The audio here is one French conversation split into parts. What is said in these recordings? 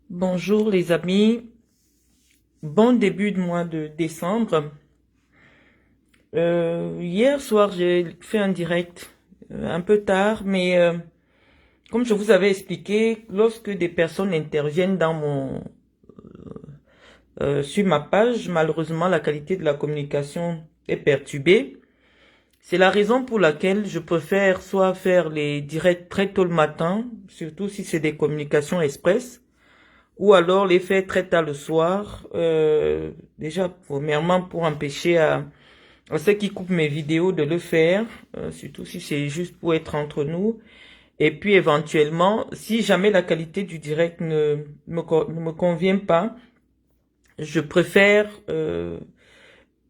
Bonjour les amis, bon début de mois de décembre. Hier soir j'ai fait un direct un peu tard, mais comme je vous avais expliqué, lorsque des personnes interviennent dans sur ma page, malheureusement la qualité de la communication est perturbée. C'est la raison pour laquelle je préfère soit faire les directs très tôt le matin, surtout si c'est des communications express, ou alors les faire très tard le soir, déjà premièrement pour empêcher à ceux qui coupent mes vidéos de le faire, surtout si c'est juste pour être entre nous, et puis éventuellement, si jamais la qualité du direct ne me convient pas, je préfère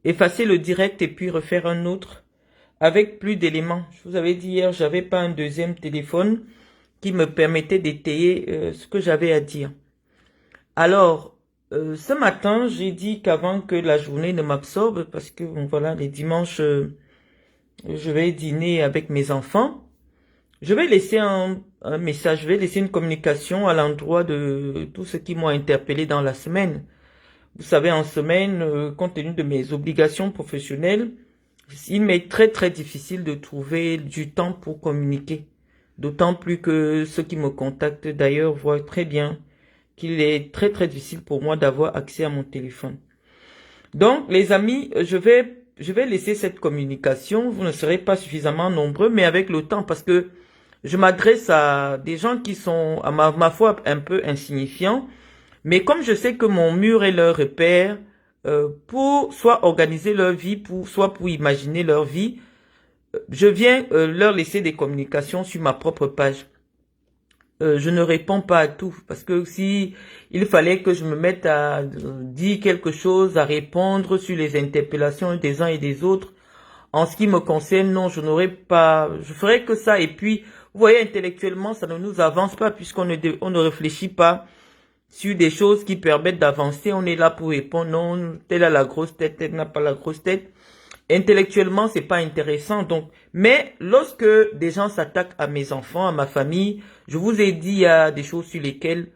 effacer le direct et puis refaire un autre avec plus d'éléments. Je vous avais dit hier, j'avais pas un deuxième téléphone qui me permettait d'étayer ce que j'avais à dire. Alors, ce matin, j'ai dit qu'avant que la journée ne m'absorbe, parce que bon, voilà, les dimanches, je vais dîner avec mes enfants, je vais laisser un message, je vais laisser une communication à l'endroit de tout ce qui m'ont interpellé dans la semaine. Vous savez, en semaine, compte tenu de mes obligations professionnelles, il m'est très très difficile de trouver du temps pour communiquer. D'autant plus que ceux qui me contactent d'ailleurs voient très bien qu'il est très très difficile pour moi d'avoir accès à mon téléphone. Donc, les amis, je vais laisser cette communication. Vous ne serez pas suffisamment nombreux, mais avec le temps, parce que je m'adresse à des gens qui sont, à ma foi, un peu insignifiants. Mais comme je sais que mon mur est leur repère, pour soit organiser leur vie, soit pour imaginer leur vie, je viens leur laisser des communications sur ma propre page. Je ne réponds pas à tout parce que si il fallait que je me mette à dire quelque chose, à répondre sur les interpellations des uns et des autres, en ce qui me concerne, non, je n'aurais pas, je ferais que ça. Et puis, vous voyez, intellectuellement, ça ne nous avance pas on ne réfléchit pas sur des choses qui permettent d'avancer. On est là pour répondre, non, telle a la grosse tête, telle n'a pas la grosse tête. Intellectuellement, c'est pas intéressant. Donc, mais lorsque des gens s'attaquent à mes enfants, à ma famille, je vous ai dit, il y a des choses sur lesquelles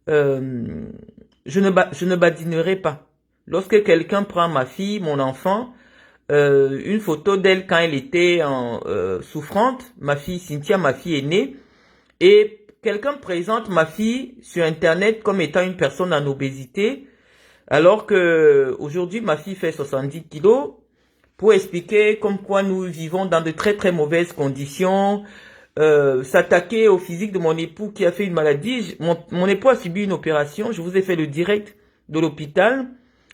je ne badinerai pas. Lorsque quelqu'un prend ma fille, mon enfant, une photo d'elle quand elle était souffrante, ma fille Cynthia, ma fille aînée, et quelqu'un présente ma fille sur Internet comme étant une personne en obésité, alors que aujourd'hui ma fille fait 70 kilos, pour expliquer comme quoi nous vivons dans de très très mauvaises conditions, s'attaquer au physique de mon époux qui a fait une maladie. Mon époux a subi une opération, je vous ai fait le direct de l'hôpital.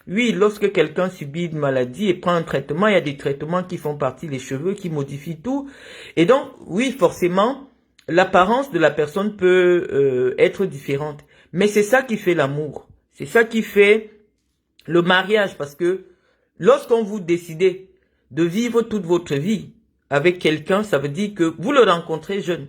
Oui, lorsque quelqu'un subit une maladie et prend un traitement, il y a des traitements qui font partie des cheveux, qui modifient tout. Et donc, oui, forcément, l'apparence de la personne peut être différente. Mais c'est ça qui fait l'amour. C'est ça qui fait le mariage, parce que lorsqu'on vous décidez de vivre toute votre vie avec quelqu'un, ça veut dire que vous le rencontrez jeune.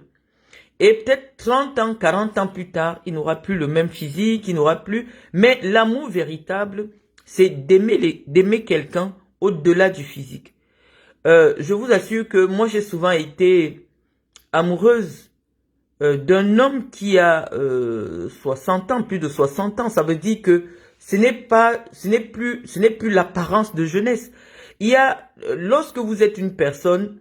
Et peut-être 30 ans, 40 ans plus tard, il n'aura plus le même physique, il n'aura plus... Mais l'amour véritable, c'est d'aimer quelqu'un au-delà du physique. Je vous assure que moi, j'ai souvent été amoureuse d'un homme qui a 60 ans, plus de 60 ans. Ça veut dire que ce n'est plus l'apparence de jeunesse. Il y a, lorsque vous êtes une personne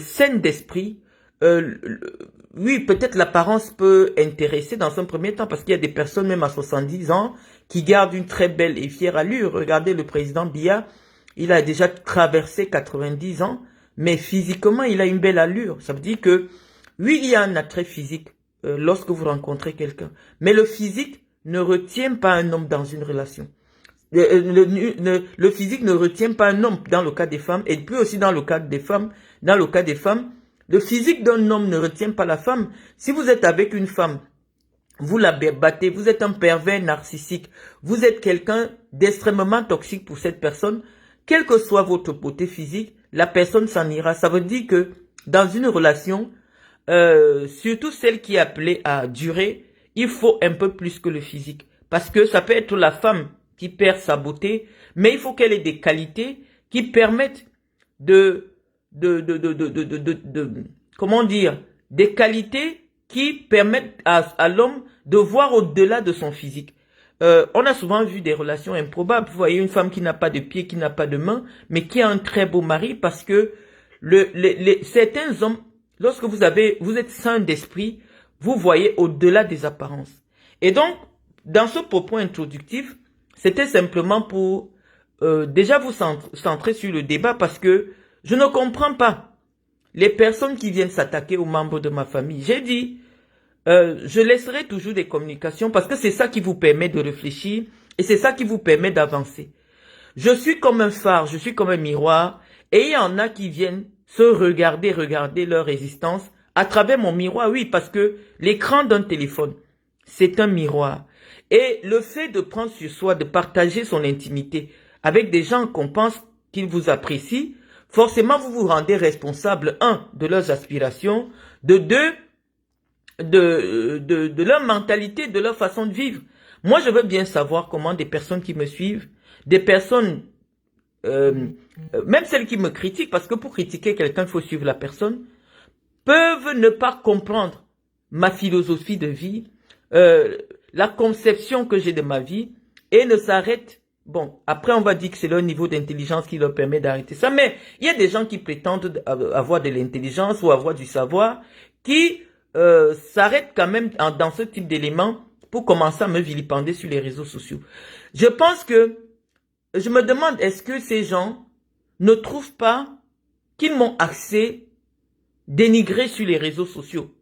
saine d'esprit, oui, peut-être l'apparence peut intéresser dans un premier temps, parce qu'il y a des personnes même à 70 ans qui gardent une très belle et fière allure. Regardez le président Biya, il a déjà traversé 90 ans, mais physiquement, il a une belle allure. Ça veut dire que, oui, il y a un attrait physique lorsque vous rencontrez quelqu'un, mais le physique ne retient pas un homme dans une relation. Le physique ne retient pas un homme dans le cas des femmes, et puis aussi dans le cas des femmes. Dans le cas des femmes, le physique d'un homme ne retient pas la femme. Si vous êtes avec une femme, vous la battez, vous êtes un pervers narcissique, vous êtes quelqu'un d'extrêmement toxique pour cette personne, quelle que soit votre beauté physique, la personne s'en ira. Ça veut dire que dans une relation, surtout celle qui est appelée à durer, il faut un peu plus que le physique. Parce que ça peut être la femme qui perd sa beauté, mais il faut qu'elle ait des qualités qui permettent comment dire, des qualités qui permettent à l'homme de voir au-delà de son physique. On a souvent vu des relations improbables. Vous voyez une femme qui n'a pas de pieds, qui n'a pas de mains, mais qui a un très beau mari parce que certains hommes, lorsque vous êtes sain d'esprit, vous voyez au-delà des apparences. Et donc, dans ce propos introductif, c'était simplement pour déjà vous centrer sur le débat parce que je ne comprends pas les personnes qui viennent s'attaquer aux membres de ma famille. J'ai dit, je laisserai toujours des communications parce que c'est ça qui vous permet de réfléchir et c'est ça qui vous permet d'avancer. Je suis comme un phare, je suis comme un miroir et il y en a qui viennent se regarder leur résistance à travers mon miroir. Oui, parce que l'écran d'un téléphone, c'est un miroir. Et le fait de prendre sur soi, de partager son intimité avec des gens qu'on pense qu'ils vous apprécient, forcément vous vous rendez responsable, un, de leurs aspirations, de deux, de leur mentalité, de leur façon de vivre. Moi, je veux bien savoir comment des personnes qui me suivent, des personnes, même celles qui me critiquent, parce que pour critiquer quelqu'un, il faut suivre la personne, peuvent ne pas comprendre ma philosophie de vie, la conception que j'ai de ma vie, et ne s'arrêtent. Bon, après on va dire que c'est leur niveau d'intelligence qui leur permet d'arrêter ça, mais il y a des gens qui prétendent avoir de l'intelligence ou avoir du savoir, qui s'arrêtent quand même dans ce type d'éléments pour commencer à me vilipender sur les réseaux sociaux. Je pense que, je me demande, est-ce que ces gens ne trouvent pas qu'ils m'ont assez dénigré sur les réseaux sociaux?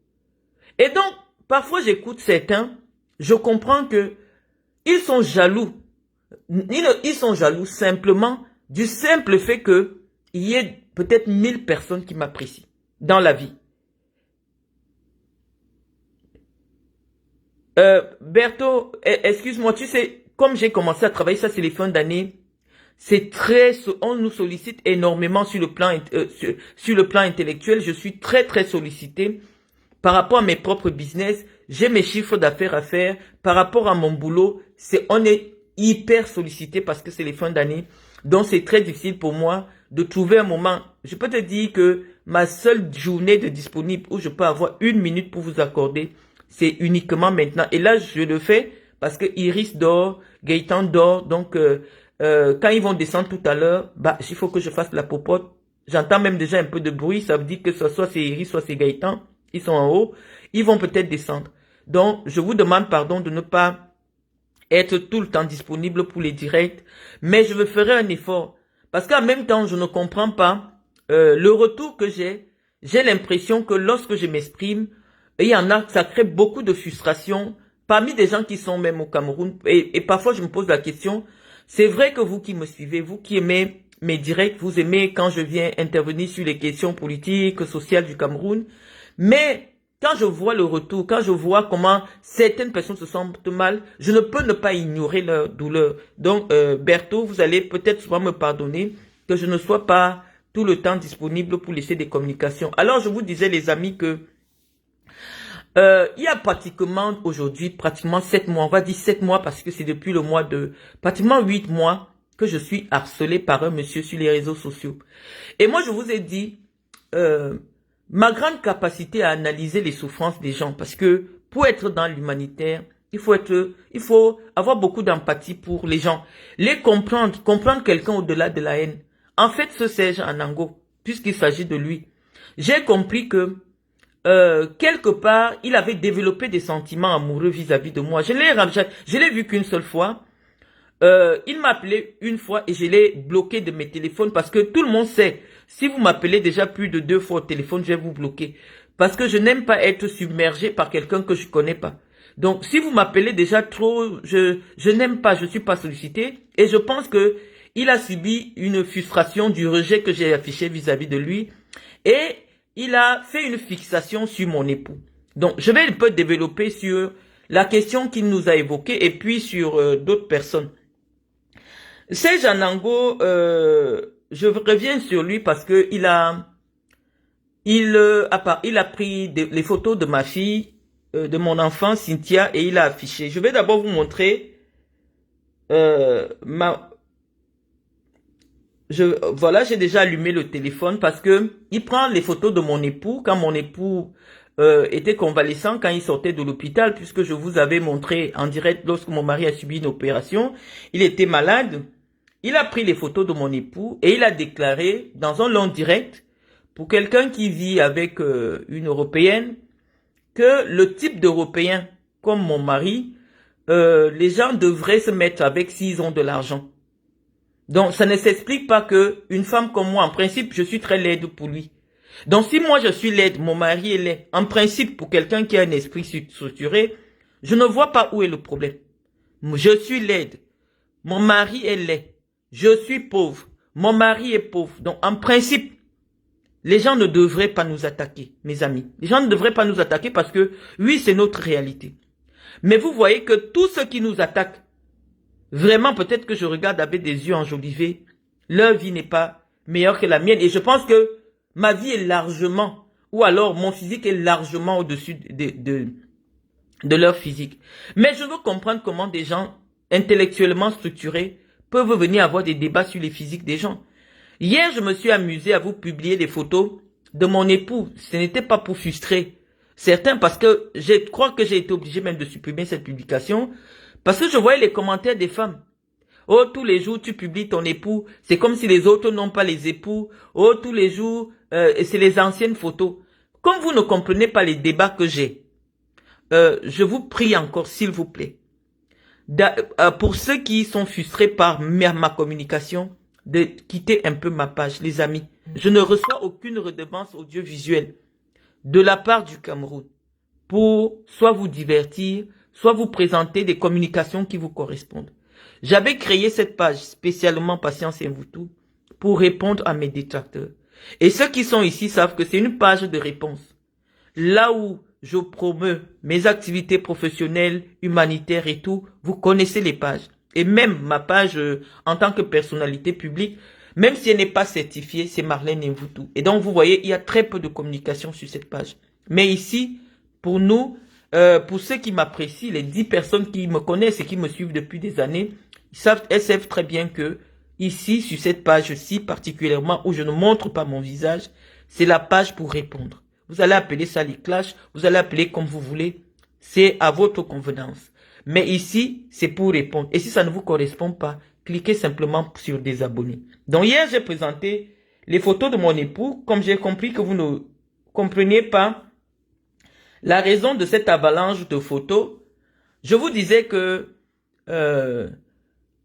Et donc, parfois j'écoute certains, je comprends que ils sont jaloux. Ils sont jaloux simplement du simple fait que il y ait peut-être 1000 personnes qui m'apprécient dans la vie. Bertho, excuse-moi, tu sais, comme j'ai commencé à travailler, ça c'est les fins d'année, on nous sollicite énormément sur le plan, sur le plan intellectuel. Je suis très sollicité par rapport à mes propres business. J'ai mes chiffres d'affaires à faire. Par rapport à mon boulot, on est hyper sollicité parce que c'est les fins d'année. Donc c'est très difficile pour moi de trouver un moment. Je peux te dire que ma seule journée de disponible où je peux avoir 1 minute pour vous accorder, c'est uniquement maintenant. Et là, je le fais parce que Iris dort, Gaëtan dort. Donc, quand ils vont descendre tout à l'heure, bah, il faut que je fasse la popote. J'entends même déjà un peu de bruit. Ça veut dire que soit c'est Iris, soit c'est Gaëtan. Ils sont en haut. Ils vont peut-être descendre. Donc, je vous demande pardon de ne pas être tout le temps disponible pour les directs. Mais je ferai un effort. Parce qu'en même temps, je ne comprends pas le retour que j'ai. J'ai l'impression que lorsque je m'exprime, il y en a, ça crée beaucoup de frustration parmi des gens qui sont même au Cameroun. Et parfois, je me pose la question, c'est vrai que vous qui me suivez, vous qui aimez mes directs, vous aimez quand je viens intervenir sur les questions politiques, sociales du Cameroun. Mais quand je vois le retour, quand je vois comment certaines personnes se sentent mal, je ne peux ne pas ignorer leur douleur. Donc, Bertho, vous allez peut-être souvent me pardonner que je ne sois pas tout le temps disponible pour laisser des communications. Alors, je vous disais, les amis, que il y a pratiquement aujourd'hui, pratiquement 7 mois, on va dire 7 mois parce que c'est depuis le mois de, pratiquement 8 mois que je suis harcelé par un monsieur sur les réseaux sociaux. Et moi, je vous ai dit, ma grande capacité à analyser les souffrances des gens, parce que pour être dans l'humanitaire, il faut avoir beaucoup d'empathie pour les gens, les comprendre quelqu'un au-delà de la haine. En fait, ce Serge Anango, puisqu'il s'agit de lui, j'ai compris que quelque part, il avait développé des sentiments amoureux vis-à-vis de moi. Je l'ai vu qu'une seule fois. Il m'a appelé une fois et je l'ai bloqué de mes téléphones parce que tout le monde sait, si vous m'appelez déjà plus de 2 fois au téléphone, je vais vous bloquer. Parce que je n'aime pas être submergé par quelqu'un que je connais pas. Donc, si vous m'appelez déjà trop, je n'aime pas, je suis pas sollicité. Et je pense que il a subi une frustration du rejet que j'ai affiché vis-à-vis de lui. Et il a fait une fixation sur mon époux. Donc, je vais un peu développer sur la question qu'il nous a évoquée et puis sur d'autres personnes. Serge Anango, je reviens sur lui parce que il a pris les photos de ma fille, de mon enfant Cynthia, et il a affiché. Je vais d'abord vous montrer voilà, j'ai déjà allumé le téléphone parce que il prend les photos de mon époux quand mon époux était convalescent quand il sortait de l'hôpital, puisque je vous avais montré en direct lorsque mon mari a subi une opération. Il était malade. Il a pris les photos de mon époux et il a déclaré dans un long direct, pour quelqu'un qui vit avec une Européenne, que le type d'Européen comme mon mari, les gens devraient se mettre avec s'ils ont de l'argent. Donc, ça ne s'explique pas que une femme comme moi, en principe, je suis très laide pour lui. Donc, si moi je suis laide, mon mari est laid, en principe, pour quelqu'un qui a un esprit structuré, je ne vois pas où est le problème. Je suis laide, mon mari est laid, je suis pauvre, mon mari est pauvre. Donc, en principe, les gens ne devraient pas nous attaquer, mes amis. Les gens ne devraient pas nous attaquer parce que, oui, c'est notre réalité. Mais vous voyez que tous ceux qui nous attaquent, vraiment, peut-être que je regarde avec des yeux enjolivés, leur vie n'est pas meilleure que la mienne. Et je pense que ma vie est largement, ou alors mon physique est largement au-dessus de leur physique. Mais je veux comprendre comment des gens intellectuellement structurés peuvent venir avoir des débats sur les physiques des gens. Hier, je me suis amusé à vous publier des photos de mon époux. Ce n'était pas pour frustrer certains, parce que je crois que j'ai été obligé même de supprimer cette publication, parce que je voyais les commentaires des femmes. Oh, tous les jours, tu publies ton époux. C'est comme si les autres n'ont pas les époux. Oh, tous les jours, c'est les anciennes photos. Comme vous ne comprenez pas les débats que j'ai, je vous prie encore, s'il vous plaît, pour ceux qui sont frustrés par ma communication, de quitter un peu ma page, les amis. Je ne reçois aucune redevance audiovisuelle de la part du Cameroun pour soit vous divertir, soit vous présenter des communications qui vous correspondent. J'avais créé cette page spécialement Patience et Mvoutou pour répondre à mes détracteurs. Et ceux qui sont ici savent que c'est une page de réponse. Là où je promeux mes activités professionnelles, humanitaires et tout, vous connaissez les pages. Et même ma page en tant que personnalité publique, même si elle n'est pas certifiée, c'est Marlène Mvoutou. Et donc vous voyez, il y a très peu de communication sur cette page. Mais ici, pour nous, pour ceux qui m'apprécient, les 10 personnes qui me connaissent et qui me suivent depuis des années, elles savent très bien que ici, sur cette page-ci, particulièrement où je ne montre pas mon visage, c'est la page pour répondre. Vous allez appeler ça les clashs, vous allez appeler comme vous voulez, c'est à votre convenance. Mais ici, c'est pour répondre. Et si ça ne vous correspond pas, cliquez simplement sur désabonner. Donc hier, j'ai présenté les photos de mon époux, comme j'ai compris que vous ne compreniez pas la raison de cette avalanche de photos. Je vous disais que ce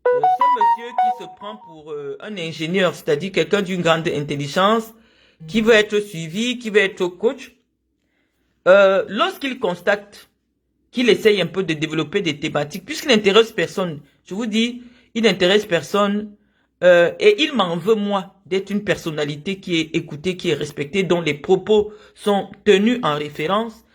monsieur qui se prend pour un ingénieur, c'est-à-dire quelqu'un d'une grande intelligence, qui veut être suivi, qui veut être coach, lorsqu'il constate qu'il essaye un peu de développer des thématiques, puisqu'il n'intéresse personne, je vous dis, il n'intéresse personne, et il m'en veut moi d'être une personnalité qui est écoutée, qui est respectée, dont les propos sont tenus en référence.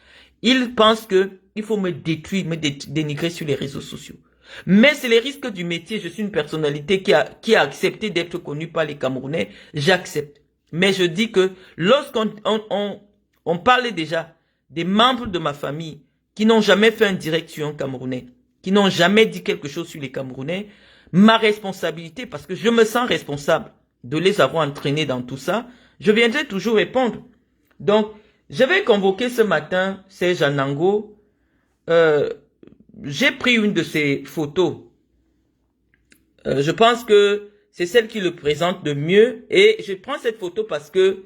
Il pense que il faut me détruire, me dénigrer sur les réseaux sociaux. Mais c'est les risques du métier. Je suis une personnalité qui a accepté d'être connue par les Camerounais. J'accepte. Mais je dis que lorsqu'on parlait déjà des membres de ma famille qui n'ont jamais fait un direct sur un Camerounais, qui n'ont jamais dit quelque chose sur les Camerounais, ma responsabilité, parce que je me sens responsable de les avoir entraînés dans tout ça, je viendrai toujours répondre. Donc, j'avais convoqué ce matin Serge Anango. J'ai pris une de ses photos. Je pense que c'est celle qui le présente de mieux. Et je prends cette photo parce que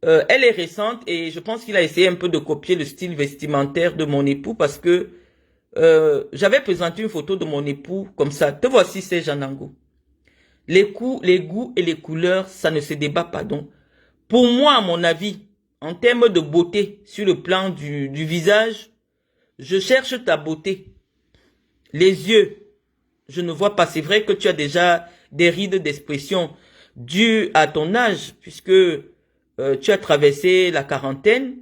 elle est récente et je pense qu'il a essayé un peu de copier le style vestimentaire de mon époux parce que j'avais présenté une photo de mon époux comme ça. Te voici, Serge Anango. Les goûts et les couleurs, ça ne se débat pas. Donc, pour moi, à mon avis, en termes de beauté, sur le plan du visage, je cherche ta beauté. Les yeux, je ne vois pas. C'est vrai que tu as déjà des rides d'expression dues à ton âge, puisque tu as traversé la quarantaine,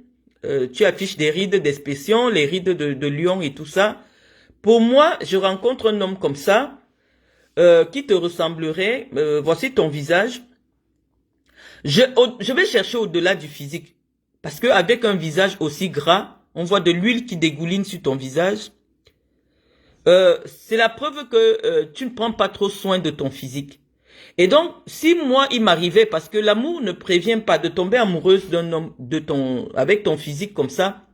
tu affiches des rides d'expression, les rides de lion et tout ça. Pour moi, je rencontre un homme comme ça, qui te ressemblerait, voici ton visage. Je vais chercher au-delà du physique, parce qu'avec un visage aussi gras, on voit de l'huile qui dégouline sur ton visage. C'est la preuve que tu ne prends pas trop soin de ton physique. Et donc, si moi, il m'arrivait, parce que l'amour ne prévient pas de tomber amoureuse d'un homme avec ton physique comme ça,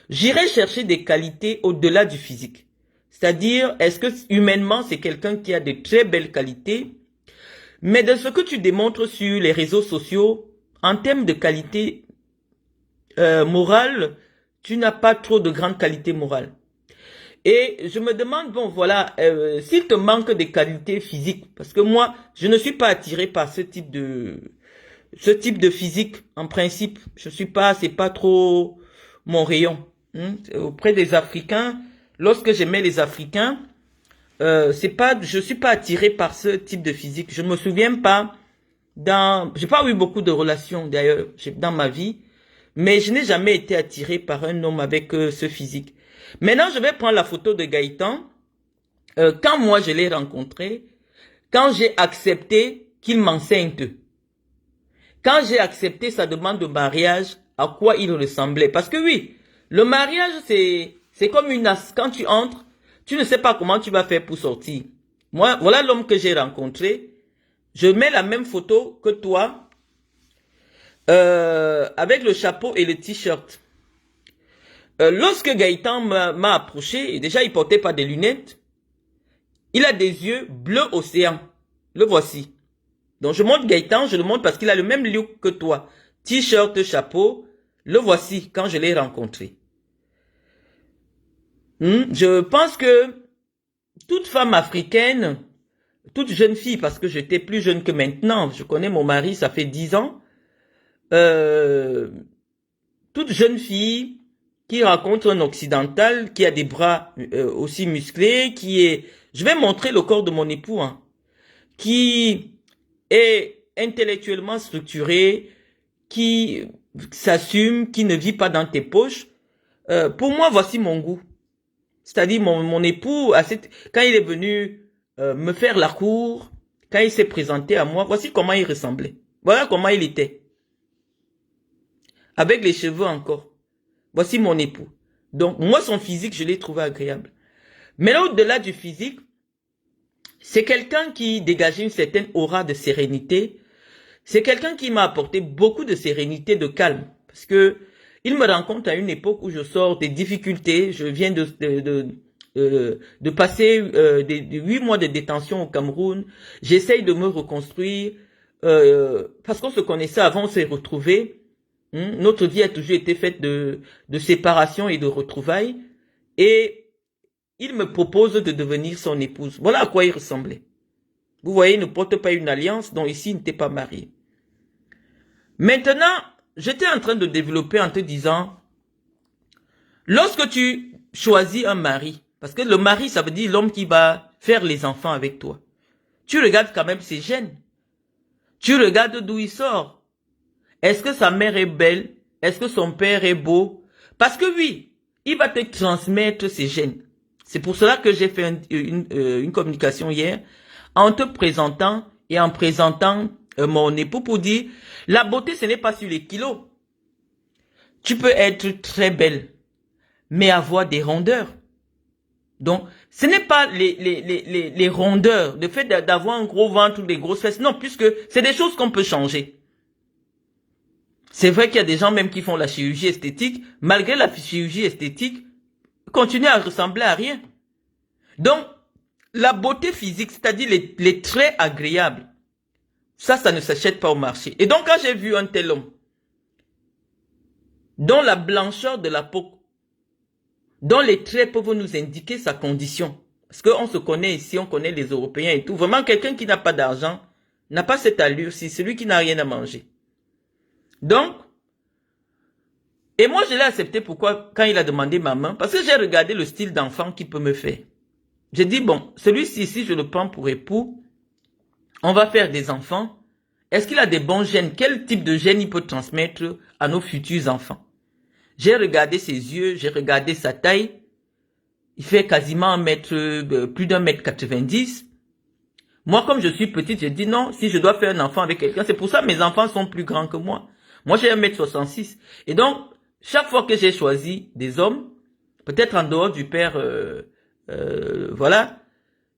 J'irai chercher des qualités au-delà du physique. C'est-à-dire, est-ce que humainement, c'est quelqu'un qui a de très belles qualités, mais de ce que tu démontres sur les réseaux sociaux, en termes de qualité morale, tu n'as pas trop de grande qualité morale. Et je me demande, bon voilà, s'il te manque des qualités physiques, parce que moi, je ne suis pas attiré par ce type de physique, en principe. C'est pas trop mon rayon. Auprès des Africains, lorsque j'aimais les Africains, je suis pas attiré par ce type de physique. Je me souviens pas j'ai pas eu beaucoup de relations d'ailleurs dans ma vie, mais je n'ai jamais été attiré par un homme avec ce physique. Maintenant, je vais prendre la photo de Gaëtan. Quand moi je l'ai rencontré, quand j'ai accepté qu'il m'enseigne, quand j'ai accepté sa demande de mariage, à quoi il ressemblait. Parce que oui, le mariage, c'est comme une as. Quand tu entres, tu ne sais pas comment tu vas faire pour sortir. Moi, voilà l'homme que j'ai rencontré. Je mets la même photo que toi, avec le chapeau et le t-shirt. Lorsque Gaëtan m'a approché, et déjà il portait pas des lunettes, il a des yeux bleu océan. Le voici. Donc je montre Gaëtan, je le montre parce qu'il a le même look que toi. T-shirt, chapeau, le voici quand je l'ai rencontré. Je pense que toute femme africaine, toute jeune fille, parce que j'étais plus jeune que maintenant, je connais mon mari, ça fait 10 ans, toute jeune fille qui rencontre un occidental, qui a des bras aussi musclés, je vais montrer le corps de mon époux, qui est intellectuellement structuré, qui s'assume, qui ne vit pas dans tes poches. Pour moi, voici mon goût. C'est-à-dire mon époux, quand il est venu me faire la cour, quand il s'est présenté à moi, voici comment il ressemblait. Voilà comment il était. Avec les cheveux encore. Voici mon époux. Donc, moi, son physique, je l'ai trouvé agréable. Mais là, au-delà du physique, c'est quelqu'un qui dégageait une certaine aura de sérénité. C'est quelqu'un qui m'a apporté beaucoup de sérénité, de calme. Parce que il me rencontre à une époque où je sors des difficultés. Je viens de passer des 8 mois de détention au Cameroun. J'essaye de me reconstruire. Parce qu'on se connaissait avant, on s'est retrouvés. Notre vie a toujours été faite de séparation et de retrouvailles. Et il me propose de devenir son épouse. Voilà à quoi il ressemblait. Vous voyez, il ne porte pas une alliance, donc ici, il n'était pas marié. Maintenant, j'étais en train de développer en te disant, lorsque tu choisis un mari, parce que le mari, ça veut dire l'homme qui va faire les enfants avec toi, tu regardes quand même ses gènes. Tu regardes d'où il sort. Est-ce que sa mère est belle? Est-ce que son père est beau? Parce que oui, il va te transmettre ses gènes. C'est pour cela que j'ai fait une communication hier en te présentant et en présentant mon époux pour dire, la beauté ce n'est pas sur les kilos. Tu peux être très belle, mais avoir des rondeurs. Donc, ce n'est pas les rondeurs, le fait d'avoir un gros ventre ou des grosses fesses. Non, puisque c'est des choses qu'on peut changer. C'est vrai qu'il y a des gens même qui font la chirurgie esthétique, malgré la chirurgie esthétique, continuent à ressembler à rien. Donc, la beauté physique, c'est-à-dire les traits agréables, ça ne s'achète pas au marché. Et donc, quand j'ai vu un tel homme, dont la blancheur de la peau, dont les traits peuvent nous indiquer sa condition, parce qu'on se connaît ici, on connaît les Européens et tout, vraiment quelqu'un qui n'a pas d'argent, n'a pas cette allure, c'est celui qui n'a rien à manger. Donc, et moi je l'ai accepté pourquoi quand il a demandé ma main, parce que j'ai regardé le style d'enfant qu'il peut me faire. J'ai dit bon, celui-ci si je le prends pour époux, on va faire des enfants. Est-ce qu'il a des bons gènes? Quel type de gènes il peut transmettre à nos futurs enfants? J'ai regardé ses yeux, j'ai regardé sa taille. Il fait quasiment plus d'un mètre 90. Moi comme je suis petite, j'ai dit non, si je dois faire un enfant avec quelqu'un, c'est pour ça que mes enfants sont plus grands que moi. Moi, j'ai 1m66. Et donc, chaque fois que j'ai choisi des hommes, peut-être en dehors du père, voilà,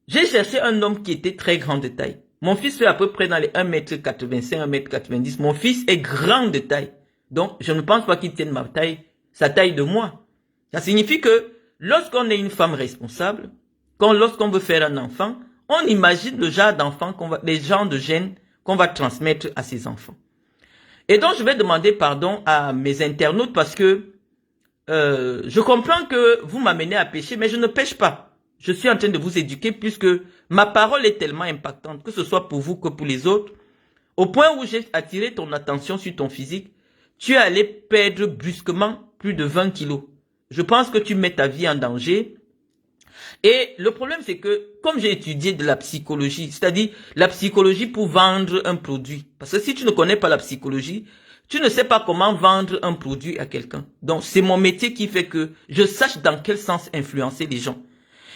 j'ai cherché un homme qui était très grand de taille. Mon fils fait à peu près dans les 1m85, 1m90. Mon fils est grand de taille. Donc, je ne pense pas qu'il tienne sa taille de moi. Ça signifie que lorsqu'on est une femme responsable, lorsqu'on veut faire un enfant, on imagine le genre d'enfant les genres de gènes qu'on va transmettre à ses enfants. Et donc, je vais demander pardon à mes internautes parce que je comprends que vous m'amenez à pécher, mais je ne pêche pas. Je suis en train de vous éduquer puisque ma parole est tellement impactante, que ce soit pour vous que pour les autres, au point où j'ai attiré ton attention sur ton physique, tu es allé perdre brusquement plus de 20 kilos. Je pense que tu mets ta vie en danger. Et le problème, c'est que, comme j'ai étudié de la psychologie, c'est-à-dire la psychologie pour vendre un produit, parce que si tu ne connais pas la psychologie, tu ne sais pas comment vendre un produit à quelqu'un. Donc, c'est mon métier qui fait que je sache dans quel sens influencer les gens.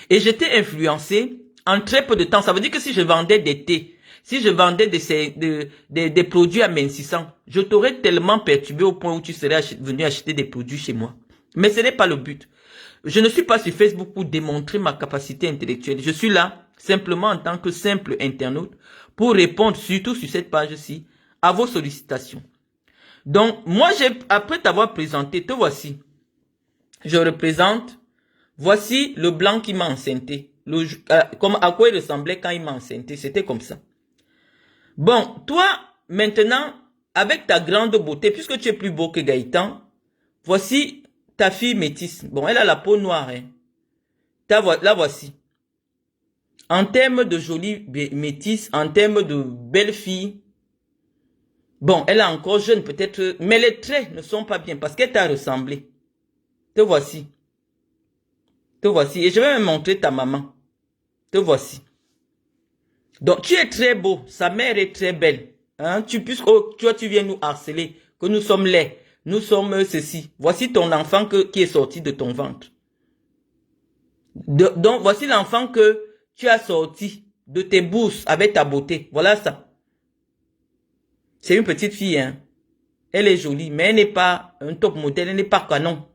Et j'étais influencé en très peu de temps. Ça veut dire que si je vendais des thés, si je vendais des produits amincissants, je t'aurais tellement perturbé au point où tu serais venu acheter des produits chez moi. Mais ce n'est pas le but. Je ne suis pas sur Facebook pour démontrer ma capacité intellectuelle. Je suis là simplement en tant que simple internaute pour répondre surtout sur cette page-ci à vos sollicitations. Donc, moi, après t'avoir présenté, te voici. Je représente, voici le blanc qui m'a enceinté. Comme à quoi il ressemblait quand il m'a enceinté. C'était comme ça. Bon, toi, maintenant, avec ta grande beauté, puisque tu es plus beau que Gaëtan, voici ta fille métisse. Bon, elle a la peau noire. Hein. La voici. En termes de jolie métisse, en termes de belle fille, bon, elle est encore jeune peut-être, mais les traits ne sont pas bien parce qu'elle t'a ressemblé. Te voici. Te voici. Et je vais même montrer ta maman. Te voici. Donc, tu es très beau. Sa mère est très belle. Hein? Tu viens nous harceler, que nous sommes laids. Nous sommes ceci. Voici ton enfant qui est sorti de ton ventre. Donc, voici l'enfant que tu as sorti de tes bourses avec ta beauté. Voilà ça. C'est une petite fille, hein. Elle est jolie, mais elle n'est pas un top modèle, elle n'est pas canon.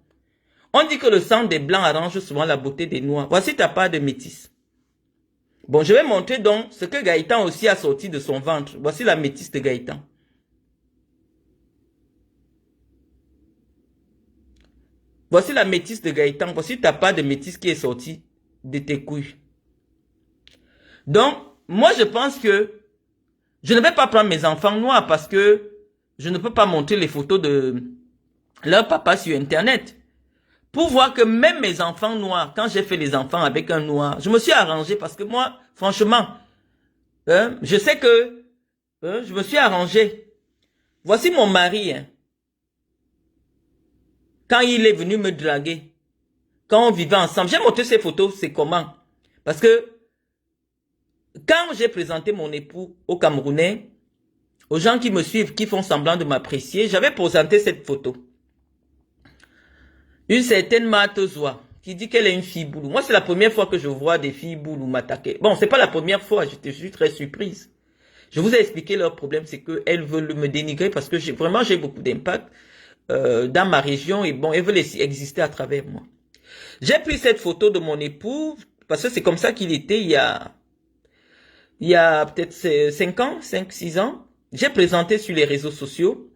On dit que le sang des blancs arrange souvent la beauté des noirs. Voici ta part de métisse. Bon, je vais montrer donc ce que Gaëtan aussi a sorti de son ventre. Voici la métisse de Gaëtan. Voici la métisse de Gaëtan. Voici ta part de métisse qui est sortie de tes couilles. Donc, moi je pense que je ne vais pas prendre mes enfants noirs parce que je ne peux pas montrer les photos de leur papa sur Internet. Pour voir que même mes enfants noirs, quand j'ai fait les enfants avec un noir, je me suis arrangé parce que moi, franchement, je sais que je me suis arrangé. Voici mon mari. Hein. Quand il est venu me draguer, quand on vivait ensemble, j'ai montré ces photos, c'est comment? Parce que quand j'ai présenté mon époux aux Camerounais, aux gens qui me suivent, qui font semblant de m'apprécier, j'avais présenté cette photo. Une certaine Matozoa qui dit qu'elle est une fille boulou. Moi, c'est la première fois que je vois des filles boulou m'attaquer. Bon, c'est pas la première fois, je suis très surprise. Je vous ai expliqué leur problème, c'est qu'elles veulent me dénigrer parce que j'ai beaucoup d'impact dans ma région et bon, elles veulent exister à travers moi. J'ai pris cette photo de mon époux parce que c'est comme ça qu'il était il y a peut-être 5, 6 ans. J'ai présenté sur les réseaux sociaux.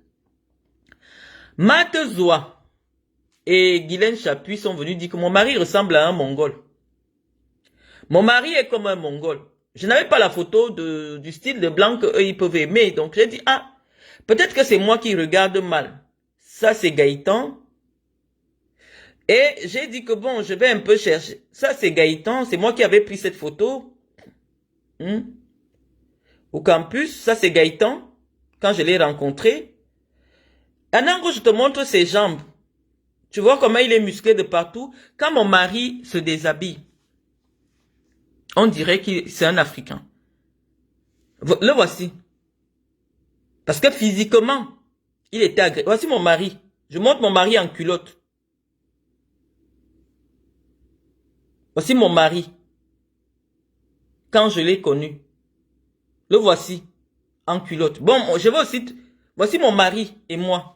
Matozoa et Guylaine Chapuis sont venus dire que mon mari ressemble à un Mongol. Mon mari est comme un Mongol. Je n'avais pas la photo du style de blanc qu'eux ils peuvent aimer. Donc j'ai dit, ah, peut-être que c'est moi qui regarde mal. Ça c'est Gaëtan. Et j'ai dit que bon, je vais un peu chercher. Ça c'est Gaëtan, c'est moi qui avais pris cette photo. Au campus, ça c'est Gaëtan. Quand je l'ai rencontré. Anango, je te montre ses jambes. Tu vois comment il est musclé de partout. Quand mon mari se déshabille, on dirait que c'est un Africain. Le voici. Parce que physiquement, il était agréable. Voici mon mari. Je montre mon mari en culotte. Voici mon mari. Quand je l'ai connu. Le voici. En culotte. Bon, je vais aussi... Voici mon mari et moi.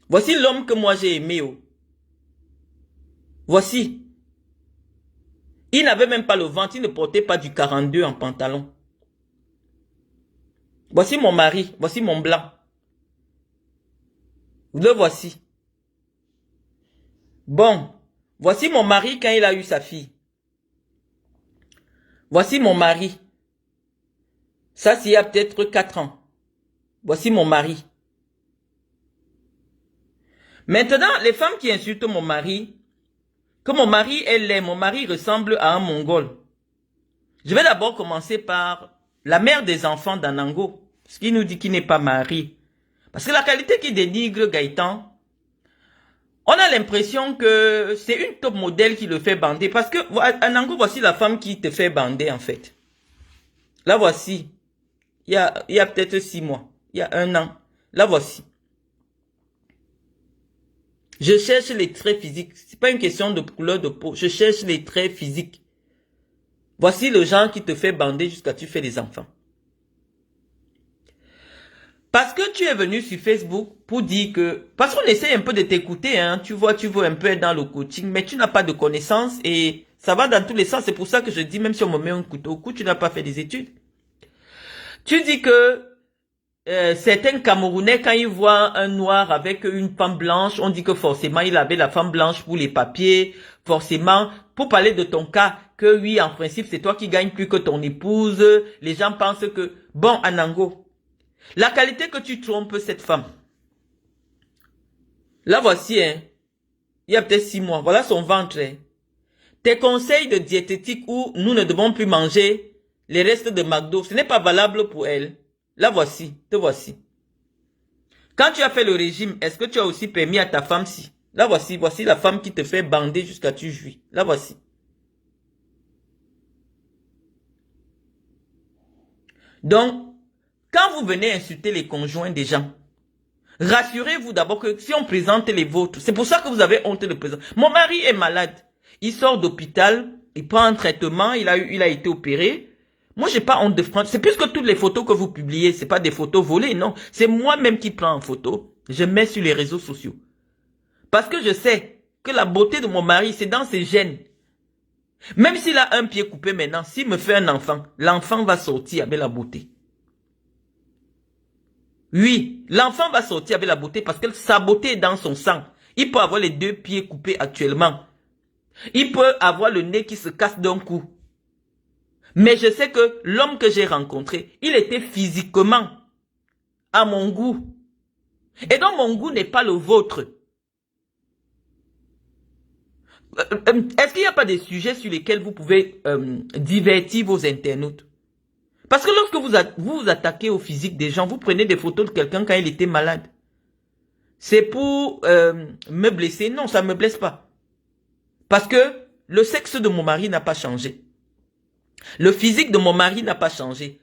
Voici l'homme que moi j'ai aimé. Oh. Voici. Il n'avait même pas le ventre. Il ne portait pas du 42 en pantalon. Voici mon mari. Voici mon blanc. Le voici. Bon, voici mon mari quand il a eu sa fille. Voici mon mari. Ça, c'est il y a peut-être 4 ans. Voici mon mari. Maintenant, les femmes qui insultent mon mari, que mon mari est laid, mon mari ressemble à un Mongol. Je vais d'abord commencer par la mère des enfants d'Anango, ce qui nous dit qu'il n'est pas marié. Parce que la qualité qui dénigre Gaëtan, on a l'impression que c'est une top modèle qui le fait bander. Parce que Anango, voici la femme qui te fait bander en fait. La voici. Il y a peut-être 6 mois. Il y a 1 an. La voici. Je cherche les traits physiques. C'est pas une question de couleur de peau. Je cherche les traits physiques. Voici le genre qui te fait bander jusqu'à tu fais des enfants. Parce que tu es venu sur Facebook pour dire que... Parce qu'on essaie un peu de t'écouter, hein. Tu vois, tu veux un peu être dans le coaching, mais tu n'as pas de connaissances et ça va dans tous les sens. C'est pour ça que je dis, même si on me met un couteau au cou, tu n'as pas fait des études. Tu dis que certains Camerounais, quand ils voient un noir avec une femme blanche, on dit que forcément, il avait la femme blanche pour les papiers. Forcément, pour parler de ton cas, que oui, en principe, c'est toi qui gagnes plus que ton épouse. Les gens pensent que... Bon, Anango, la qualité que tu trompes cette femme. La voici, hein. Il y a peut-être 6 mois. Voilà son ventre, hein. Tes conseils de diététique où nous ne devons plus manger les restes de McDo, ce n'est pas valable pour elle. La voici, te voici. Quand tu as fait le régime, est-ce que tu as aussi permis à ta femme si? La voici, voici la femme qui te fait bander jusqu'à tu jouis. La voici. Donc, quand vous venez insulter les conjoints des gens, rassurez-vous d'abord que si on présente les vôtres, c'est pour ça que vous avez honte de présenter. Mon mari est malade. Il sort d'hôpital, il prend un traitement, il a été opéré. Moi, j'ai pas honte de prendre. C'est plus que toutes les photos que vous publiez, c'est pas des photos volées, non. C'est moi-même qui prends en photo. Je mets sur les réseaux sociaux. Parce que je sais que la beauté de mon mari, c'est dans ses gènes. Même s'il a un pied coupé maintenant, s'il me fait un enfant, l'enfant va sortir avec la beauté. Oui, l'enfant va sortir avec la beauté parce que sa beauté est dans son sang. Il peut avoir les 2 pieds coupés actuellement. Il peut avoir le nez qui se casse d'un coup. Mais je sais que l'homme que j'ai rencontré, il était physiquement à mon goût. Et donc mon goût n'est pas le vôtre. Est-ce qu'il n'y a pas des sujets sur lesquels vous pouvez divertir vos internautes? Parce que lorsque vous attaquez au physique des gens, vous prenez des photos de quelqu'un quand il était malade. C'est pour me blesser? Non, ça ne me blesse pas. Parce que le sexe de mon mari n'a pas changé. Le physique de mon mari n'a pas changé.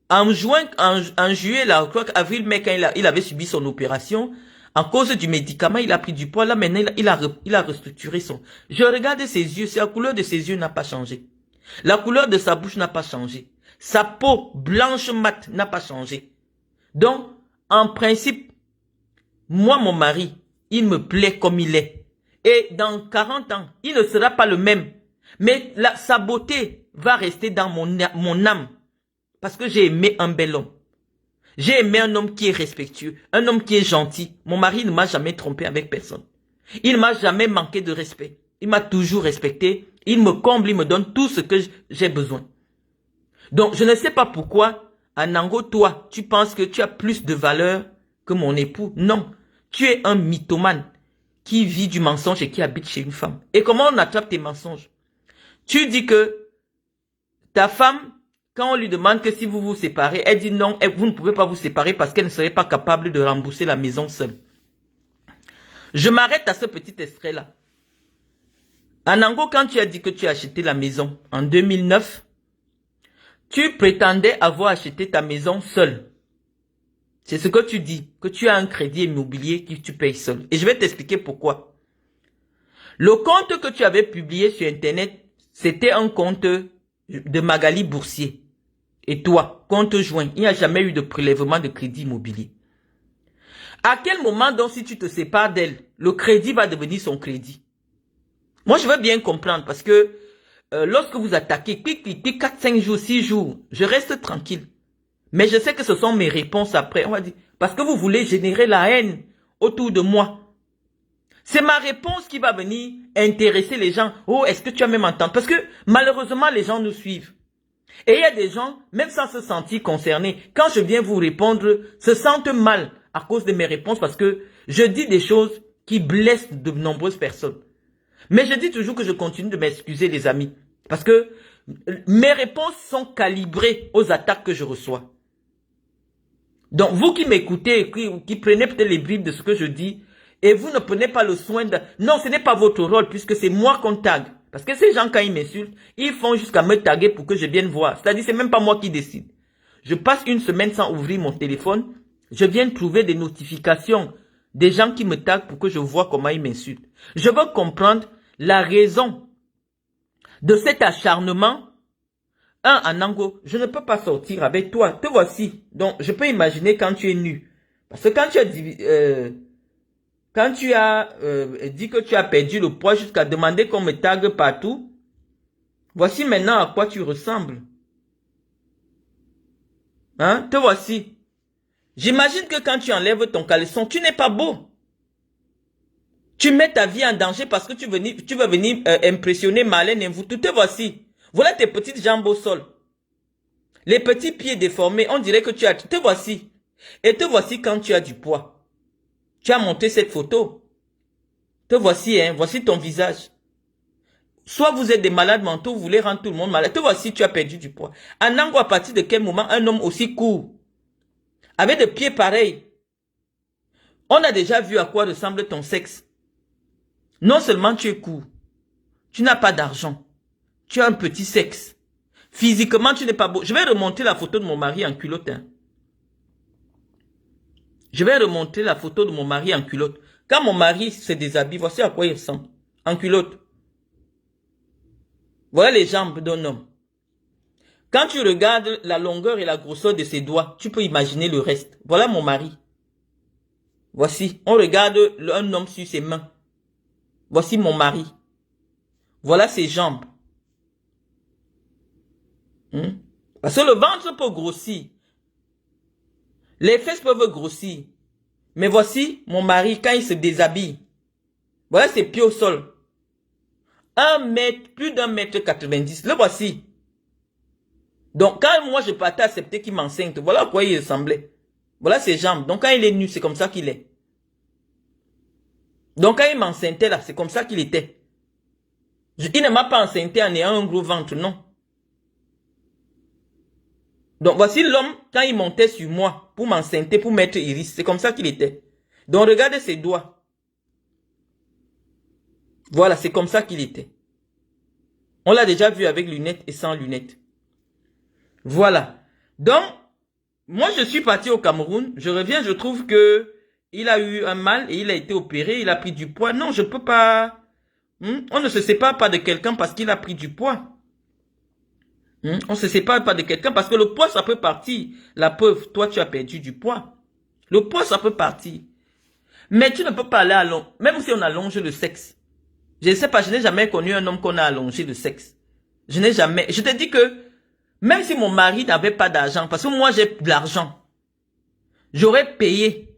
En juillet, là, je crois qu'avril, mai, quand il avait subi son opération, en cause du médicament, il a pris du poids. Là, maintenant, il a restructuré son... Je regarde ses yeux, la couleur de ses yeux n'a pas changé. La couleur de sa bouche n'a pas changé. Sa peau blanche mat n'a pas changé. Donc, en principe, moi, mon mari, il me plaît comme il est. Et dans 40 ans, il ne sera pas le même. Mais sa beauté va rester dans mon âme. Parce que j'ai aimé un bel homme. J'ai aimé un homme qui est respectueux, un homme qui est gentil. Mon mari ne m'a jamais trompé avec personne. Il ne m'a jamais manqué de respect. Il m'a toujours respecté. Il me comble, il me donne tout ce que j'ai besoin. Donc, je ne sais pas pourquoi, Anango, toi, tu penses que tu as plus de valeur que mon époux. Non, tu es un mythomane qui vit du mensonge et qui habite chez une femme. Et comment on attrape tes mensonges? Tu dis que ta femme, quand on lui demande que si vous vous séparez, elle dit non, vous ne pouvez pas vous séparer parce qu'elle ne serait pas capable de rembourser la maison seule. Je m'arrête à ce petit extrait-là. Anango, quand tu as dit que tu as acheté la maison en 2009, tu prétendais avoir acheté ta maison seule. C'est ce que tu dis, que tu as un crédit immobilier que tu payes seul. Et je vais t'expliquer pourquoi. Le compte que tu avais publié sur Internet, c'était un compte de Magali Boursier. Et toi, compte joint, il n'y a jamais eu de prélèvement de crédit immobilier. À quel moment donc si tu te sépares d'elle, le crédit va devenir son crédit? Moi je veux bien comprendre parce que lorsque vous attaquez, 4, 5 jours, 6 jours, je reste tranquille. Mais je sais que ce sont mes réponses après. On va dire, parce que vous voulez générer la haine autour de moi. C'est ma réponse qui va venir intéresser les gens. Oh, est-ce que tu as même entendu? Parce que malheureusement, les gens nous suivent. Et il y a des gens, même sans se sentir concernés, quand je viens vous répondre, se sentent mal à cause de mes réponses parce que je dis des choses qui blessent de nombreuses personnes. Mais je dis toujours que je continue de m'excuser, les amis. Parce que mes réponses sont calibrées aux attaques que je reçois. Donc, vous qui m'écoutez, qui prenez peut-être les bribes de ce que je dis, et vous ne prenez pas le soin de... Non, ce n'est pas votre rôle, puisque c'est moi qu'on tague. Parce que ces gens, quand ils m'insultent, ils font jusqu'à me taguer pour que je vienne voir. C'est-à-dire, c'est même pas moi qui décide. Je passe une semaine sans ouvrir mon téléphone. Je viens trouver des notifications des gens qui me taguent pour que je vois comment ils m'insultent. Je veux comprendre la raison de cet acharnement. Anango, je ne peux pas sortir avec toi. Te voici. Donc, je peux imaginer quand tu es nu. Parce que quand tu as dit que tu as perdu le poids jusqu'à demander qu'on me tague partout, voici maintenant à quoi tu ressembles. Hein? Te voici. J'imagine que quand tu enlèves ton caleçon, tu n'es pas beau. Tu mets ta vie en danger parce que tu veux venir impressionner Marlène et vous. Te voici. Voilà tes petites jambes au sol. Les petits pieds déformés, on dirait que tu as... Te voici. Et te voici quand tu as du poids. Tu as monté cette photo. Te voici, hein. Voici ton visage. Soit vous êtes des malades mentaux, vous voulez rendre tout le monde malade. Te voici, tu as perdu du poids. Anango, à partir de quel moment un homme aussi court, avec des pieds pareils, on a déjà vu à quoi ressemble ton sexe. Non seulement tu es court, tu n'as pas d'argent, tu as un petit sexe. Physiquement, tu n'es pas beau. Je vais remonter la photo de mon mari en culotte. Hein. Je vais remonter la photo de mon mari en culotte. Quand mon mari se déshabille, voici à quoi il ressemble. En culotte. Voilà les jambes d'un homme. Quand tu regardes la longueur et la grosseur de ses doigts, tu peux imaginer le reste. Voilà mon mari. Voici. On regarde un homme sur ses mains. Voici mon mari. Voilà ses jambes. Parce que le ventre peut grossir. Les fesses peuvent grossir. Mais voici mon mari quand il se déshabille. Voilà ses pieds au sol. Plus d'un mètre 90. Le voici. Donc quand moi je partais accepter qu'il m'enceinte, voilà à quoi il ressemblait. Voilà ses jambes. Donc quand il est nu, c'est comme ça qu'il est. Donc quand il m'enceintait là, c'est comme ça qu'il était. Il ne m'a pas enceinté en ayant un gros ventre, non. Donc voici l'homme, quand il montait sur moi pour m'enceinter, pour mettre Iris, c'est comme ça qu'il était. Donc regardez ses doigts. Voilà, c'est comme ça qu'il était. On l'a déjà vu avec lunettes et sans lunettes. Voilà. Donc, moi je suis parti au Cameroun, je reviens, je trouve que il a eu un mal et il a été opéré, il a pris du poids. Non, je peux pas. On ne se sépare pas de quelqu'un parce qu'il a pris du poids. On ne se sépare pas de quelqu'un parce que le poids, ça peut partir. La preuve, toi, tu as perdu du poids. Le poids, ça peut partir. Mais tu ne peux pas aller à long. Même si on allonge le sexe. Je ne sais pas, je n'ai jamais connu un homme qu'on a allongé le sexe. Je n'ai jamais. Je te dis que, même si mon mari n'avait pas d'argent, parce que moi, j'ai de l'argent, j'aurais payé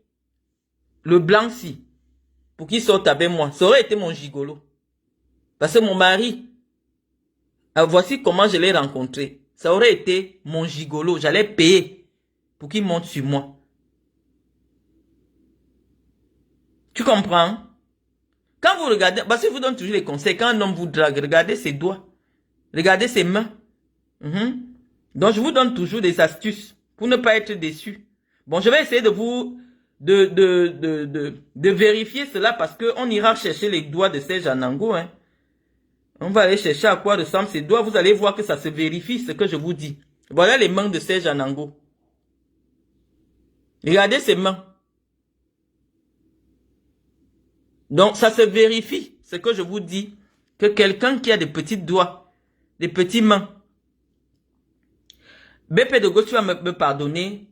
le blanc-ci pour qu'il sorte avec moi. Ça aurait été mon gigolo. Parce que mon mari... voici comment je l'ai rencontré. Ça aurait été mon gigolo. J'allais payer pour qu'il monte sur moi. Tu comprends? Quand vous regardez, parce que je vous donne toujours les conseils. Quand un homme vous drague, regardez ses doigts. Regardez ses mains. Donc je vous donne toujours des astuces pour ne pas être déçu. Bon, je vais essayer de vous... de vérifier cela parce qu'on ira chercher les doigts de Serge Anango, hein. On va aller chercher à quoi ressemblent ses doigts. Vous allez voir que ça se vérifie ce que je vous dis. Voilà les mains de Serge Anango. Regardez ses mains. Donc ça se vérifie ce que je vous dis. Que quelqu'un qui a des petits doigts, des petites mains. BP de Gauche, tu vas me pardonner.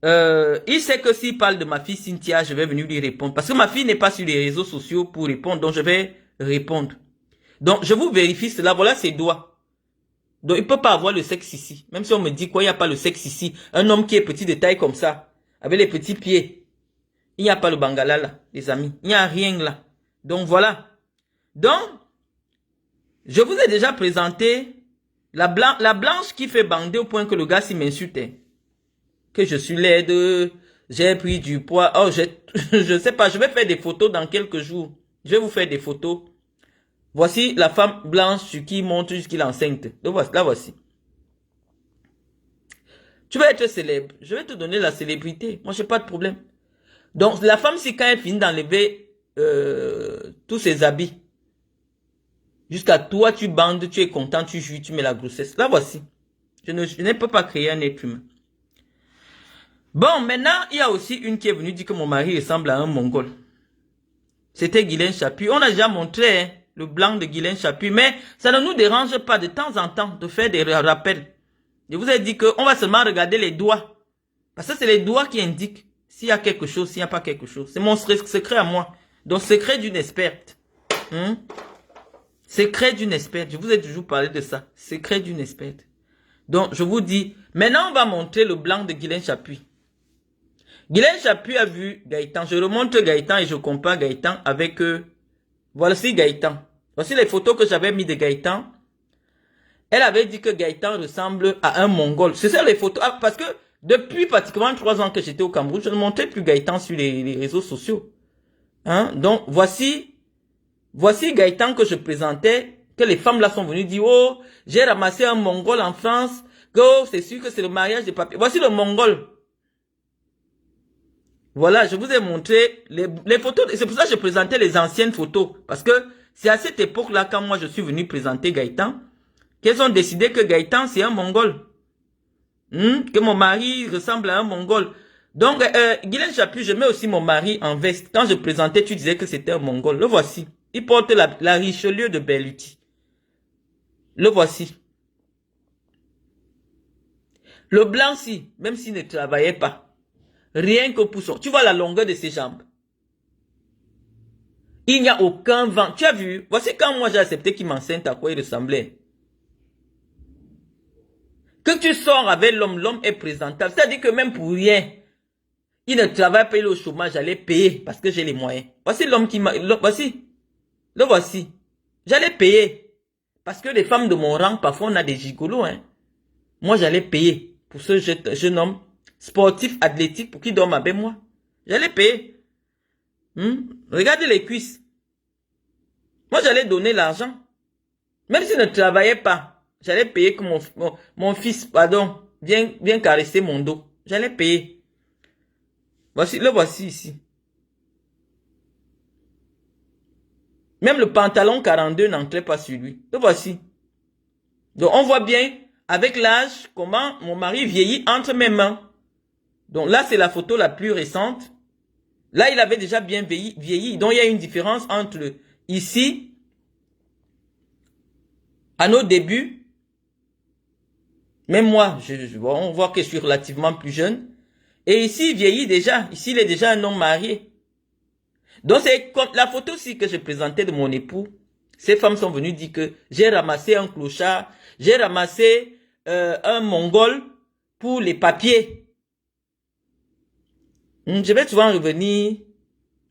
Il sait que s'il parle de ma fille Cynthia, je vais venir lui répondre. Parce que ma fille n'est pas sur les réseaux sociaux pour répondre. Donc je vais répondre. Donc, je vous vérifie cela. Voilà ses doigts. Donc, il ne peut pas avoir le sexe ici. Même si on me dit quoi, il n'y a pas le sexe ici. Un homme qui est petit de taille comme ça, avec les petits pieds. Il n'y a pas le bangala là, les amis. Il n'y a rien là. Donc voilà. Donc, je vous ai déjà présenté la blanche qui fait bander au point que le gars s'y m'insulte. Que je suis laide, j'ai pris du poids. Oh, je sais pas, je vais faire des photos dans quelques jours. Je vais vous faire des photos. Voici la femme blanche sur qui monte jusqu'il est enceinte. Donc la voici. Tu vas être célèbre. Je vais te donner la célébrité. Moi, j'ai pas de problème. Donc, la femme, c'est quand elle finit d'enlever tous ses habits. Jusqu'à toi, tu bandes, tu es content, tu jouis, tu mets la grossesse. La voici. Je ne peux pas créer un être humain. Bon, maintenant, il y a aussi une qui est venue dire que mon mari ressemble à un Mongol. C'était Guylaine Chapuis. On a déjà montré hein, le blanc de Guylaine Chapuis, mais ça ne nous dérange pas de temps en temps de faire des rappels. Je vous ai dit qu'on va seulement regarder les doigts. Parce que c'est les doigts qui indiquent s'il y a quelque chose, s'il n'y a pas quelque chose. C'est mon secret à moi. Donc, secret d'une experte. Secret d'une experte. Je vous ai toujours parlé de ça. Secret d'une experte. Donc, je vous dis, maintenant, on va montrer le blanc de Guylaine Chapuis. Guylaine Chapuis a vu Gaëtan. Je remonte Gaëtan et je compare Gaëtan avec... voici Gaëtan. Voici les photos que j'avais mis de Gaëtan. Elle avait dit que Gaëtan ressemble à un Mongol. C'est ça les photos. Ah, parce que depuis pratiquement 3 ans que j'étais au Cameroun, je ne montrais plus Gaëtan sur les réseaux sociaux. Hein? Donc, voici Gaëtan que je présentais, que les femmes là sont venues dire, oh, j'ai ramassé un Mongol en France, oh, c'est sûr que c'est le mariage des papiers. Voici le Mongol. Voilà, je vous ai montré les photos. C'est pour ça que je présentais les anciennes photos. Parce que c'est à cette époque-là, quand moi je suis venu présenter Gaëtan, qu'elles ont décidé que Gaëtan, c'est un Mongol. Que mon mari ressemble à un Mongol. Donc, Guylaine Chapuis, je mets aussi mon mari en veste. Quand je présentais, tu disais que c'était un Mongol. Le voici. Il porte la Richelieu de Berluti. Le voici. Le blanc-ci, même s'il ne travaillait pas. Rien que pour son... Tu vois la longueur de ses jambes. Il n'y a aucun vent. Tu as vu? Voici quand moi j'ai accepté qu'il m'enseigne à quoi il ressemblait. Que tu sors avec l'homme, l'homme est présentable. C'est-à-dire que même pour rien, il ne travaille pas, il est au chômage, j'allais payer parce que j'ai les moyens. Voici l'homme qui m'a... Voici. Le voici. J'allais payer. Parce que les femmes de mon rang, parfois on a des gigolos. Hein. Moi j'allais payer pour ce jeune homme sportif, athlétique, pour qu'il dorme avec moi. J'allais payer. Regardez les cuisses. Moi j'allais donner l'argent. Même s'il ne travaillait pas, j'allais payer que mon fils, pardon, viens caresser mon dos. J'allais payer. Le voici ici. Même le pantalon 42 n'entrait pas sur lui. Le voici. Donc on voit bien, avec l'âge, comment mon mari vieillit entre mes mains. Donc là, c'est la photo la plus récente. Là, il avait déjà bien vieilli. Donc il y a une différence entre ici, à nos débuts. Même moi, on voit que je suis relativement plus jeune. Et ici, il vieillit déjà. Ici, il est déjà un homme marié. Donc, c'est comme la photo aussi que je présentais de mon époux. Ces femmes sont venues dire que j'ai ramassé un clochard, j'ai ramassé un Mongol pour les papiers. Je vais souvent revenir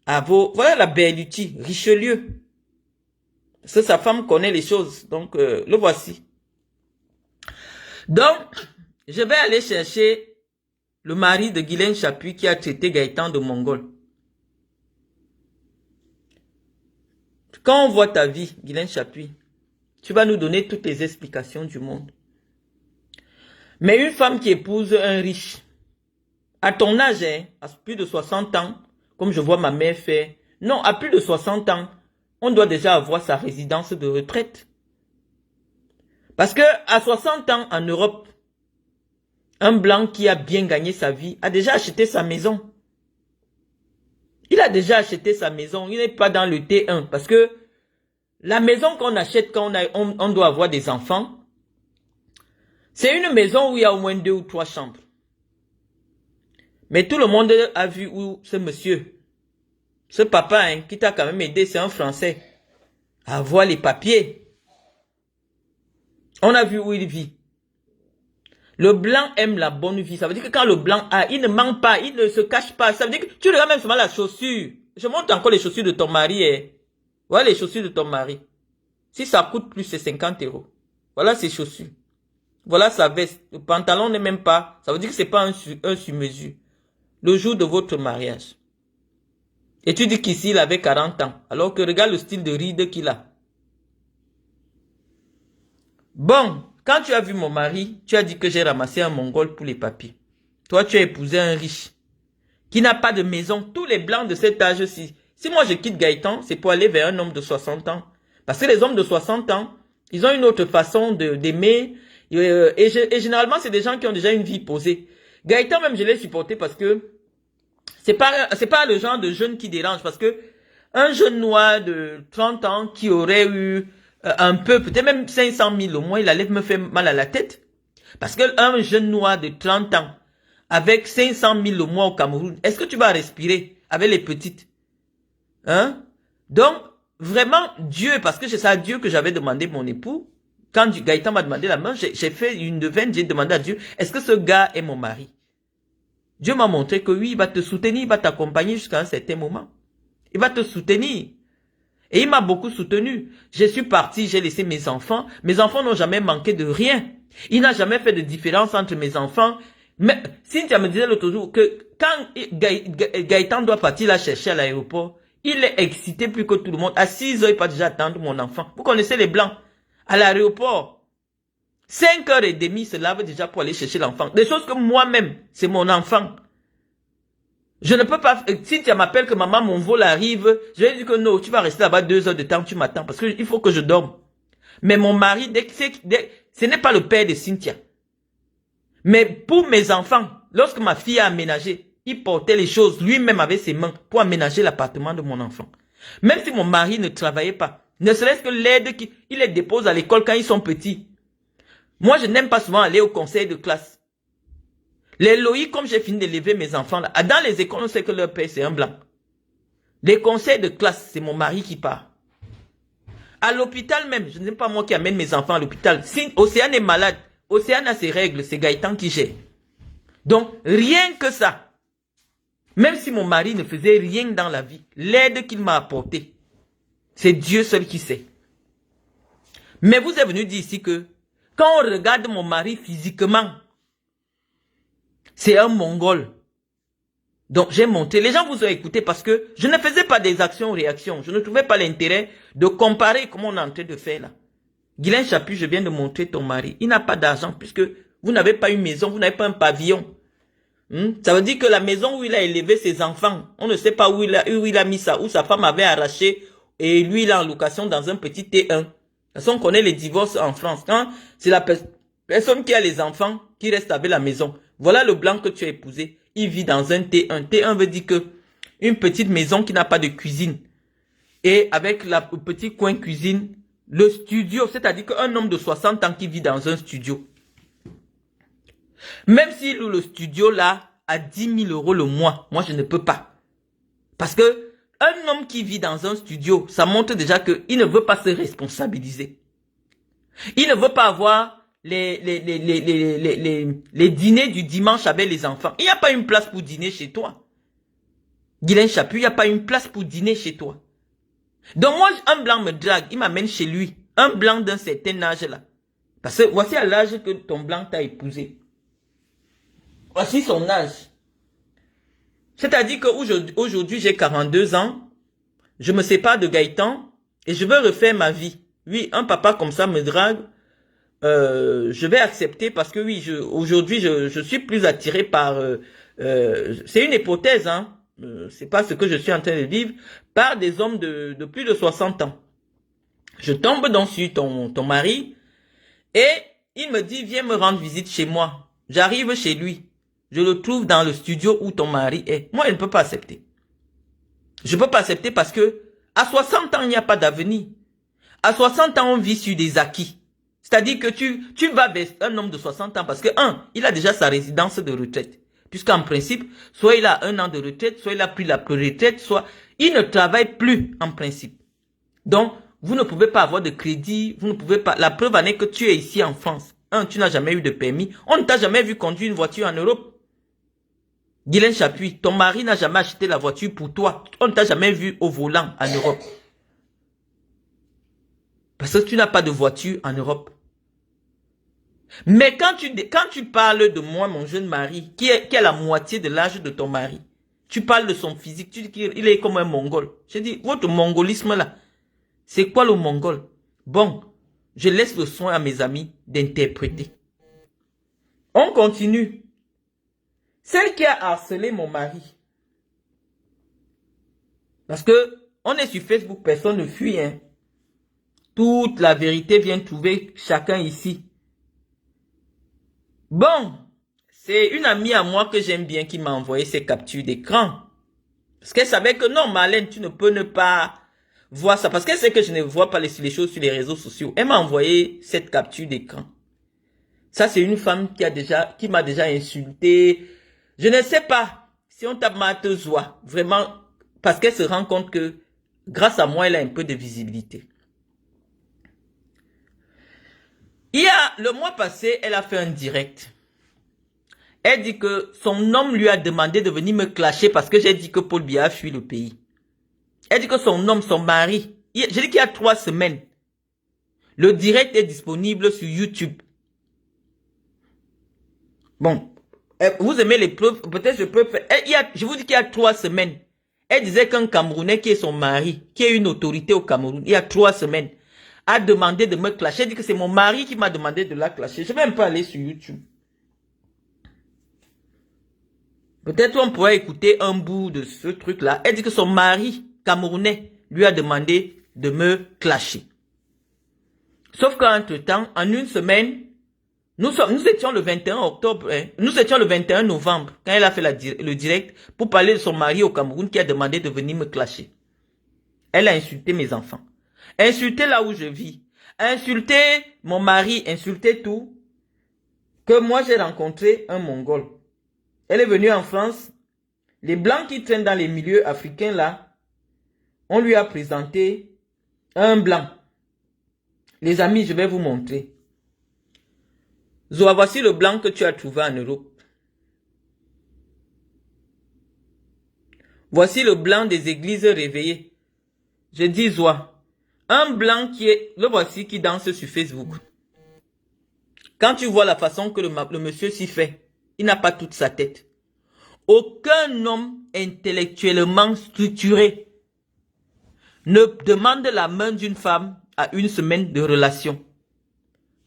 à vos... Voilà la Berluti, Richelieu. Parce que sa femme connaît les choses. Donc, le voici. Donc, je vais aller chercher le mari de Guylaine Chapuis qui a traité Gaëtan de Mongol. Quand on voit ta vie, Guylaine Chapuis, tu vas nous donner toutes les explications du monde. Mais une femme qui épouse un riche, à ton âge, hein, à plus de 60 ans, comme je vois ma mère faire, non, à plus de 60 ans, on doit déjà avoir sa résidence de retraite. Parce que à 60 ans en Europe, un blanc qui a bien gagné sa vie a déjà acheté sa maison. Il a déjà acheté sa maison, il n'est pas dans le T1. Parce que la maison qu'on achète quand on doit avoir des enfants, c'est une maison où il y a au moins 2 ou 3 chambres. Mais tout le monde a vu où ce monsieur, ce papa hein, qui t'a quand même aidé, c'est un Français, à avoir les papiers. On a vu où il vit. Le blanc aime la bonne vie. Ça veut dire que quand le blanc a, il ne ment pas, il ne se cache pas. Ça veut dire que tu regardes même seulement la chaussure. Je montre encore les chaussures de ton mari. Eh. Voilà les chaussures de ton mari. Si ça coûte plus, c'est 50 euros. Voilà ses chaussures. Voilà sa veste. Le pantalon n'est même pas. Ça veut dire que c'est pas un sur-mesure. Le jour de votre mariage. Et tu dis qu'ici, il avait 40 ans. Alors que regarde le style de ride qu'il a. Bon, quand tu as vu mon mari, tu as dit que j'ai ramassé un Mongol pour les papiers. Toi, tu as épousé un riche qui n'a pas de maison. Tous les blancs de cet âge-ci. Si moi je quitte Gaëtan, c'est pour aller vers un homme de 60 ans. Parce que les hommes de 60 ans, ils ont une autre façon d'aimer. Et généralement, c'est des gens qui ont déjà une vie posée. Gaëtan, même, je l'ai supporté parce que c'est pas le genre de jeune qui dérange. Parce que un jeune noir de 30 ans qui aurait eu un peu, peut-être même 500 000 au moins, il allait me faire mal à la tête. Parce que un jeune noir de 30 ans, avec 500 000 au mois au Cameroun, est-ce que tu vas respirer avec les petites? Hein? Donc, vraiment, Dieu, parce que c'est à Dieu que j'avais demandé mon époux. Quand Gaëtan m'a demandé la main, j'ai fait une devine, j'ai demandé à Dieu, est-ce que ce gars est mon mari? Dieu m'a montré que oui, il va te soutenir, il va t'accompagner jusqu'à un certain moment. Il va te soutenir. Et il m'a beaucoup soutenu. Je suis parti, j'ai laissé mes enfants. Mes enfants n'ont jamais manqué de rien. Il n'a jamais fait de différence entre mes enfants. Mais Cynthia me disait l'autre jour que quand Gaëtan doit partir la chercher à l'aéroport, il est excité plus que tout le monde. À 6 heures, il peut déjà attendre mon enfant. Vous connaissez les blancs. À l'aéroport, 5h30, il se lave déjà pour aller chercher l'enfant. Des choses que moi-même, c'est mon enfant. Je ne peux pas, si tu m'appelles que maman, mon vol arrive, je vais dire que non, tu vas rester là-bas 2 heures de temps, tu m'attends, parce qu'il faut que je dorme. Mais mon mari, ce n'est pas le père de Cynthia. Mais pour mes enfants, lorsque ma fille a aménagé, il portait les choses lui-même avec ses mains pour aménager l'appartement de mon enfant. Même si mon mari ne travaillait pas, ne serait-ce que l'aide qu'il les dépose à l'école quand ils sont petits. Moi, je n'aime pas souvent aller au conseil de classe. Les Loïc, comme j'ai fini d'élever mes enfants là, dans les écoles, on sait que leur père c'est un blanc. Les conseils de classe, c'est mon mari qui part. À l'hôpital même, je n'aime pas moi qui amène mes enfants à l'hôpital. Si Océane est malade, Océane a ses règles, c'est Gaëtan qui gère. Donc, rien que ça. Même si mon mari ne faisait rien dans la vie, l'aide qu'il m'a apportée, c'est Dieu seul qui sait. Mais vous êtes venu dire ici que, quand on regarde mon mari physiquement, c'est un Mongol. Donc, j'ai monté. Les gens vous ont écouté parce que je ne faisais pas des actions-réactions. Je ne trouvais pas l'intérêt de comparer comme on est en train de faire là. Guylaine Chapuis, je viens de montrer ton mari. Il n'a pas d'argent puisque vous n'avez pas une maison, vous n'avez pas un pavillon. Ça veut dire que la maison où il a élevé ses enfants, on ne sait pas où il a mis ça, où sa femme avait arraché et lui il est en location dans un petit T1. De toute façon, on connaît les divorces en France. Quand c'est la personne qui a les enfants qui reste avec la maison. Voilà le blanc que tu as épousé. Il vit dans un T1. T1 veut dire que une petite maison qui n'a pas de cuisine. Et avec le petit coin cuisine, le studio, c'est-à-dire qu'un homme de 60 ans qui vit dans un studio. Même s'il loue le studio là à 10 000 € le mois, moi je ne peux pas. Parce que un homme qui vit dans un studio, ça montre déjà qu'il ne veut pas se responsabiliser. Il ne veut pas avoir les dîners du dimanche avec les enfants. Il n'y a pas une place pour dîner chez toi. Guylaine Chapuis, il n'y a pas une place pour dîner chez toi. Donc moi, un blanc me drague, il m'amène chez lui. Un blanc d'un certain âge là. Parce que voici à l'âge que ton blanc t'a épousé. Voici son âge. C'est-à-dire qu'aujourd'hui, j'ai 42 ans. Je me sépare de Gaëtan et je veux refaire ma vie. Oui, un papa comme ça me drague. Je vais accepter parce que oui, aujourd'hui, je suis plus attiré par... c'est une hypothèse, hein. C'est pas ce que je suis en train de vivre. Par des hommes de plus de 60 ans. Je tombe donc sur ton mari et il me dit, viens me rendre visite chez moi. J'arrive chez lui. Je le trouve dans le studio où ton mari est. Moi, je ne peux pas accepter. Je ne peux pas accepter parce que à 60 ans, il n'y a pas d'avenir. À 60 ans, on vit sur des acquis. C'est-à-dire que tu vas vers un homme de 60 ans parce que, il a déjà sa résidence de retraite. Puisqu'en principe, soit il a 1 an de retraite, soit il a pris la retraite, soit il ne travaille plus en principe. Donc, vous ne pouvez pas avoir de crédit, vous ne pouvez pas... La preuve en est que tu es ici en France. Tu n'as jamais eu de permis. On ne t'a jamais vu conduire une voiture en Europe. Guylaine Chapuis, ton mari n'a jamais acheté la voiture pour toi. On ne t'a jamais vu au volant en Europe. Parce que tu n'as pas de voiture en Europe. Mais quand tu parles de moi, mon jeune mari, qui a la moitié de l'âge de ton mari, tu parles de son physique, tu dis qu'il est comme un mongol. Je dis, votre mongolisme là, c'est quoi le mongol? Bon, je laisse le soin à mes amis d'interpréter. On continue. Celle qui a harcelé mon mari. Parce que on est sur Facebook, personne ne fuit. Hein. Toute la vérité vient trouver chacun ici. Bon, c'est une amie à moi que j'aime bien qui m'a envoyé ses captures d'écran. Parce qu'elle savait que non, Marlène, tu ne peux ne pas voir ça. Parce qu'elle sait que je ne vois pas les choses sur les réseaux sociaux. Elle m'a envoyé cette capture d'écran. Ça, c'est une femme qui m'a déjà insulté. Je ne sais pas si on tape Matezoa, vraiment, parce qu'elle se rend compte que grâce à moi, elle a un peu de visibilité. Le mois passé, elle a fait un direct. Elle dit que son homme lui a demandé de venir me clasher parce que j'ai dit que Paul Biya a fui le pays. Elle dit que son homme, son mari, j'ai dit qu'il y a 3 semaines, le direct est disponible sur YouTube. Bon, vous aimez les preuves, peut-être je peux faire. Je vous dis qu'il y a 3 semaines, elle disait qu'un Camerounais qui est son mari, qui est une autorité au Cameroun, il y a 3 semaines, a demandé de me clasher. Elle dit que c'est mon mari qui m'a demandé de la clasher. Je ne vais même pas aller sur YouTube. Peut-être on pourrait écouter un bout de ce truc-là. Elle dit que son mari camerounais lui a demandé de me clasher. Sauf qu'entre-temps, en une semaine, nous étions le 21 octobre, hein, nous étions le 21 novembre, quand elle a fait le direct pour parler de son mari au Cameroun qui a demandé de venir me clasher. Elle a insulté mes enfants. Insulté là où je vis. Insulté mon mari, insulté tout. Que moi j'ai rencontré un Mongol. Elle est venue en France. Les Blancs qui traînent dans les milieux africains là, on lui a présenté un Blanc. Les amis, je vais vous montrer. Zoa, voici le Blanc que tu as trouvé en Europe. Voici le Blanc des églises réveillées. Je dis Zoa. Un Blanc le voici qui danse sur Facebook. Quand tu vois la façon que le monsieur s'y fait, il n'a pas toute sa tête. Aucun homme intellectuellement structuré ne demande la main d'une femme à une semaine de relation.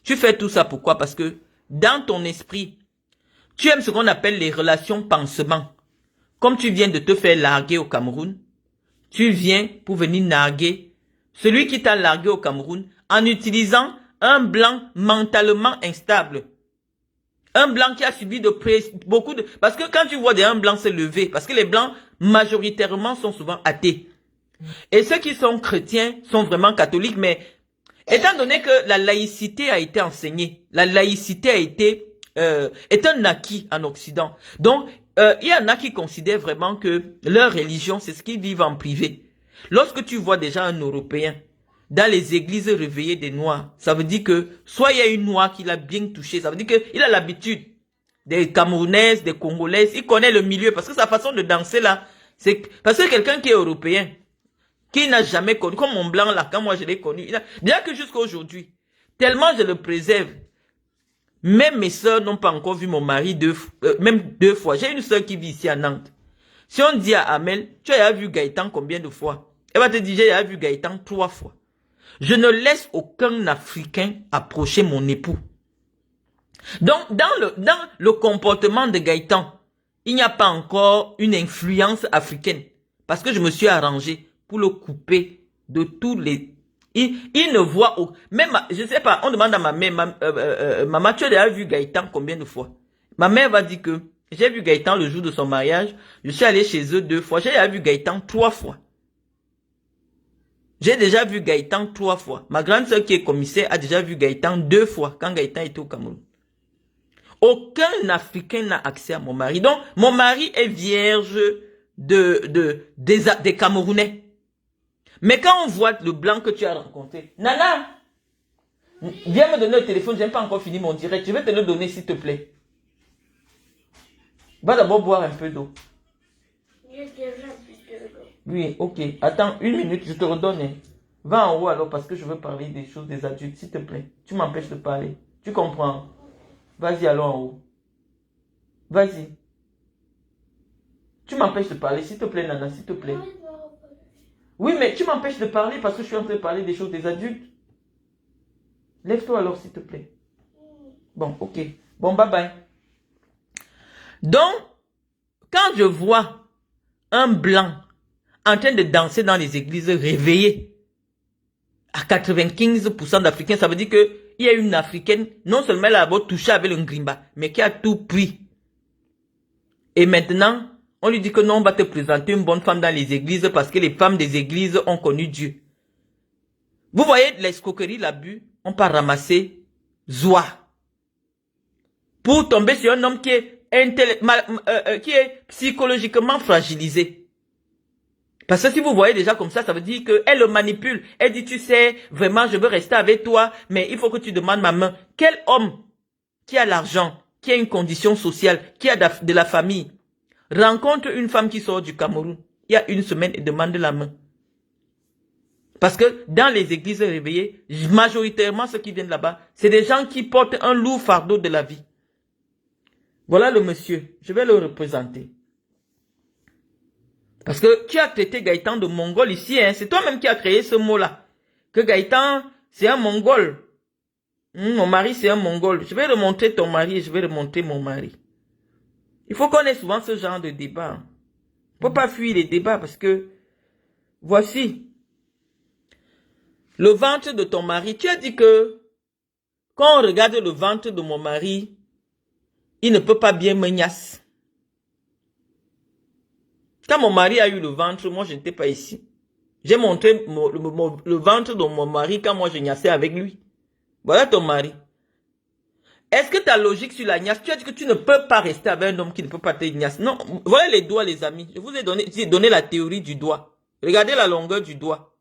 Tu fais tout ça pourquoi? Parce que dans ton esprit, tu aimes ce qu'on appelle les relations pansement. Comme tu viens de te faire larguer au Cameroun, tu viens pour venir narguer celui qui t'a largué au Cameroun en utilisant un Blanc mentalement instable. Un Blanc qui a subi beaucoup de... Parce que quand tu vois un Blanc se lever, parce que les Blancs majoritairement sont souvent athées. Et ceux qui sont chrétiens sont vraiment catholiques, mais étant donné que la laïcité a été enseignée, la laïcité est un acquis en Occident. Donc, il y en a qui considèrent vraiment que leur religion, c'est ce qu'ils vivent en privé. Lorsque tu vois déjà un Européen dans les églises réveillées des Noirs, ça veut dire que soit il y a une Noire qui l'a bien touché, ça veut dire qu'il a l'habitude des Camerounaises, des Congolaises, il connaît le milieu, parce que sa façon de danser là, c'est parce que quelqu'un qui est européen, qui n'a jamais connu, comme mon Blanc là, quand moi je l'ai connu, bien que jusqu'à aujourd'hui, tellement je le préserve, même mes soeurs n'ont pas encore vu mon mari même 2 fois. J'ai une soeur qui vit ici à Nantes. Si on dit à Amel, tu as vu Gaëtan combien de fois? Elle va te dire, j'ai vu Gaëtan 3 fois. Je ne laisse aucun Africain approcher mon époux. Donc, dans le comportement de Gaëtan, il n'y a pas encore une influence africaine. Parce que je me suis arrangé pour le couper de tous les... Il ne voit... Même, je ne sais pas, on demande à ma mère, maman, tu as vu Gaëtan combien de fois? Ma mère va dire que j'ai vu Gaëtan le jour de son mariage. Je suis allé chez eux 2 fois. J'ai vu Gaëtan 3 fois. J'ai déjà vu Gaëtan 3 fois. Ma grande soeur qui est commissaire a déjà vu Gaëtan 2 fois quand Gaëtan était au Cameroun. Aucun Africain n'a accès à mon mari. Donc, mon mari est vierge des Camerounais. Mais quand on voit le Blanc que tu as rencontré, Nana, viens me donner le téléphone, je n'ai pas encore fini mon direct. Je vais te le donner s'il te plaît. Va d'abord boire un peu d'eau. Oui, ok. Attends 1 minute, je te redonne. Va en haut alors parce que je veux parler des choses des adultes, s'il te plaît. Tu m'empêches de parler. Tu comprends? Vas-y, allons en haut. Vas-y. Tu m'empêches de parler, s'il te plaît, Nana, s'il te plaît. Oui, mais tu m'empêches de parler parce que je suis en train de parler des choses des adultes. Lève-toi alors, s'il te plaît. Bon, ok. Bon, bye bye. Donc, quand je vois un blanc en train de danser dans les églises réveillées, à 95% d'Africains, ça veut dire qu'il y a une Africaine, non seulement elle a beau toucher avec le ngrimba, mais qui a tout pris. Et maintenant, on lui dit que non, on va te présenter une bonne femme dans les églises parce que les femmes des églises ont connu Dieu. Vous voyez l'escroquerie, l'abus, on peut ramasser Zoua. Pour tomber sur un homme qui est psychologiquement fragilisé. Parce que si vous voyez déjà comme ça veut dire qu'elle le manipule. Elle dit, tu sais, vraiment, je veux rester avec toi, mais il faut que tu demandes ma main. Quel homme qui a l'argent, qui a une condition sociale, qui a de la famille, rencontre une femme qui sort du Cameroun, il y a une semaine et demande la main? Parce que dans les églises réveillées, majoritairement ceux qui viennent là-bas, c'est des gens qui portent un lourd fardeau de la vie. Voilà le monsieur, je vais le représenter. Parce que tu as traité Gaëtan de mongol ici, hein? C'est toi-même qui as créé ce mot-là. Que Gaëtan, c'est un mongol. Mon mari, c'est un mongol. Je vais remontrer ton mari et je vais remontrer mon mari. Il faut qu'on ait souvent ce genre de débat. Il ne faut pas fuir les débats parce que, voici, le ventre de ton mari. Tu as dit que, quand on regarde le ventre de mon mari, il ne peut pas bien me gnasse. Quand mon mari a eu le ventre, moi je n'étais pas ici. J'ai montré le ventre de mon mari quand moi je gnassais avec lui. Voilà ton mari. Est-ce que ta logique sur la gnasse, tu as dit que tu ne peux pas rester avec un homme qui ne peut pas te gnasse? Non, voilà les doigts les amis. Je vous ai donné la théorie du doigt. Regardez la longueur du doigt.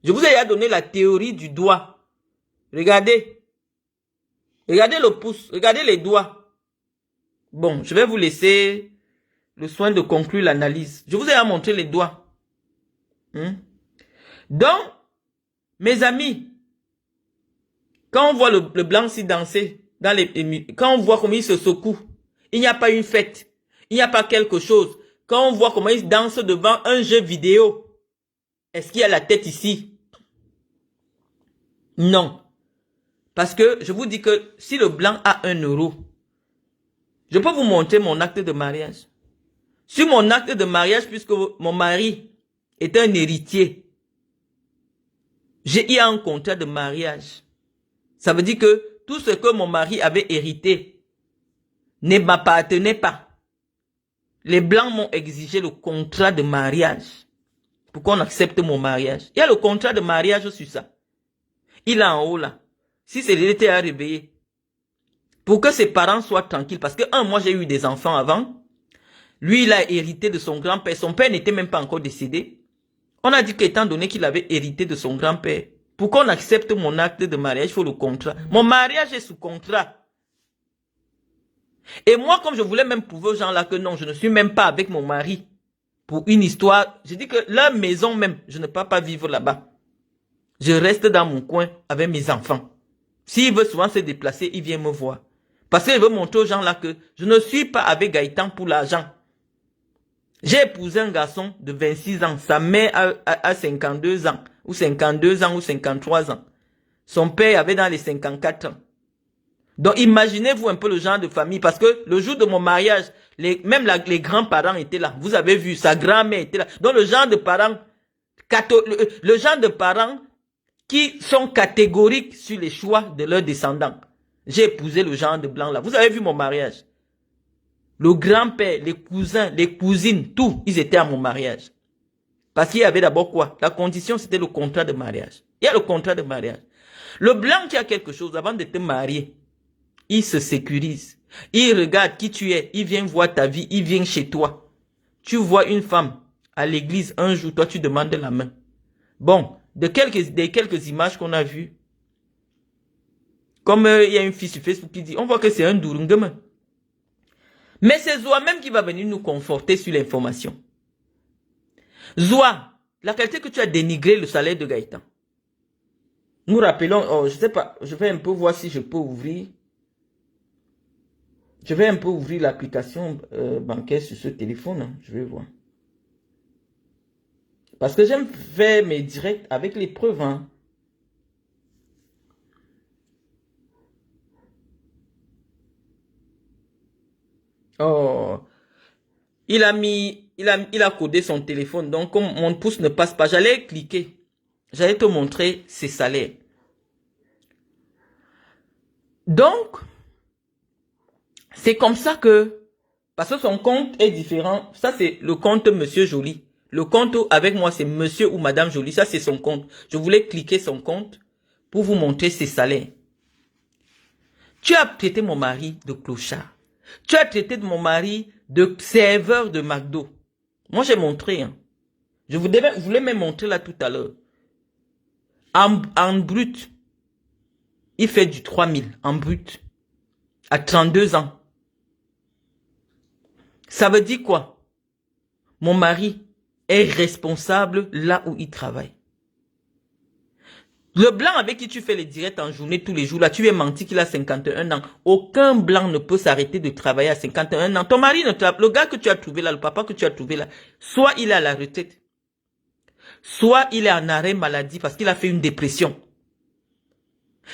Je vous ai donné la théorie du doigt. Regardez. Regardez le pouce. Regardez les doigts. Bon, je vais vous laisser le soin de conclure l'analyse. Je vous ai montré les doigts. Donc, mes amis, quand on voit le blanc s'y danser, quand on voit comment il se secoue, il n'y a pas une fête, il n'y a pas quelque chose. Quand on voit comment il danse devant un jeu vidéo, est-ce qu'il y a la tête ici? Non. Parce que je vous dis que si le blanc a 1 euro, je peux vous montrer mon acte de mariage. Sur mon acte de mariage, puisque mon mari est un héritier, il y a un contrat de mariage. Ça veut dire que tout ce que mon mari avait hérité ne m'appartenait pas. Les Blancs m'ont exigé le contrat de mariage pour qu'on accepte mon mariage. Il y a le contrat de mariage sur ça. Il est en haut là. Si c'est l'été à réveiller, pour que ses parents soient tranquilles, parce que moi j'ai eu des enfants avant. Lui, il a hérité de son grand-père. Son père n'était même pas encore décédé. On a dit qu'étant donné qu'il avait hérité de son grand-père, pour qu'on accepte mon acte de mariage, il faut le contrat. Mon mariage est sous contrat. Et moi, comme je voulais même prouver aux gens là que non, je ne suis même pas avec mon mari pour une histoire, j'ai dit que leur maison même, je ne peux pas vivre là-bas. Je reste dans mon coin avec mes enfants. S'il veut souvent se déplacer, il vient me voir. Parce qu'il veut montrer aux gens là que je ne suis pas avec Gaëtan pour l'argent. J'ai épousé un garçon de 26 ans. Sa mère a 52 ans. Ou 52 ans ou 53 ans. Son père avait dans les 54 ans. Donc imaginez-vous un peu le genre de famille. Parce que le jour de mon mariage, même les grands-parents étaient là. Vous avez vu, sa grand-mère était là. Donc le genre de parents, le genre de parents qui sont catégoriques sur les choix de leurs descendants. J'ai épousé le genre de blanc là. Vous avez vu mon mariage. Le grand-père, les cousins, les cousines, tout, ils étaient à mon mariage. Parce qu'il y avait d'abord quoi? La condition, c'était le contrat de mariage. Il y a le contrat de mariage. Le blanc qui a quelque chose, avant de te marier, il se sécurise. Il regarde qui tu es. Il vient voir ta vie. Il vient chez toi. Tu vois une femme à l'église un jour, toi tu demandes la main. Bon, des quelques images qu'on a vues, comme il y a une fille sur Facebook qui dit, on voit que c'est un Dourungama. Mais c'est Zoua même qui va venir nous conforter sur l'information. Zoua, La qualité que tu as dénigré le salaire de Gaëtan. Nous rappelons, oh, je sais pas, je vais un peu voir si je peux ouvrir. Je vais un peu ouvrir l'application bancaire sur ce téléphone. Hein, je vais voir. Parce que j'aime faire mes directs avec les preuves. Hein. Oh, il a codé son téléphone. Donc, comme mon pouce ne passe pas, j'allais cliquer. J'allais te montrer ses salaires. Donc, c'est comme ça que, parce que son compte est différent. Ça, c'est le compte Monsieur Joly. Le compte avec moi, c'est Monsieur ou Madame Joly. Ça, c'est son compte. Je voulais cliquer son compte pour vous montrer ses salaires. Tu as traité mon mari de clochard. Tu as traité de mon mari de serveur de McDo. Moi, j'ai montré. Hein. Je voulais même montrer là tout à l'heure. En brut, il fait du 3000 en brut. À 32 ans. Ça veut dire quoi? Mon mari est responsable là où il travaille. Le blanc avec qui tu fais les directs en journée tous les jours, là, tu lui as menti qu'il a 51 ans. Aucun blanc ne peut s'arrêter de travailler à 51 ans. Ton mari ne travaille. Le gars que tu as trouvé là, le papa que tu as trouvé là, soit il est à la retraite, soit il est en arrêt maladie parce qu'il a fait une dépression.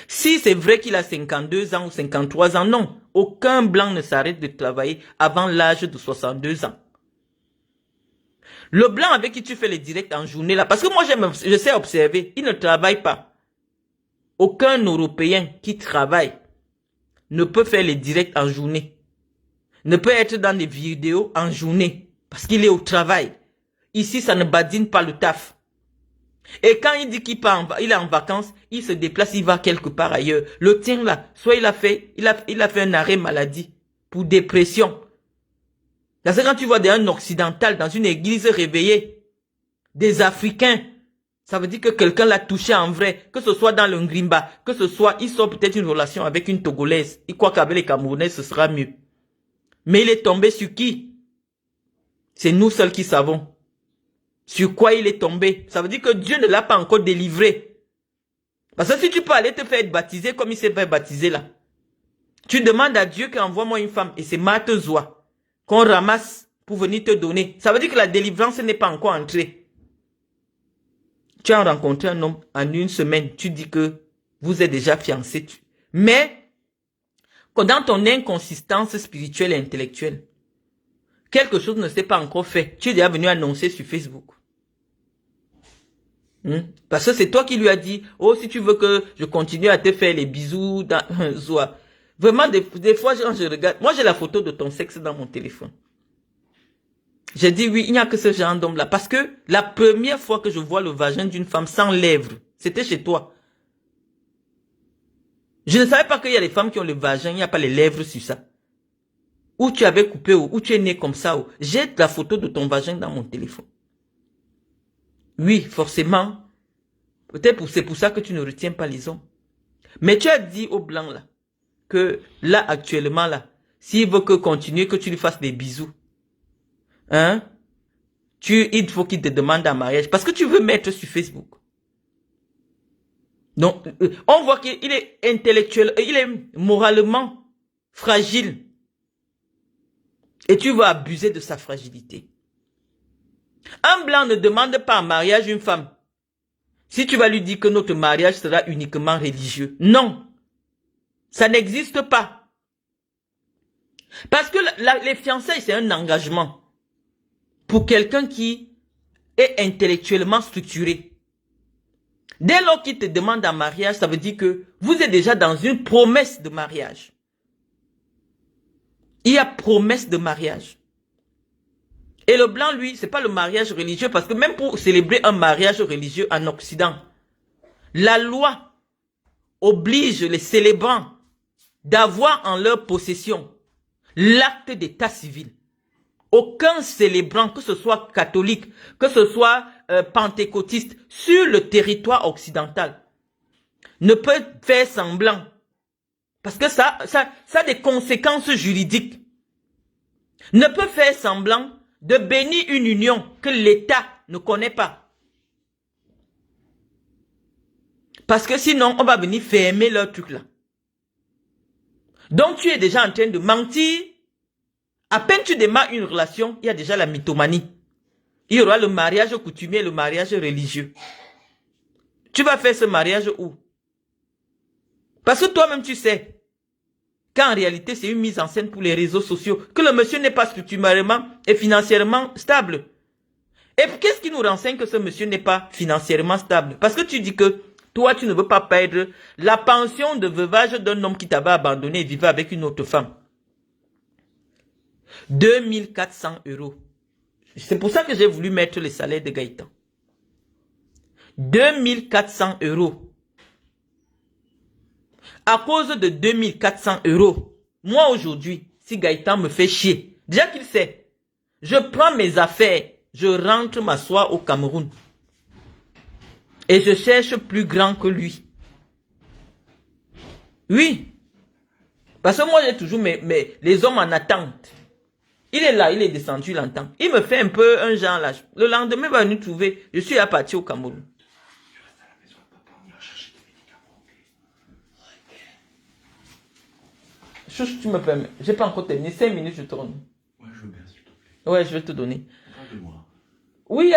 Si c'est vrai qu'il a 52 ans ou 53 ans, non. Aucun blanc ne s'arrête de travailler avant l'âge de 62 ans. Le blanc avec qui tu fais les directs en journée là, parce que moi je sais observer, il ne travaille pas. Aucun Européen qui travaille ne peut faire les directs en journée. Ne peut être dans des vidéos en journée parce qu'il est au travail. Ici, ça ne badine pas le taf. Et quand il dit qu'il est en vacances, il se déplace, il va quelque part ailleurs. Le tien là, soit il a fait un arrêt maladie pour dépression. Parce que quand tu vois un occidental dans une église réveillée, des Africains, ça veut dire que quelqu'un l'a touché en vrai, que ce soit dans le Ngrimba, que ce soit, il sort peut-être une relation avec une Togolaise. Il croit qu'avec les Camerounais, ce sera mieux. Mais il est tombé sur qui? C'est nous seuls qui savons. Sur quoi il est tombé? Ça veut dire que Dieu ne l'a pas encore délivré. Parce que si tu peux aller te faire baptiser comme il s'est fait baptiser là, tu demandes à Dieu qu'il envoie-moi une femme, et c'est Marthe Zoua, qu'on ramasse pour venir te donner. Ça veut dire que la délivrance n'est pas encore entrée. Tu as rencontré un homme en une semaine, tu dis que vous êtes déjà fiancés. Mais, dans ton inconsistance spirituelle et intellectuelle, quelque chose ne s'est pas encore fait. Tu es déjà venu annoncer sur Facebook. Parce que c'est toi qui lui as dit, oh, si tu veux que je continue à te faire les bisous dans Zoa. Vraiment, des fois, je regarde. Moi, j'ai la photo de ton sexe dans mon téléphone. J'ai dit oui, il n'y a que ce genre d'homme-là. Parce que la première fois que je vois le vagin d'une femme sans lèvres, c'était chez toi. Je ne savais pas qu'il y a des femmes qui ont le vagin, il n'y a pas les lèvres sur ça. Ou tu avais coupé, ou tu es né comme ça. J'ai la photo de ton vagin dans mon téléphone. Oui, forcément. Peut-être c'est pour ça que tu ne retiens pas les hommes. Mais tu as dit aux blancs là, que là, actuellement là, s'il veut que continuer, que tu lui fasses des bisous. Hein? Il faut qu'il te demande en mariage. Parce que tu veux mettre sur Facebook. Donc, on voit qu'il est intellectuel, il est moralement fragile. Et tu veux abuser de sa fragilité. Un blanc ne demande pas en mariage une femme. Si tu vas lui dire que notre mariage sera uniquement religieux. Non. Ça n'existe pas. Parce que les fiançailles, c'est un engagement. Pour quelqu'un qui est intellectuellement structuré. Dès lors qu'il te demande en mariage, ça veut dire que vous êtes déjà dans une promesse de mariage. Il y a promesse de mariage. Et le blanc, lui, c'est pas le mariage religieux, parce que même pour célébrer un mariage religieux en Occident, la loi oblige les célébrants d'avoir en leur possession l'acte d'état civil. Aucun célébrant, que ce soit catholique, que ce soit pentecôtiste, sur le territoire occidental, ne peut faire semblant. Parce que ça a des conséquences juridiques. Ne peut faire semblant de bénir une union que l'État ne connaît pas. Parce que sinon, on va venir fermer leur truc là. Donc, tu es déjà en train de mentir. À peine tu démarres une relation, il y a déjà la mythomanie. Il y aura le mariage coutumier et le mariage religieux. Tu vas faire ce mariage où? Parce que toi-même, tu sais qu'en réalité, c'est une mise en scène pour les réseaux sociaux, que le monsieur n'est pas structurellement et financièrement stable. Et qu'est-ce qui nous renseigne que ce monsieur n'est pas financièrement stable? Parce que tu dis que toi, tu ne veux pas perdre la pension de veuvage d'un homme qui t'avait abandonné et vivait avec une autre femme. 2400 €. C'est pour ça que j'ai voulu mettre le salaire de Gaëtan. 2400 €. À cause de 2400 €, moi aujourd'hui, si Gaëtan me fait chier, déjà qu'il sait, je prends mes affaires, je rentre m'asseoir au Cameroun. Et je cherche plus grand que lui. Oui. Parce que moi, j'ai toujours les hommes en attente. Il est là, il est descendu, il l'entend. Il me fait un peu un genre là. Le lendemain, il va nous trouver. Je suis à partir au Cameroun. Chouch, tu me permets. J'ai pas encore terminé. 5 minutes, je tourne. Ouais, je veux bien, s'il te plaît. Ouais, je vais te donner. Parle de moi. Oui,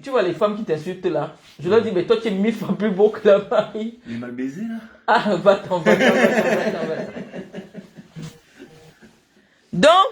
tu vois les femmes qui t'insultent là. Je leur dis, mais toi, tu es 1000 fois plus beau que la Marie. Il est mal baisé, là? Ah, va-t'en. Donc,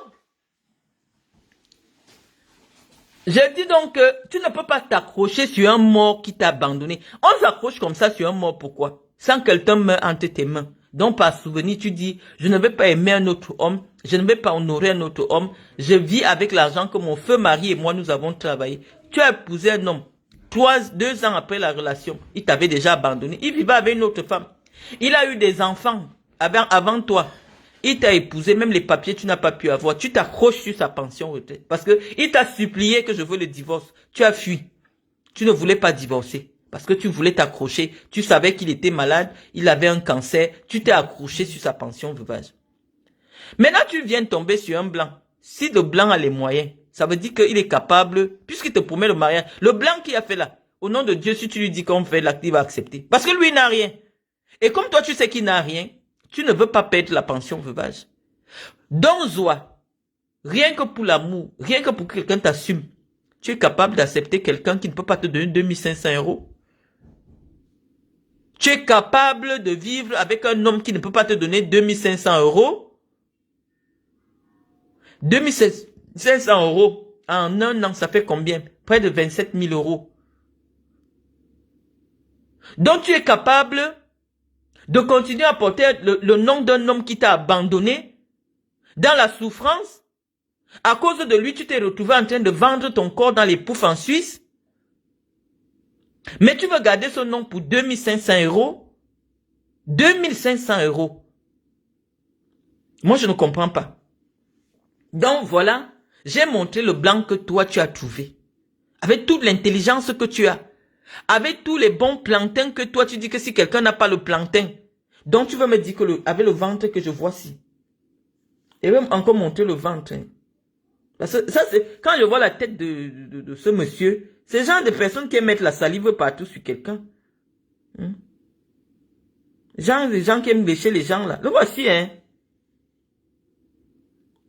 je dis donc que tu ne peux pas t'accrocher sur un mort qui t'a abandonné. On s'accroche comme ça sur un mort, pourquoi? Sans quelqu'un meurt entre tes mains. Donc, par souvenir, tu dis, je ne vais pas aimer un autre homme, je ne vais pas honorer un autre homme, je vis avec l'argent que mon feu mari et moi, nous avons travaillé. Tu as épousé un homme, 2 ans après la relation, il t'avait déjà abandonné, il vivait avec une autre femme. Il a eu des enfants avant toi. Il t'a épousé, même les papiers, tu n'as pas pu avoir. Tu t'accroches sur sa pension retraite. Parce que il t'a supplié que je veux le divorce. Tu as fui. Tu ne voulais pas divorcer. Parce que tu voulais t'accrocher. Tu savais qu'il était malade. Il avait un cancer. Tu t'es accroché sur sa pension veuvage. Maintenant, tu viens tomber sur un blanc. Si le blanc a les moyens, ça veut dire qu'il est capable, puisqu'il te promet le mariage. Le blanc qui a fait là, au nom de Dieu, si tu lui dis qu'on fait l'acte, il va accepter. Parce que lui, il n'a rien. Et comme toi, tu sais qu'il n'a rien, tu ne veux pas perdre la pension veuvage. Donc, Zoa, rien que pour l'amour, rien que pour que quelqu'un t'assume, tu es capable d'accepter quelqu'un qui ne peut pas te donner 2500 €. Tu es capable de vivre avec un homme qui ne peut pas te donner 2500 €. 2500 € en un an, ça fait combien? Près de 27 000 €. Donc, tu es capable de continuer à porter le nom d'un homme qui t'a abandonné dans la souffrance. À cause de lui, tu t'es retrouvé en train de vendre ton corps dans les poufs en Suisse. Mais tu veux garder ce nom pour 2500 €. 2500 €. Moi, je ne comprends pas. Donc, voilà, j'ai montré le blanc que toi, tu as trouvé. Avec toute l'intelligence que tu as. Avec tous les bons plantains que toi, tu dis que si quelqu'un n'a pas le plantain, donc tu veux me dire que avec le ventre que je vois ci. Et même encore montrer le ventre. Hein. Parce que ça, c'est quand je vois la tête de ce monsieur, c'est le genre de personnes qui aiment mettre la salive partout sur quelqu'un. Hein? Les gens qui aiment lécher les gens là. Le voici, hein.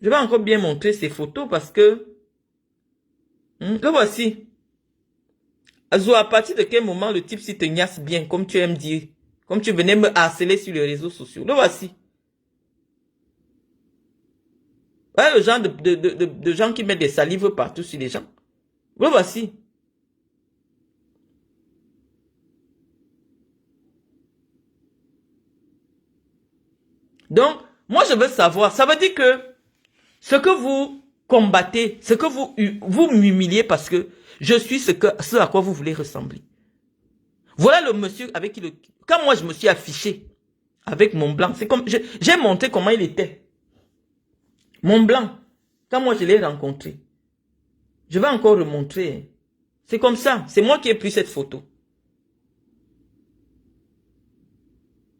Je vais encore bien montrer ces photos parce que... le voici. À partir de quel moment le type s'y te niasse bien, comme tu aimes dire. Comme tu venais me harceler sur les réseaux sociaux. Le voici. Ouais, le genre de gens qui mettent des salives partout sur les gens. Le voici. Donc, moi je veux savoir, ça veut dire que ce que vous combattez, ce que vous m'humiliez parce que je suis ce à quoi vous voulez ressembler. Voilà le monsieur avec qui quand moi je me suis affiché avec mon blanc, c'est comme j'ai montré comment il était. Mon blanc, quand moi je l'ai rencontré, je vais encore remontrer. C'est comme ça, c'est moi qui ai pris cette photo.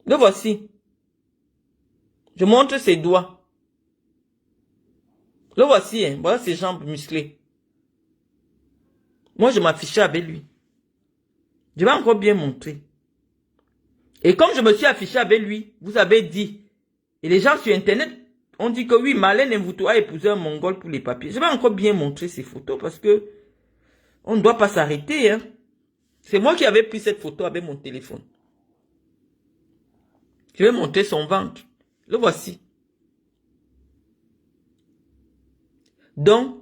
Le voici. Je montre ses doigts. Le voici, hein. Voilà ses jambes musclées. Moi, je m'affichais avec lui. Je vais encore bien montrer. Et comme je me suis affiché avec lui, vous avez dit, et les gens sur Internet ont dit que oui, Marlène Mvuto a épousé un Mongol pour les papiers. Je vais encore bien montrer ces photos parce que on ne doit pas s'arrêter. Hein. C'est moi qui avais pris cette photo avec mon téléphone. Je vais montrer son ventre. Le voici. Donc,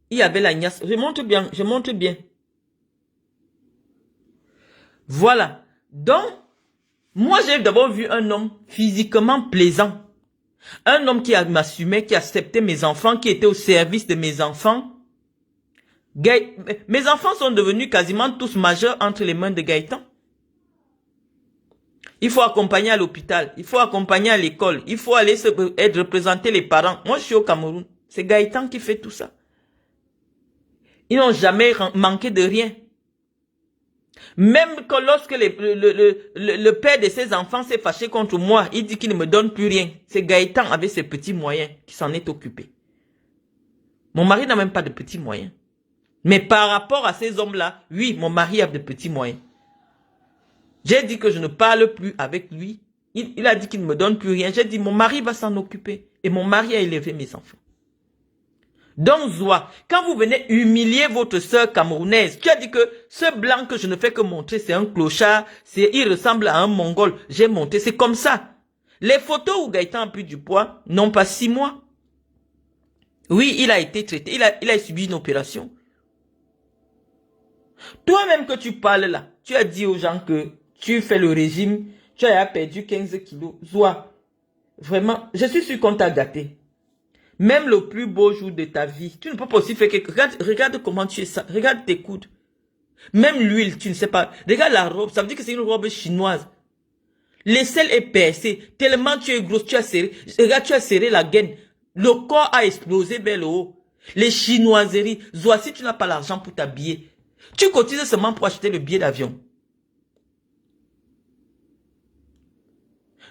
il y avait la niasse. Je montre bien, je montre bien. Voilà. Donc, moi j'ai d'abord vu un homme physiquement plaisant. Un homme qui m'assumait, qui acceptait mes enfants, qui était au service de mes enfants. Mes enfants sont devenus quasiment tous majeurs entre les mains de Gaëtan. Il faut accompagner à l'hôpital, il faut accompagner à l'école, il faut aller représenter les parents. Moi, je suis au Cameroun. C'est Gaëtan qui fait tout ça. Ils n'ont jamais manqué de rien. Même que lorsque le père de ses enfants s'est fâché contre moi, il dit qu'il ne me donne plus rien. C'est Gaëtan avec ses petits moyens qui s'en est occupé. Mon mari n'a même pas de petits moyens. Mais par rapport à ces hommes-là, oui, mon mari a de petits moyens. J'ai dit que je ne parle plus avec lui. Il a dit qu'il ne me donne plus rien. J'ai dit, mon mari va s'en occuper. Et mon mari a élevé mes enfants. Donc, Zoua, quand vous venez humilier votre sœur camerounaise, tu as dit que ce blanc que je ne fais que montrer, c'est un clochard, il ressemble à un mongol. J'ai monté, c'est comme ça. Les photos où Gaëtan a pris du poids n'ont pas 6 mois. Oui, il a été traité, il a subi une opération. Toi-même que tu parles là, tu as dit aux gens que tu fais le régime, tu as perdu 15 kilos. Zoua, vraiment, je suis sûr qu'on t'a gâté. Même le plus beau jour de ta vie, tu ne peux pas aussi faire quelque chose. Regarde comment tu es ça. Regarde tes coudes. Même l'huile, tu ne sais pas. Regarde la robe, ça veut dire que c'est une robe chinoise. L'aisselle est percée. Tellement tu es grosse, tu as serré. Regarde, tu as serré la gaine. Le corps a explosé vers le haut. Les chinoiseries. Zoua, si tu n'as pas l'argent pour t'habiller, tu cotises seulement pour acheter le billet d'avion.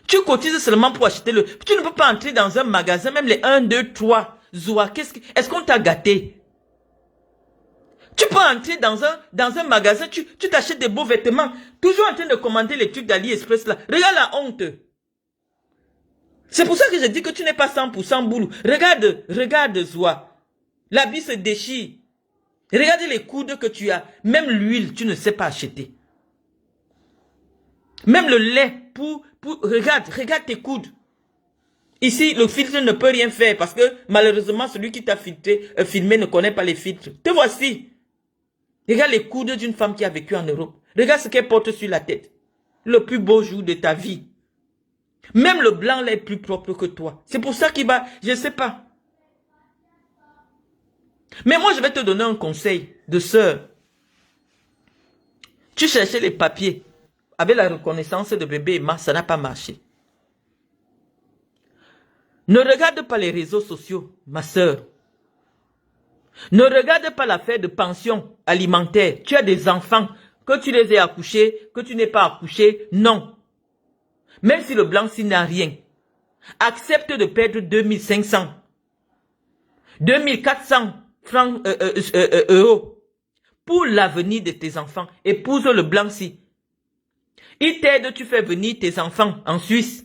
Tu cotises seulement pour acheter le... Tu ne peux pas entrer dans un magasin, même les 1, 2, 3. Zoua, est-ce qu'on t'a gâté? Tu peux entrer dans un magasin, tu t'achètes des beaux vêtements. Toujours en train de commander les trucs d'AliExpress là. Regarde la honte. C'est pour ça que je dis que tu n'es pas 100% boulot. Regarde Zoua. L'habit se déchire. Regarde les coudes que tu as. Même l'huile, tu ne sais pas acheter. Même le lait regarde tes coudes. Ici, le filtre ne peut rien faire parce que malheureusement, celui qui t'a filmé ne connaît pas les filtres. Te voici. Regarde les coudes d'une femme qui a vécu en Europe. Regarde ce qu'elle porte sur la tête. Le plus beau jour de ta vie. Même le blanc là est plus propre que toi. C'est pour ça qu'il va, je ne sais pas. Mais moi, je vais te donner un conseil de sœur. Tu cherchais les papiers. Avec la reconnaissance de bébé Emma, ça n'a pas marché. Ne regarde pas les réseaux sociaux, ma sœur. Ne regarde pas l'affaire de pension alimentaire. Tu as des enfants, que tu les aies accouchés, que tu n'aies pas accouchés, non. Même si le blanc-ci n'a rien, accepte de perdre 2500, 2400 francs, euros pour l'avenir de tes enfants. Épouse le blanc-ci. Il t'aide, tu fais venir tes enfants en Suisse.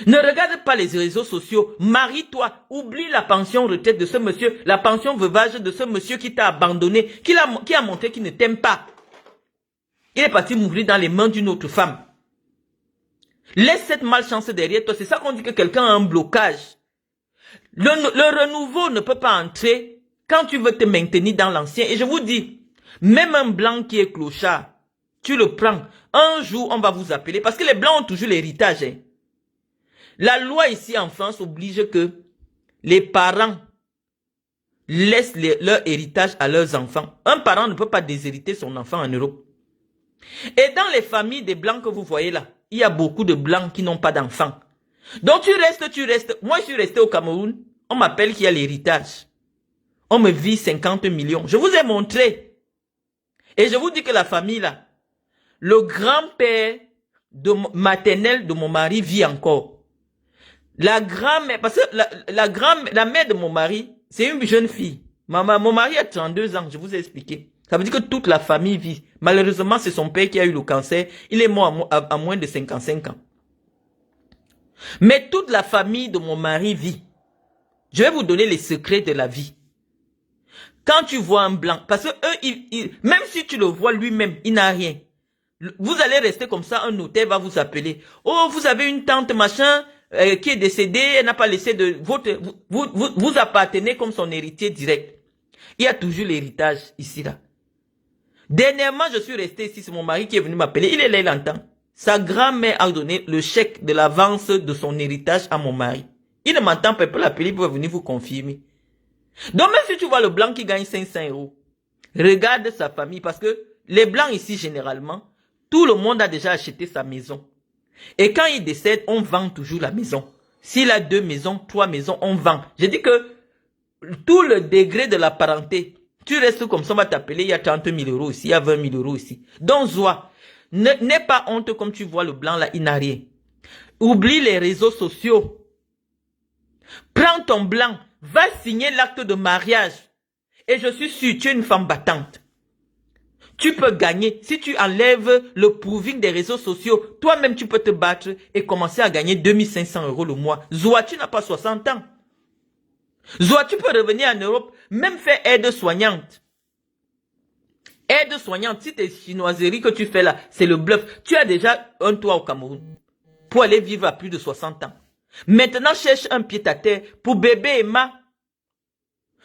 Ne regarde pas les réseaux sociaux. Marie-toi. Oublie la pension retraite de ce monsieur, la pension veuvage de ce monsieur qui t'a abandonné, qui a montré qu'il ne t'aime pas. Il est parti mourir dans les mains d'une autre femme. Laisse cette malchance derrière toi. C'est ça qu'on dit que quelqu'un a un blocage. Le renouveau ne peut pas entrer quand tu veux te maintenir dans l'ancien. Et je vous dis, même un blanc qui est clochard, tu le prends. Un jour, on va vous appeler. Parce que les blancs ont toujours l'héritage. Hein. La loi ici en France oblige que les parents laissent leur héritage à leurs enfants. Un parent ne peut pas déshériter son enfant en Europe. Et dans les familles des blancs que vous voyez là, il y a beaucoup de blancs qui n'ont pas d'enfants. Donc tu restes. Moi, je suis resté au Cameroun. On m'appelle qu'il y a l'héritage. On me vit 50 millions. Je vous ai montré. Et je vous dis que la famille là, le grand-père maternel de mon mari vit encore. La grand-mère, parce que la mère de mon mari, c'est une jeune fille. Mon mari a 32 ans, je vous ai expliqué. Ça veut dire que toute la famille vit. Malheureusement, c'est son père qui a eu le cancer. Il est mort à moins de 55 ans. Mais toute la famille de mon mari vit. Je vais vous donner les secrets de la vie. Quand tu vois un blanc, parce que eux, même si tu le vois lui-même, il n'a rien. Vous allez rester comme ça, un notaire va vous appeler. Oh, vous avez une tante machin qui est décédée, elle n'a pas laissé de... Vous appartenez comme son héritier direct. Il y a toujours l'héritage ici, là. Dernièrement, je suis resté ici, c'est mon mari qui est venu m'appeler. Il est là, il entend. Sa grand-mère a donné le chèque de l'avance de son héritage à mon mari. Il ne m'entend pas, il peut l'appeler, il peut venir vous confirmer. Donc même si tu vois le blanc qui gagne 500 €, regarde sa famille, parce que les blancs ici, généralement, tout le monde a déjà acheté sa maison. Et quand il décède, on vend toujours la maison. S'il a 2 maisons, 3 maisons, on vend. Je dis que tout le degré de la parenté, tu restes comme ça, on va t'appeler, il y a 30 000 € ici, il y a 20 000 € ici. Donc, Zoa, n'aie pas honte comme tu vois le blanc là, il n'a rien. Oublie les réseaux sociaux. Prends ton blanc, va signer l'acte de mariage. Et je suis sûr, tu es une femme battante. Tu peux gagner. Si tu enlèves le proving des réseaux sociaux, toi-même tu peux te battre et commencer à gagner 2500 € le mois. Zoa, tu n'as pas 60 ans. Zoa, tu peux revenir en Europe, même faire aide soignante. Aide soignante, si tes chinoiseries que tu fais là, c'est le bluff. Tu as déjà un toit au Cameroun pour aller vivre à plus de 60 ans. Maintenant, cherche un pied-à-terre pour bébé Emma.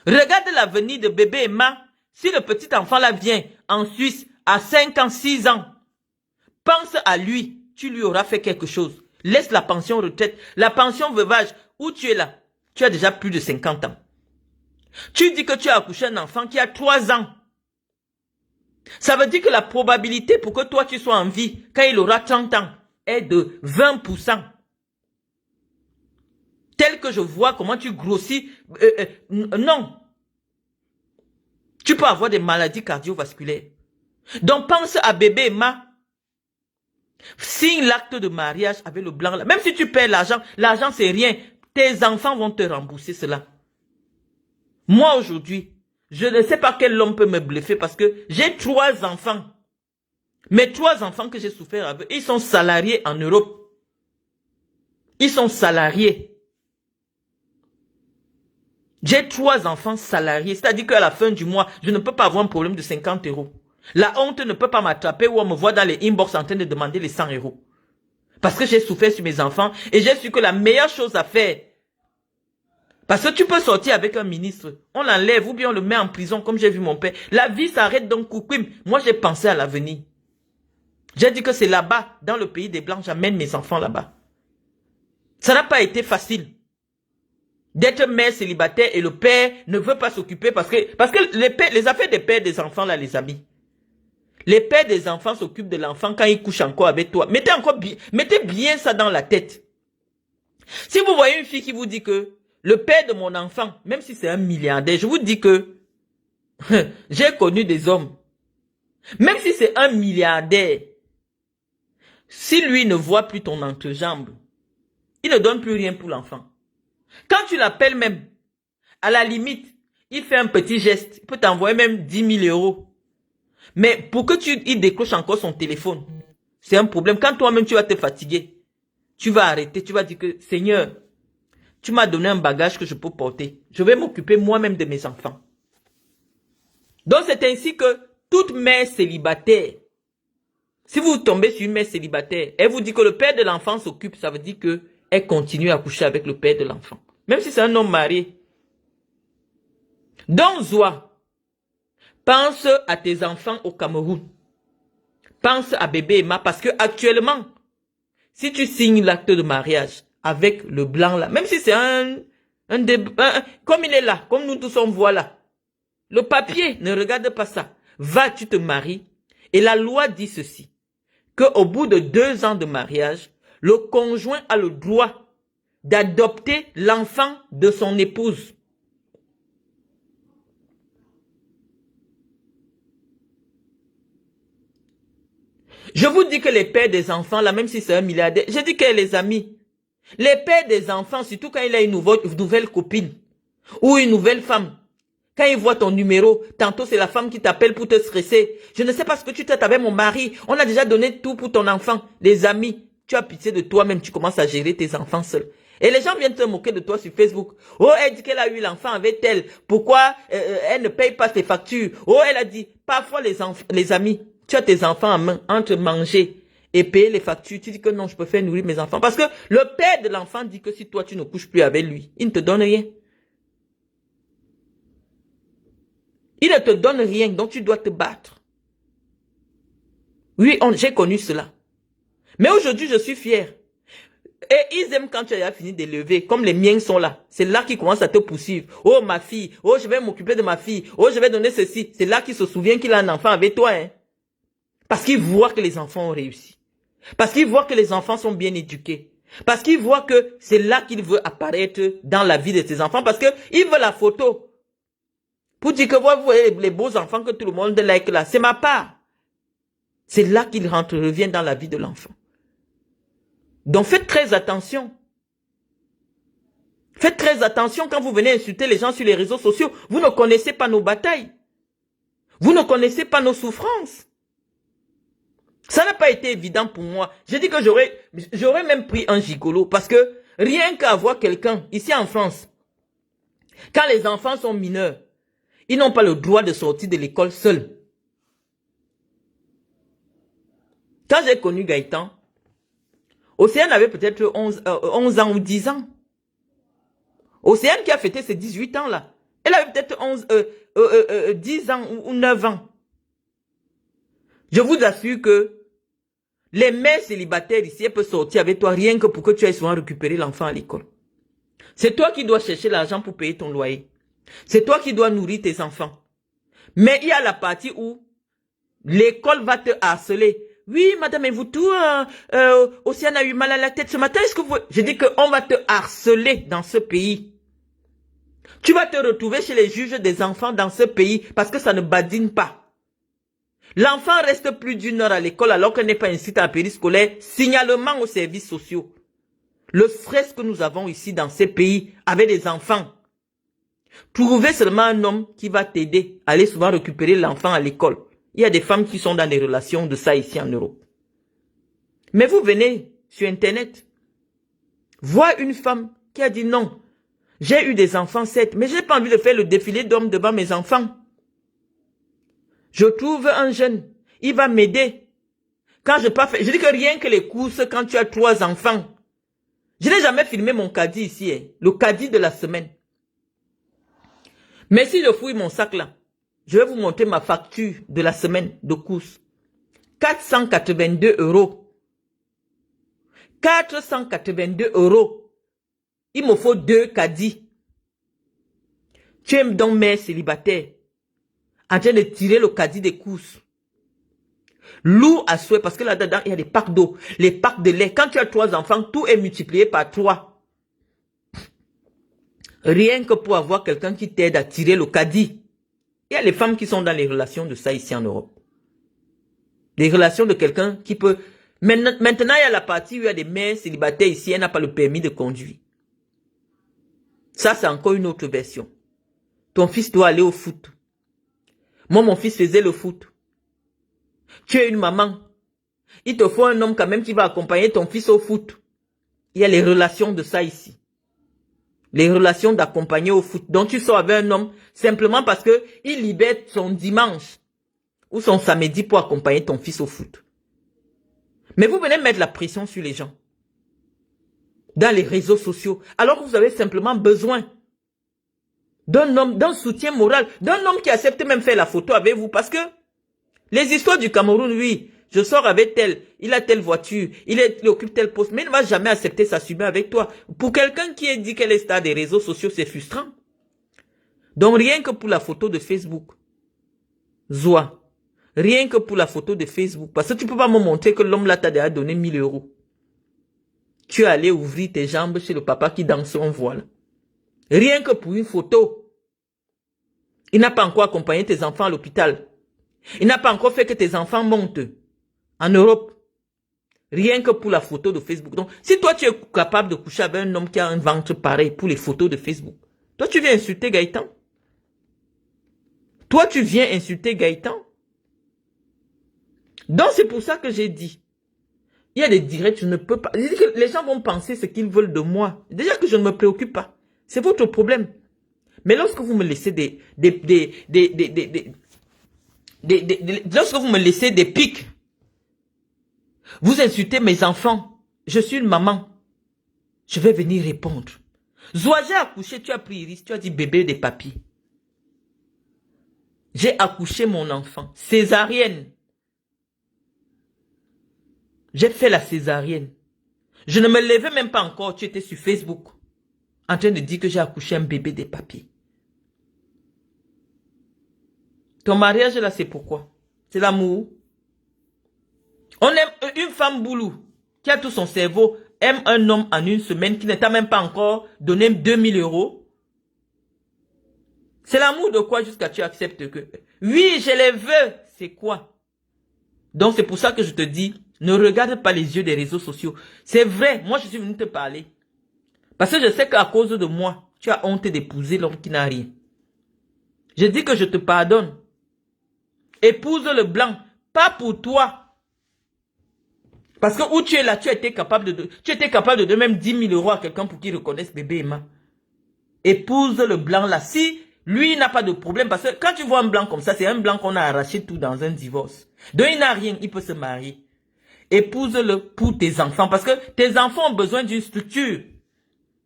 Regarde l'avenir de bébé Emma. Si le petit enfant là vient en Suisse à 5 ans, 6 ans, pense à lui, tu lui auras fait quelque chose. Laisse la pension retraite, la pension veuvage, où tu es là, tu as déjà plus de 50 ans. Tu dis que tu as accouché un enfant qui a 3 ans. Ça veut dire que la probabilité pour que toi tu sois en vie quand il aura 30 ans est de 20%. Tel que je vois comment tu grossis. Non. Tu peux avoir des maladies cardiovasculaires. Donc pense à bébé Emma. Signe l'acte de mariage avec le blanc là. Même si tu perds l'argent c'est rien. Tes enfants vont te rembourser cela. Moi aujourd'hui, je ne sais pas quel homme peut me bluffer parce que j'ai 3 enfants. Mes 3 enfants que j'ai souffert avec, ils sont salariés en Europe. Ils sont salariés. J'ai 3 enfants salariés. C'est-à-dire qu'à la fin du mois, je ne peux pas avoir un problème de 50 €. La honte ne peut pas m'attraper ou on me voit dans les inbox en train de demander les 100 €. Parce que j'ai souffert sur mes enfants et j'ai su que la meilleure chose à faire, parce que tu peux sortir avec un ministre, on l'enlève ou bien on le met en prison comme j'ai vu mon père. La vie s'arrête donc coucouim. Moi j'ai pensé à l'avenir. J'ai dit que c'est là-bas, dans le pays des Blancs, j'amène mes enfants là-bas. Ça n'a pas été facile d'être mère célibataire et le père ne veut pas s'occuper parce que les affaires des pères des enfants là, les amis. Les pères des enfants s'occupent de l'enfant quand il couche encore avec toi. Mettez bien ça dans la tête. Si vous voyez une fille qui vous dit que le père de mon enfant, même si c'est un milliardaire, je vous dis que j'ai connu des hommes. Même si c'est un milliardaire, si lui ne voit plus ton entrejambe, il ne donne plus rien pour l'enfant. Quand tu l'appelles même, à la limite, il fait un petit geste, il peut t'envoyer même 10 000 €. Mais pour que il décroche encore son téléphone, c'est un problème. Quand toi-même tu vas te fatiguer, tu vas arrêter, tu vas dire que Seigneur, tu m'as donné un bagage que je peux porter. Je vais m'occuper moi-même de mes enfants. Donc c'est ainsi que toute mère célibataire, si vous tombez sur une mère célibataire, elle vous dit que le père de l'enfant s'occupe, ça veut dire que elle continue à coucher avec le père de l'enfant. Même si c'est un homme marié. Donc, Zoa, pense à tes enfants au Cameroun. Pense à bébé Emma parce que actuellement, si tu signes l'acte de mariage avec le blanc là, même si c'est comme il est là, comme nous tous on voit là, le papier, ne regarde pas ça. Va, tu te maries. Et la loi dit ceci, qu'au bout de 2 ans de mariage, le conjoint a le droit d'adopter l'enfant de son épouse. Je vous dis que les pères des enfants, là, même si c'est un milliardaire, je dis que les amis, les pères des enfants, surtout quand il a une nouvelle copine ou une nouvelle femme, Quand il voit ton numéro, tantôt c'est la femme qui t'appelle pour te stresser. Je ne sais pas ce que tu traites avec mon mari. On a déjà donné tout pour ton enfant. Les amis, tu as pitié de toi-même, tu commences à gérer tes enfants seuls. Et les gens viennent te moquer de toi sur Facebook. Oh, elle dit qu'elle a eu l'enfant avec elle. Pourquoi elle ne paye pas ses factures? Oh, elle a dit, parfois les amis, tu as tes enfants en main, entre manger et payer les factures. Tu dis que non, je peux faire nourrir mes enfants. Parce que le père de l'enfant dit que si toi tu ne couches plus avec lui, il ne te donne rien. Il ne te donne rien, donc tu dois te battre. Oui, j'ai connu cela. Mais aujourd'hui, je suis fier. Et ils aiment quand tu as fini de lever, comme les miens sont là. C'est là qu'ils commencent à te poursuivre. Oh, ma fille. Oh, je vais m'occuper de ma fille. Oh, je vais donner ceci. C'est là qu'il se souvient qu'il a un enfant avec toi. Hein. Parce qu'il voit que les enfants ont réussi. Parce qu'il voit que les enfants sont bien éduqués. Parce qu'il voit que c'est là qu'il veut apparaître dans la vie de ses enfants. Parce qu'il veut la photo. Pour dire que vous voyez les beaux enfants que tout le monde like là. C'est ma part. C'est là qu'il revient dans la vie de l'enfant. Donc faites très attention. Faites très attention quand vous venez insulter les gens sur les réseaux sociaux. Vous ne connaissez pas nos batailles. Vous ne connaissez pas nos souffrances. Ça n'a pas été évident pour moi. J'ai dit que j'aurais même pris un gigolo. Parce que rien qu'à voir quelqu'un, ici en France, quand les enfants sont mineurs, ils n'ont pas le droit de sortir de l'école seuls. Quand j'ai connu Gaëtan, Océane avait peut-être 11 ans ou 10 ans. Océane qui a fêté ses 18 ans là. Elle avait peut-être 10 ans ou 9 ans. Je vous assure que les mères célibataires ici, elles peuvent sortir avec toi rien que pour que tu ailles souvent récupérer l'enfant à l'école. C'est toi qui dois chercher l'argent pour payer ton loyer. C'est toi qui dois nourrir tes enfants. Mais il y a la partie où l'école va te harceler. Oui, madame, et vous tout, Océane a eu mal à la tête ce matin. Est-ce que vous... Je dis qu'on va te harceler dans ce pays. Tu vas te retrouver chez les juges des enfants dans ce pays parce que ça ne badine pas. L'enfant reste plus d'1 heure à l'école alors qu'elle n'est pas inscrite à la périscolaire. Signalement aux services sociaux. Le stress que nous avons ici dans ces pays avec les enfants. Trouvez seulement un homme qui va t'aider à aller souvent récupérer l'enfant à l'école. Il y a des femmes qui sont dans des relations de ça ici en Europe. Mais vous venez sur Internet, voir une femme qui a dit non, j'ai eu des enfants certes, mais je n'ai pas envie de faire le défilé d'hommes devant mes enfants. Je trouve un jeune, il va m'aider. Quand je dis que rien que les courses quand tu as 3 enfants. Je n'ai jamais filmé mon caddie ici, hein, le caddie de la semaine. Mais si je fouille mon sac là, je vais vous montrer ma facture de la semaine de course. 482 €. 482 €. Il me faut 2 caddies. Tu es donc mère célibataire, en train de tirer le caddie des courses. Lourd à souhait, parce que là-dedans, il y a des packs d'eau, les packs de lait. Quand tu as 3 enfants, tout est multiplié par 3. Rien que pour avoir quelqu'un qui t'aide à tirer le caddie. Il y a les femmes qui sont dans les relations de ça ici en Europe. Des relations de quelqu'un qui peut... Maintenant, il y a la partie où il y a des mères célibataires ici, elle n'a pas le permis de conduire. Ça, c'est encore une autre version. Ton fils doit aller au foot. Moi, mon fils faisait le foot. Tu es une maman. Il te faut un homme quand même qui va accompagner ton fils au foot. Il y a les relations de ça ici. Les relations d'accompagner au foot. Donc tu sors avec un homme simplement parce que il libère son dimanche ou son samedi pour accompagner ton fils au foot. Mais vous venez mettre la pression sur les gens. Dans les réseaux sociaux. Alors que vous avez simplement besoin d'un homme, d'un soutien moral. D'un homme qui accepte même faire la photo avec vous. Parce que les histoires du Cameroun, oui, je sors avec tel, il a telle voiture, il occupe tel poste, mais il ne va jamais accepter s'assumer avec toi. Pour quelqu'un qui dit qu'elle est star des réseaux sociaux, c'est frustrant. Donc rien que pour la photo de Facebook, Zoa, rien que pour la photo de Facebook, parce que tu ne peux pas me montrer que l'homme là t'a déjà donné 1 000 €. Tu es allé ouvrir tes jambes chez le papa qui danse en voile. Rien que pour une photo. Il n'a pas encore accompagné tes enfants à l'hôpital. Il n'a pas encore fait que tes enfants montent en Europe. Rien que pour la photo de Facebook. Donc, si toi tu es capable de coucher avec un homme qui a un ventre pareil pour les photos de Facebook, toi tu viens insulter Gaëtan. Toi, tu viens insulter Gaëtan. Donc, c'est pour ça que j'ai dit. Il y a des directs, je ne peux pas. J'ai dit que les gens vont penser ce qu'ils veulent de moi. Déjà que je ne me préoccupe pas. C'est votre problème. Mais lorsque vous me laissez lorsque vous me laissez des pics, vous insultez mes enfants. Je suis une maman. Je vais venir répondre. Zouaja a accouché, tu as pris Iris, tu as dit bébé des papiers. J'ai accouché mon enfant. Césarienne. J'ai fait la césarienne. Je ne me levais même pas encore. Tu étais sur Facebook. En train de dire que j'ai accouché un bébé des papiers. Ton mariage là, c'est pourquoi? C'est l'amour. On aime une femme boulou qui a tout son cerveau, aime un homme en une semaine qui ne t'a même pas encore donné 2000 €. C'est l'amour de quoi jusqu'à tu acceptes que... Oui, je les veux. C'est quoi? Donc c'est pour ça que je te dis, ne regarde pas les yeux des réseaux sociaux. C'est vrai, moi je suis venu te parler. Parce que je sais qu'à cause de moi, tu as honte d'épouser l'homme qui n'a rien. Je dis que je te pardonne. Épouse le blanc, pas pour toi. Parce que où tu es là, tu étais capable de donner même 10 000 € à quelqu'un pour qu'il reconnaisse bébé Emma. Épouse le blanc là. Si lui n'a pas de problème, parce que quand tu vois un blanc comme ça, c'est un blanc qu'on a arraché tout dans un divorce. Donc il n'a rien, il peut se marier. Épouse-le pour tes enfants, parce que tes enfants ont besoin d'une structure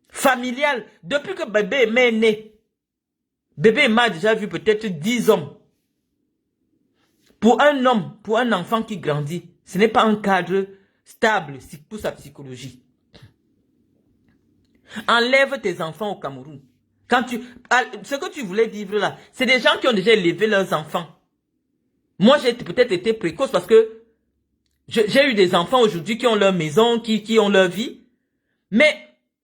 familiale. Depuis que bébé Emma est né, bébé Emma a déjà vu peut-être 10 hommes. Pour un homme, pour un enfant qui grandit, ce n'est pas un cadre stable pour sa psychologie. Enlève tes enfants au Cameroun. Ce que tu voulais vivre là, c'est des gens qui ont déjà élevé leurs enfants. Moi, j'ai peut-être été précoce parce que j'ai eu des enfants aujourd'hui qui ont leur maison, qui ont leur vie. Mais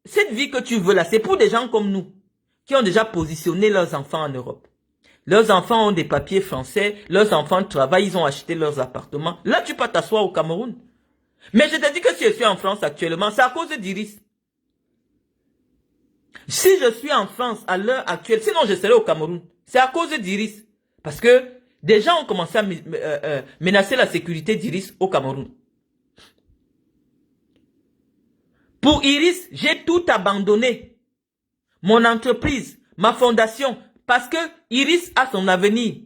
cette vie que tu veux là, c'est pour des gens comme nous, qui ont déjà positionné leurs enfants en Europe. Leurs enfants ont des papiers français, leurs enfants travaillent, ils ont acheté leurs appartements. Là, tu peux t'asseoir au Cameroun. Mais je te dis que si je suis en France actuellement, c'est à cause d'Iris. Si je suis en France à l'heure actuelle, sinon je serai au Cameroun. C'est à cause d'Iris. Parce que des gens ont commencé à menacer la sécurité d'Iris au Cameroun. Pour Iris, j'ai tout abandonné. Mon entreprise, ma fondation, parce que Iris a son avenir.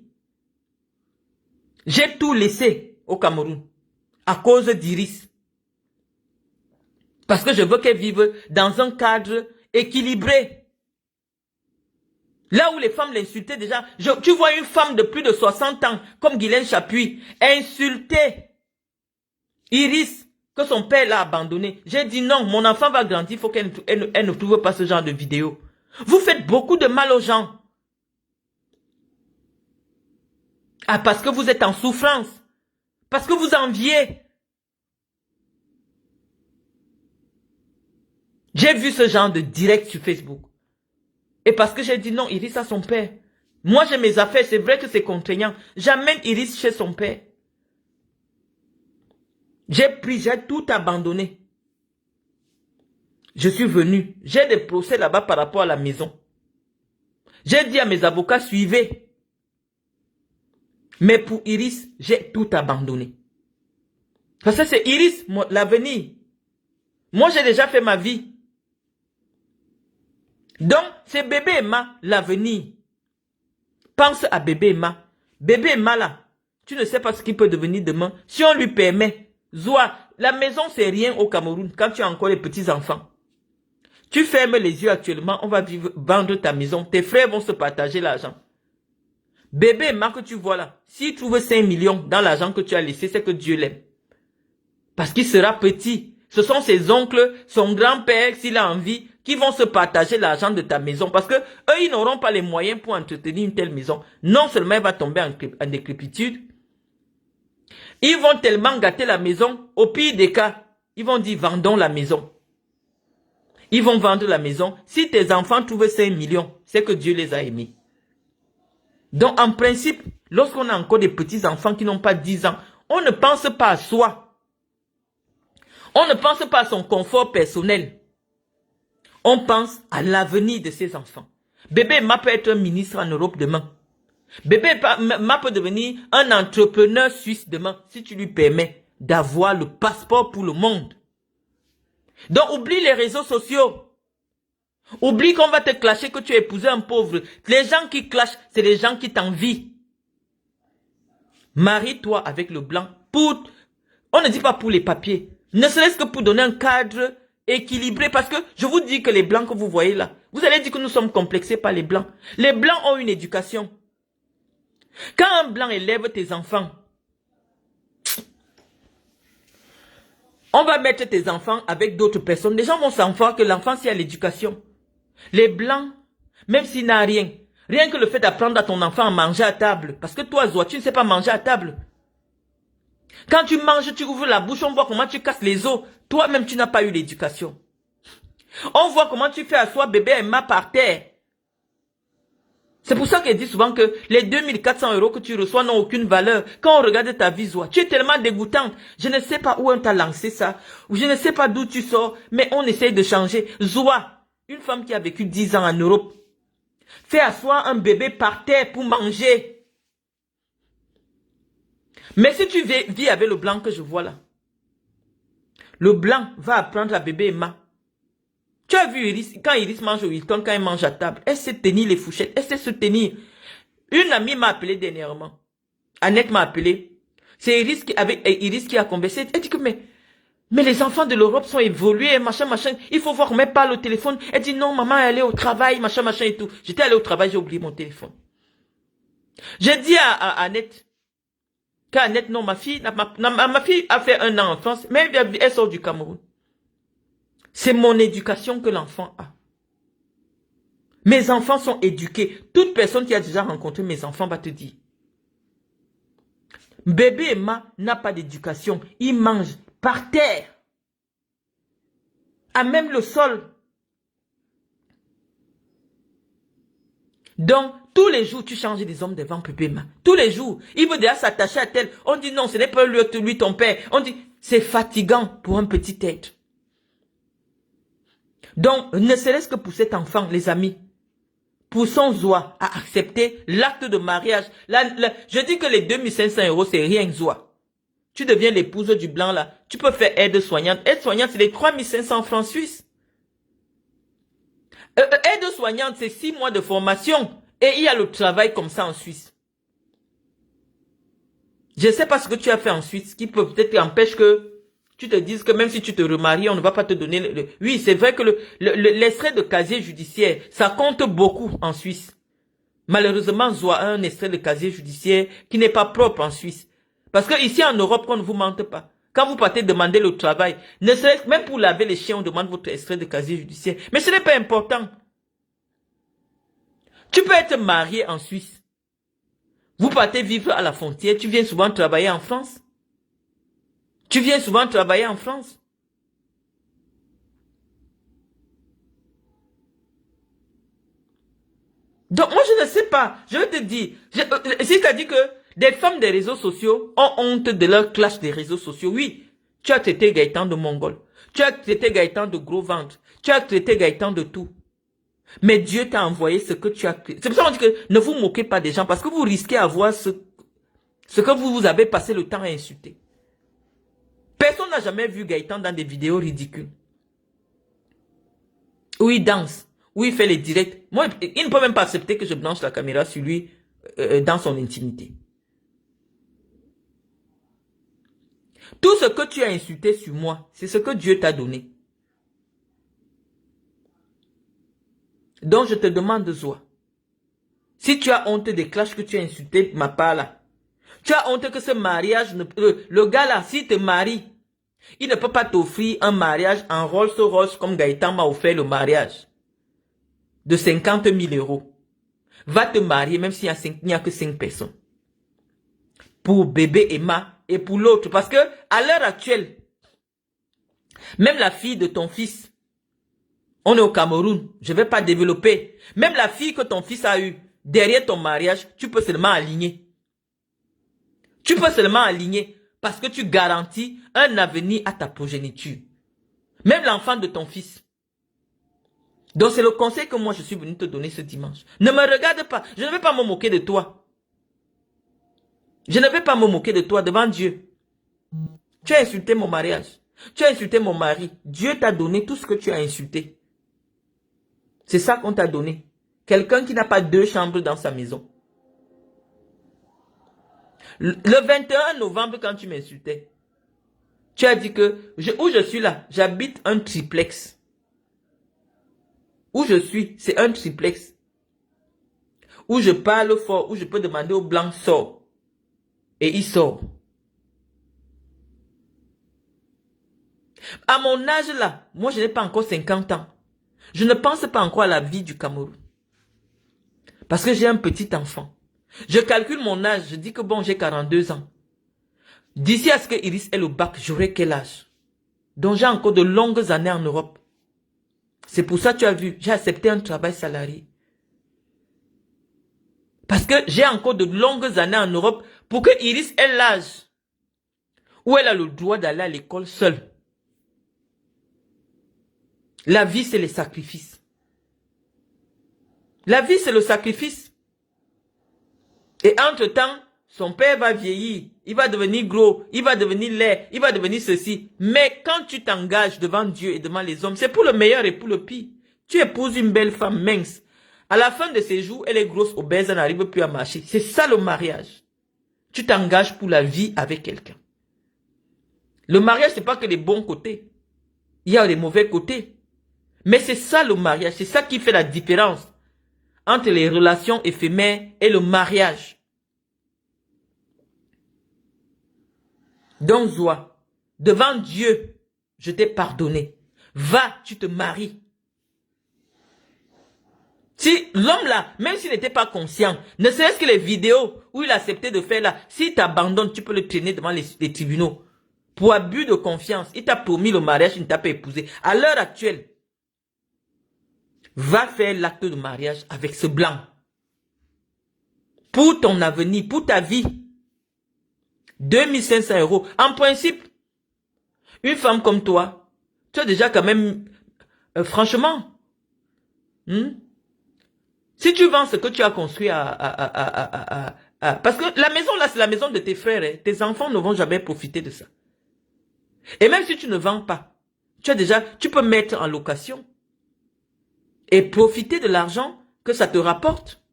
J'ai tout laissé au Cameroun à cause d'Iris. Parce que je veux qu'elle vive dans un cadre équilibré. Là où les femmes l'insultaient déjà. Tu vois une femme de plus de 60 ans, comme Guylaine Chapuis, insulter Iris, que son père l'a abandonné. J'ai dit non, mon enfant va grandir, il faut qu'elle ne trouve pas ce genre de vidéo. Vous faites beaucoup de mal aux gens. Ah, parce que vous êtes en souffrance. Parce que vous enviez. J'ai vu ce genre de direct sur Facebook. Et parce que j'ai dit non, Iris a son père. Moi j'ai mes affaires, c'est vrai que c'est contraignant. J'amène Iris chez son père. J'ai tout abandonné. Je suis venu. J'ai des procès là-bas par rapport à la maison. J'ai dit à mes avocats, suivez. Mais pour Iris, j'ai tout abandonné. Parce que c'est Iris, l'avenir. Moi, j'ai déjà fait ma vie. Donc, c'est bébé Emma, l'avenir. Pense à bébé Emma. Bébé Emma, là, tu ne sais pas ce qu'il peut devenir demain. Si on lui permet, Zoua, la maison, c'est rien au Cameroun quand tu as encore les petits-enfants. Tu fermes les yeux actuellement, on va vendre ta maison. Tes frères vont se partager l'argent. Bébé Emma que tu vois là, s'il trouve 5 millions dans l'argent que tu as laissé, c'est que Dieu l'aime. Parce qu'il sera petit. Ce sont ses oncles, son grand-père, s'il a envie, qui vont se partager l'argent de ta maison. Parce que eux, ils n'auront pas les moyens pour entretenir une telle maison. Non seulement elle va tomber en décrépitude, ils vont tellement gâter la maison, au pire des cas, ils vont dire vendons la maison. Ils vont vendre la maison. Si tes enfants trouvent 5 millions, c'est que Dieu les a aimés. Donc, en principe, lorsqu'on a encore des petits-enfants qui n'ont pas 10 ans, on ne pense pas à soi. On ne pense pas à son confort personnel. On pense à l'avenir de ses enfants. Bébé Emma peut être un ministre en Europe demain. Bébé Ma peut devenir un entrepreneur suisse demain si tu lui permets d'avoir le passeport pour le monde. Donc oublie les réseaux sociaux. Oublie qu'on va te clasher que tu as épousé un pauvre. Les gens qui clashent, c'est les gens qui t'envient. Marie-toi avec le blanc. On ne dit pas pour les papiers. Ne serait-ce que pour donner un cadre équilibré. Parce que je vous dis que les blancs que vous voyez là, vous allez dire que nous sommes complexés par les blancs. Les blancs ont une éducation. Quand un blanc élève tes enfants, on va mettre tes enfants avec d'autres personnes. Les gens vont savoir que l'enfant, c'est à l'éducation. Les blancs, même s'il n'a rien, rien que le fait d'apprendre à ton enfant à manger à table, parce que toi, Zoa, tu ne sais pas manger à table. Quand tu manges, tu ouvres la bouche, on voit comment tu casses les os. Toi-même, tu n'as pas eu l'éducation. On voit comment tu fais asseoir bébé Emma par terre. C'est pour ça qu'elle dit souvent que les 2400 € que tu reçois n'ont aucune valeur. Quand on regarde ta vie, Zoa, tu es tellement dégoûtante. Je ne sais pas où on t'a lancé ça, ou je ne sais pas d'où tu sors, mais on essaye de changer. Zoa, une femme qui a vécu 10 ans en Europe, fait asseoir un bébé par terre pour manger. Mais si tu vis avec le blanc que je vois là, le blanc va apprendre à bébé Emma. Tu as vu Iris, quand Iris mange au Hilton, quand elle mange à table, elle sait tenir les fourchettes, elle sait se tenir. Une amie m'a appelé dernièrement. Annette m'a appelé. C'est Iris qui a conversé. Elle dit que mais les enfants de l'Europe sont évolués, machin, machin. Il faut voir comment elle parle au téléphone. Elle dit non, maman est allée au travail, machin, machin et tout. J'étais allé au travail, j'ai oublié mon téléphone. J'ai dit à Annette, qu'Annette, non, ma fille a fait 1 an en France, mais elle sort du Cameroun. C'est mon éducation que l'enfant a. Mes enfants sont éduqués. Toute personne qui a déjà rencontré mes enfants va te dire. Bébé Emma n'a pas d'éducation. Il mange par terre. À même le sol. Donc, tous les jours, tu changes des hommes devant bébé Emma. Tous les jours. Il veut déjà s'attacher à tel. On dit non, ce n'est pas lui ton père. On dit, c'est fatigant pour un petit être. Donc, ne serait-ce que pour cet enfant, les amis, pour son Zoa à accepter l'acte de mariage. Je dis que les 2500 €, c'est rien, Zoa. Tu deviens l'épouse du blanc, là. Tu peux faire aide-soignante. Aide-soignante, c'est les 3500 francs suisses. Aide-soignante, c'est 6 mois de formation. Et il y a le travail comme ça en Suisse. Je ne sais pas ce que tu as fait en Suisse, qui peut-être empêche que tu te dises que même si tu te remaries, on ne va pas te donner... Oui, c'est vrai que l'extrait de casier judiciaire, ça compte beaucoup en Suisse. Malheureusement, Zoa a un extrait de casier judiciaire qui n'est pas propre en Suisse. Parce que ici en Europe, on ne vous mente pas. Quand vous partez demander le travail, ne serait-ce même pour laver les chiens, on demande votre extrait de casier judiciaire. Mais ce n'est pas important. Tu peux être marié en Suisse. Vous partez vivre à la frontière, tu viens souvent travailler en France. Tu viens souvent travailler en France. Donc moi je ne sais pas, je vais te dire, c'est-à-dire que des femmes des réseaux sociaux ont honte de leur clash des réseaux sociaux. Oui, tu as traité Gaëtan de Mongol, tu as traité Gaëtan de gros ventre, tu as traité Gaëtan de tout. Mais Dieu t'a envoyé ce que tu as... C'est pour ça qu'on dit que ne vous moquez pas des gens parce que vous risquez d'avoir ce que vous avez passé le temps à insulter. Personne n'a jamais vu Gaëtan dans des vidéos ridicules. Où il danse, où il fait les directs. Moi, il ne peut même pas accepter que je branche la caméra sur lui dans son intimité. Tout ce que tu as insulté sur moi, c'est ce que Dieu t'a donné. Donc je te demande, Zoa, si tu as honte des clashs que tu as insulté ma part là, tu as honte que ce mariage, le gars là, s'il te marie, il ne peut pas t'offrir un mariage en Rolls-Royce comme Gaëtan m'a offert le mariage de 50 000 €. Va te marier même s'il n'y a que 5 personnes. Pour bébé Emma et pour l'autre. Parce que à l'heure actuelle, même la fille de ton fils, on est au Cameroun, je ne vais pas développer. Même la fille que ton fils a eue, derrière ton mariage, tu peux seulement aligner. Tu peux seulement aligner parce que tu garantis un avenir à ta progéniture. Même l'enfant de ton fils. Donc c'est le conseil que moi je suis venu te donner ce dimanche. Ne me regarde pas, je ne vais pas me moquer de toi. Je ne vais pas me moquer de toi devant Dieu. Tu as insulté mon mariage. Tu as insulté mon mari. Dieu t'a donné tout ce que tu as insulté. C'est ça qu'on t'a donné. Quelqu'un qui n'a pas 2 chambres dans sa maison. Le 21 novembre, quand tu m'insultais, tu as dit que où je suis là, j'habite un triplex. Où je suis, c'est un triplex. Où je parle fort, où je peux demander au blanc, sort. Et il sort. À mon âge là, moi je n'ai pas encore 50 ans. Je ne pense pas encore à la vie du Cameroun. Parce que j'ai un petit enfant. Je calcule mon âge, je dis que bon, j'ai 42 ans. D'ici à ce que Iris ait le bac, j'aurai quel âge? Donc j'ai encore de longues années en Europe. C'est pour ça que tu as vu, j'ai accepté un travail salarié. Parce que j'ai encore de longues années en Europe pour que Iris ait l'âge où elle a le droit d'aller à l'école seule. La vie, c'est les sacrifices. La vie, c'est le sacrifice. Et entre-temps, son père va vieillir, il va devenir gros, il va devenir laid, il va devenir ceci. Mais quand tu t'engages devant Dieu et devant les hommes, c'est pour le meilleur et pour le pire. Tu épouses une belle femme mince. À la fin de ses jours, elle est grosse, obèse, elle n'arrive plus à marcher. C'est ça le mariage. Tu t'engages pour la vie avec quelqu'un. Le mariage, c'est pas que les bons côtés. Il y a les mauvais côtés. Mais c'est ça le mariage. C'est ça qui fait la différence entre les relations éphémères et le mariage. Donc, Zoa, devant Dieu, je t'ai pardonné. Va, tu te maries. Si l'homme là, même s'il n'était pas conscient, ne serait-ce que les vidéos où il acceptait de faire là, s'il t'abandonne, tu peux le traîner devant les tribunaux. Pour abus de confiance, il t'a promis le mariage, il ne t'a pas épousé. À l'heure actuelle, va faire l'acte de mariage avec ce blanc. Pour ton avenir, pour ta vie. 2500 €. En principe, une femme comme toi, tu as déjà quand même, franchement, si tu vends ce que tu as construit parce que la maison là, c'est la maison de tes frères, hein, tes enfants ne vont jamais profiter de ça. Et même si tu ne vends pas, tu peux mettre en location et profiter de l'argent que ça te rapporte.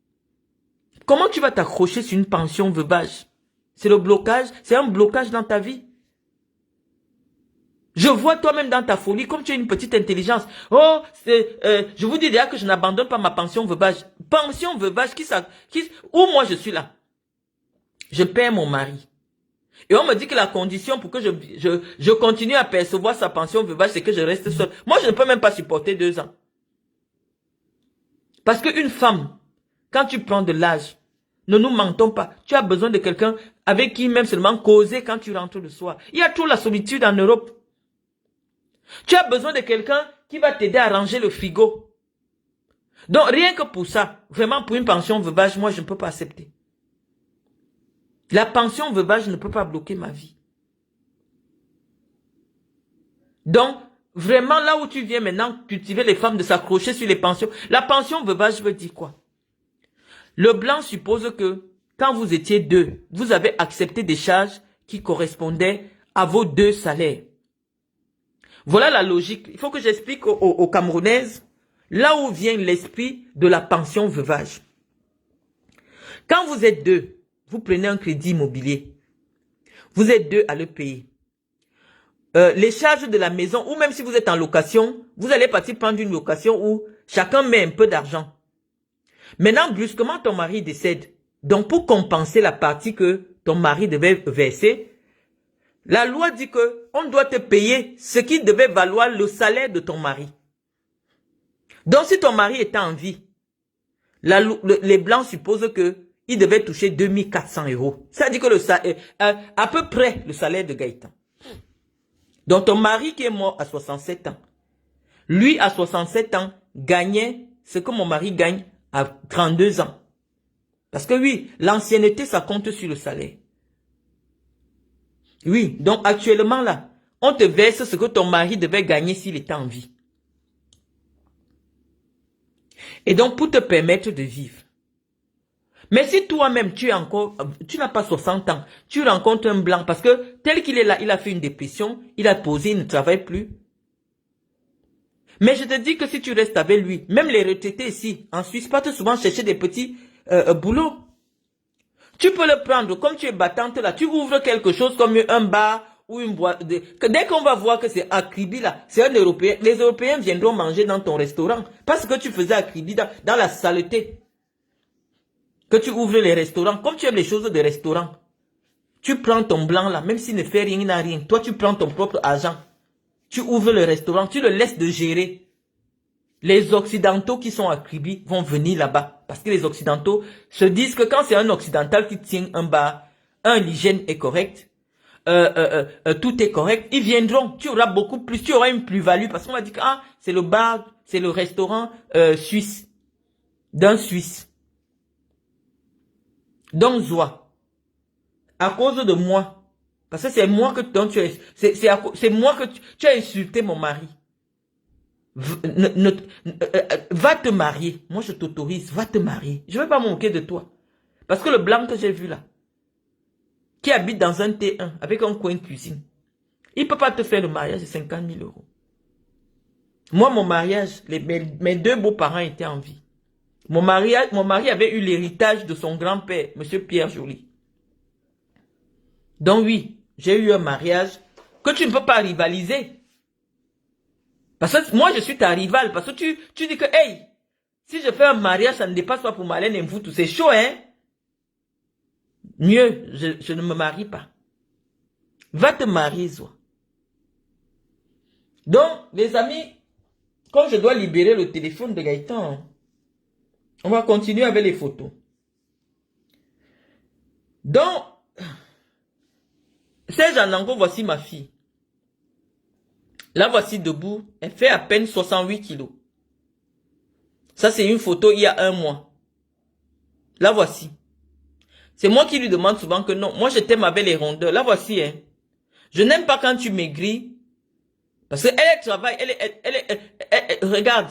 Comment tu vas t'accrocher sur une pension veuvage? C'est le blocage, c'est un blocage dans ta vie. Je vois toi-même dans ta folie, comme tu as une petite intelligence. Oh, je vous dis déjà que je n'abandonne pas ma pension veuvage. Pension veuvage, où moi je suis là? Je perds mon mari. Et on me dit que la condition pour que je continue à percevoir sa pension veuvage, c'est que je reste seule. Moi, je ne peux même pas supporter 2 ans. Parce qu'une femme, quand tu prends de l'âge, ne nous mentons pas, tu as besoin de quelqu'un avec qui même seulement causer quand tu rentres le soir. Il y a trop la solitude en Europe. Tu as besoin de quelqu'un qui va t'aider à ranger le frigo. Donc rien que pour ça, vraiment pour une pension veuvage, moi je ne peux pas accepter. La pension veuvage ne peut pas bloquer ma vie. Donc, vraiment là où tu viens maintenant cultiver les femmes de s'accrocher sur les pensions. La pension veuvage veut dire quoi? Le blanc suppose que quand vous étiez 2, vous avez accepté des charges qui correspondaient à vos 2 salaires. Voilà la logique. Il faut que j'explique aux Camerounaises là où vient l'esprit de la pension veuvage. Quand vous êtes 2, vous prenez un crédit immobilier. Vous êtes 2 à le payer. Les charges de la maison, ou même si vous êtes en location, vous allez partir prendre une location où chacun met un peu d'argent. Maintenant, brusquement, ton mari décède. Donc, pour compenser la partie que ton mari devait verser, la loi dit que on doit te payer ce qui devait valoir le salaire de ton mari. Donc, si ton mari était en vie, les blancs supposent que il devait toucher 2400 €. Ça dit que à peu près le salaire de Gaëtan. Donc, ton mari qui est mort à 67 ans, lui, à 67 ans, gagnait ce que mon mari gagne à 32 ans. Parce que oui, l'ancienneté, ça compte sur le salaire. Oui, donc actuellement là, on te verse ce que ton mari devait gagner s'il était en vie. Et donc, pour te permettre de vivre. Mais si toi-même, tu n'as pas 60 ans, tu rencontres un blanc, parce que tel qu'il est là, il a fait une dépression, il a posé, il ne travaille plus. Mais je te dis que si tu restes avec lui, même les retraités ici, en Suisse, partent souvent chercher des petits boulots. Tu peux le prendre, comme tu es battante là, tu ouvres quelque chose comme un bar ou une boîte. Dès qu'on va voir que c'est Acribi là, c'est un Européen, les Européens viendront manger dans ton restaurant. Parce que tu faisais Acribi dans la saleté. Que tu ouvres les restaurants, comme tu aimes les choses des restaurants. Tu prends ton blanc là, même s'il ne fait rien, il n'a rien. Toi, tu prends ton propre argent. Tu ouvres le restaurant, tu le laisses de gérer. Les Occidentaux qui sont à Kribi vont venir là-bas. Parce que les Occidentaux se disent que quand c'est un Occidental qui tient un bar, l'hygiène est correcte, tout est correct, ils viendront. Tu auras beaucoup plus, tu auras une plus-value. Parce qu'on va dire que c'est le bar, c'est le restaurant suisse. D'un Suisse. Donc, Zoa, à cause de moi, parce que c'est moi que c'est moi que tu as insulté mon mari. Va te marier. Moi, je t'autorise, va te marier. Je ne vais pas me moquer de toi. Parce que le blanc que j'ai vu là, qui habite dans un T1 avec un coin de cuisine, il ne peut pas te faire le mariage de 50 000 euros. Moi, mon mariage, mes deux beaux-parents étaient en vie. Mon mari avait eu l'héritage de son grand-père, M. Pierre Joly. Donc oui, j'ai eu un mariage que tu ne peux pas rivaliser. Parce que moi, je suis ta rivale. Parce que tu dis que, hey, si je fais un mariage, ça ne dépasse pas pour Marlène et Mvoutou. C'est chaud, hein? Mieux, je ne me marie pas. Va te marier, Zoa. Donc, les amis, quand je dois libérer le téléphone de Gaëtan, on va continuer avec les photos. Donc, Serge Anango, voici ma fille. Là, voici debout. Elle fait à peine 68 kilos. Ça, c'est une photo il y a un mois. Là, voici. C'est moi qui lui demande souvent que non. Moi, je t'aime avec les rondeurs. Là, voici. Hein. Je n'aime pas quand tu maigris. Parce qu'elle travaille. Regarde.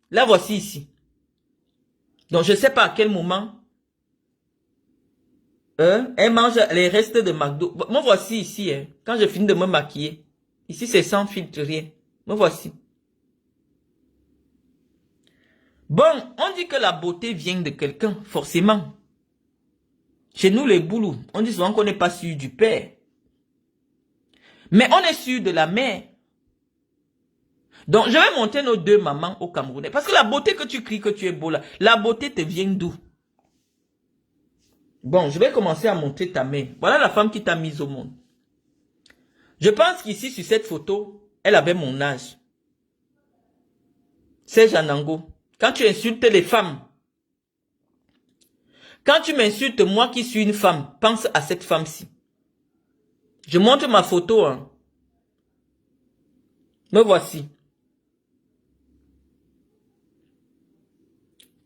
Là, voici ici. Donc, je ne sais pas à quel moment. Elle mange les restes de McDo. Moi, voici ici. Hein, quand je finis de me maquiller. Ici, c'est sans filtre, rien. Me voici. Bon, on dit que la beauté vient de quelqu'un, forcément. Chez nous, les boulous, on dit souvent qu'on n'est pas sûr du père. Mais on est sûr de la mère. Donc, je vais montrer nos deux mamans au Camerounais. Parce que la beauté que tu cries que tu es beau là, la beauté te vient d'où? Bon, je vais commencer à montrer ta mère. Voilà la femme qui t'a mise au monde. Je pense qu'ici, sur cette photo, elle avait mon âge. C'est Janango. Quand tu insultes les femmes, quand tu m'insultes moi qui suis une femme, pense à cette femme-ci. Je montre ma photo. Hein. Me voici.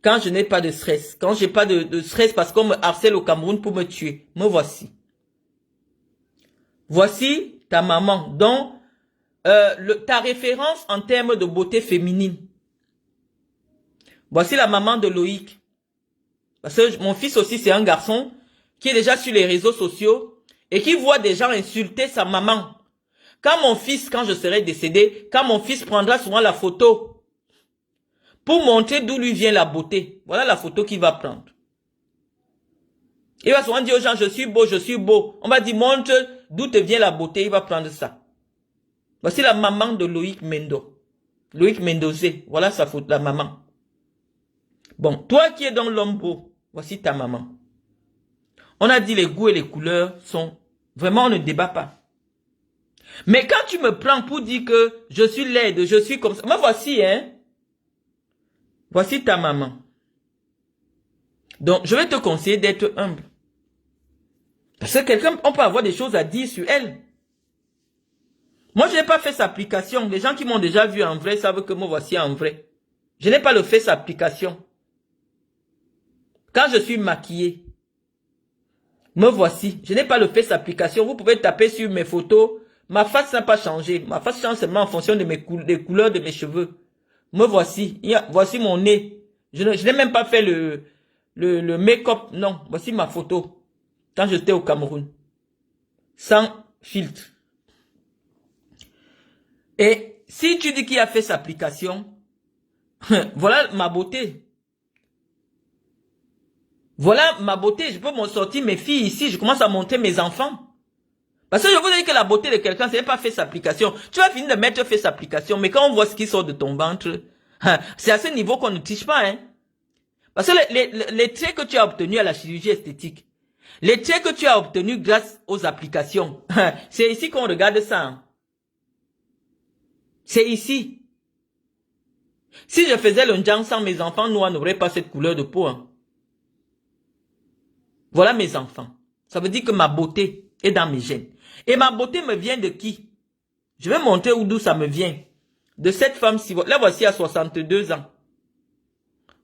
Quand je n'ai pas de stress, quand j'ai pas de stress parce qu'on me harcèle au Cameroun pour me tuer, me voici. Voici ta maman, donc ta référence en termes de beauté féminine. Voici la maman de Loïc. Parce que mon fils aussi, c'est un garçon qui est déjà sur les réseaux sociaux et qui voit des gens insulter sa maman. Quand mon fils, quand je serai décédé, quand mon fils prendra souvent la photo pour montrer d'où lui vient la beauté, voilà la photo qu'il va prendre. Il va souvent dire aux gens, je suis beau, je suis beau. On va dire, montre d'où te vient la beauté, il va prendre ça. Voici la maman de Loïc Mendo. Loïc Mendozé, voilà sa photo, la maman. Bon, toi qui es dans l'homme beau, voici ta maman. On a dit les goûts et les couleurs sont... Vraiment, on ne débat pas. Mais quand tu me prends pour dire que je suis laide, je suis comme ça... Moi, voici, hein. Voici ta maman. Donc, je vais te conseiller d'être humble. Parce que quelqu'un, on peut avoir des choses à dire sur elle. Moi, je n'ai pas fait sa application. Les gens qui m'ont déjà vu en vrai savent que moi, voici en vrai. Je n'ai pas le fait sa application. Quand je suis maquillée, me voici. Je n'ai pas le face application. Vous pouvez taper sur mes photos. Ma face n'a pas changé. Ma face change seulement en fonction de des couleurs de mes cheveux. Me voici. Voici mon nez. Je n'ai même pas fait le make-up. Non, voici ma photo. Quand j'étais au Cameroun. Sans filtre. Et si tu dis qui a fait cette application, voilà ma beauté. Voilà ma beauté. Je peux m'en sortir mes filles ici. Je commence à monter mes enfants. Parce que je vous dis que la beauté de quelqu'un, c'est pas fait sa application. Tu vas finir de mettre fait sa application, mais quand on voit ce qui sort de ton ventre, c'est à ce niveau qu'on ne triche pas, hein. Parce que les traits que tu as obtenus à la chirurgie esthétique, les traits que tu as obtenus grâce aux applications, c'est ici qu'on regarde ça, hein. C'est ici. Si je faisais le ndjang sans mes enfants noirs n'auraient pas cette couleur de peau, hein. Voilà mes enfants. Ça veut dire que ma beauté est dans mes gènes. Et ma beauté me vient de qui? Je vais montrer d'où ça me vient. De cette femme-ci. Là, voici à 62 ans.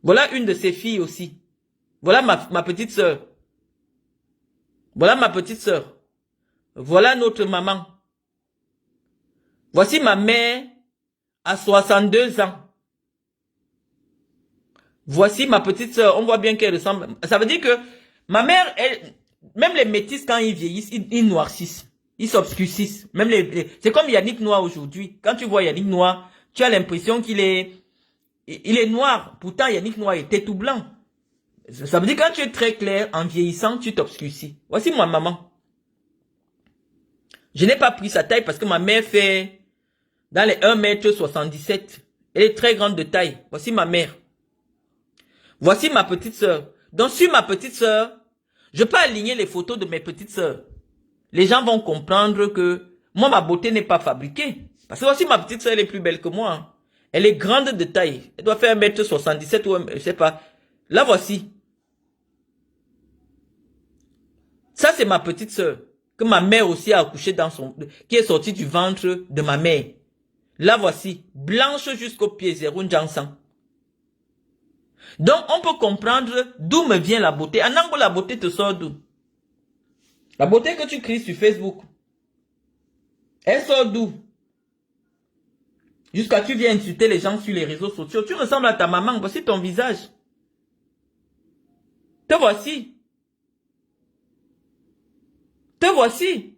Voilà une de ses filles aussi. Voilà ma petite sœur. Voilà ma petite sœur. Voilà notre maman. Voici ma mère à 62 ans. Voici ma petite sœur. On voit bien qu'elle ressemble. Ça veut dire que ma mère, même les métis, quand ils vieillissent, ils noircissent. Ils s'obscurcissent. Même c'est comme Yannick Noir aujourd'hui. Quand tu vois Yannick Noir, tu as l'impression qu'il est noir. Pourtant, Yannick Noir était tout blanc. Ça veut dire que quand tu es très clair, en vieillissant, tu t'obscurcis. Voici ma maman. Je n'ai pas pris sa taille parce que ma mère fait dans les 1,77 m. Elle est très grande de taille. Voici ma mère. Voici ma petite sœur. Donc sur ma petite sœur, je peux aligner les photos de mes petites sœurs. Les gens vont comprendre que moi, ma beauté n'est pas fabriquée. Parce que voici ma petite sœur, elle est plus belle que moi, hein. Elle est grande de taille. Elle doit faire 1,77 m ou je sais pas. Là, voici. Ça, c'est ma petite sœur. Que ma mère aussi a accouché qui est sortie du ventre de ma mère. Là, voici. Blanche jusqu'aux pieds, zéro n'jansan. Donc, on peut comprendre d'où me vient la beauté. En anglais, la beauté te sort d'où? La beauté que tu crées sur Facebook, elle sort d'où? Jusqu'à tu viens insulter les gens sur les réseaux sociaux. Tu ressembles à ta maman. Voici ton visage. Te voici. Te voici.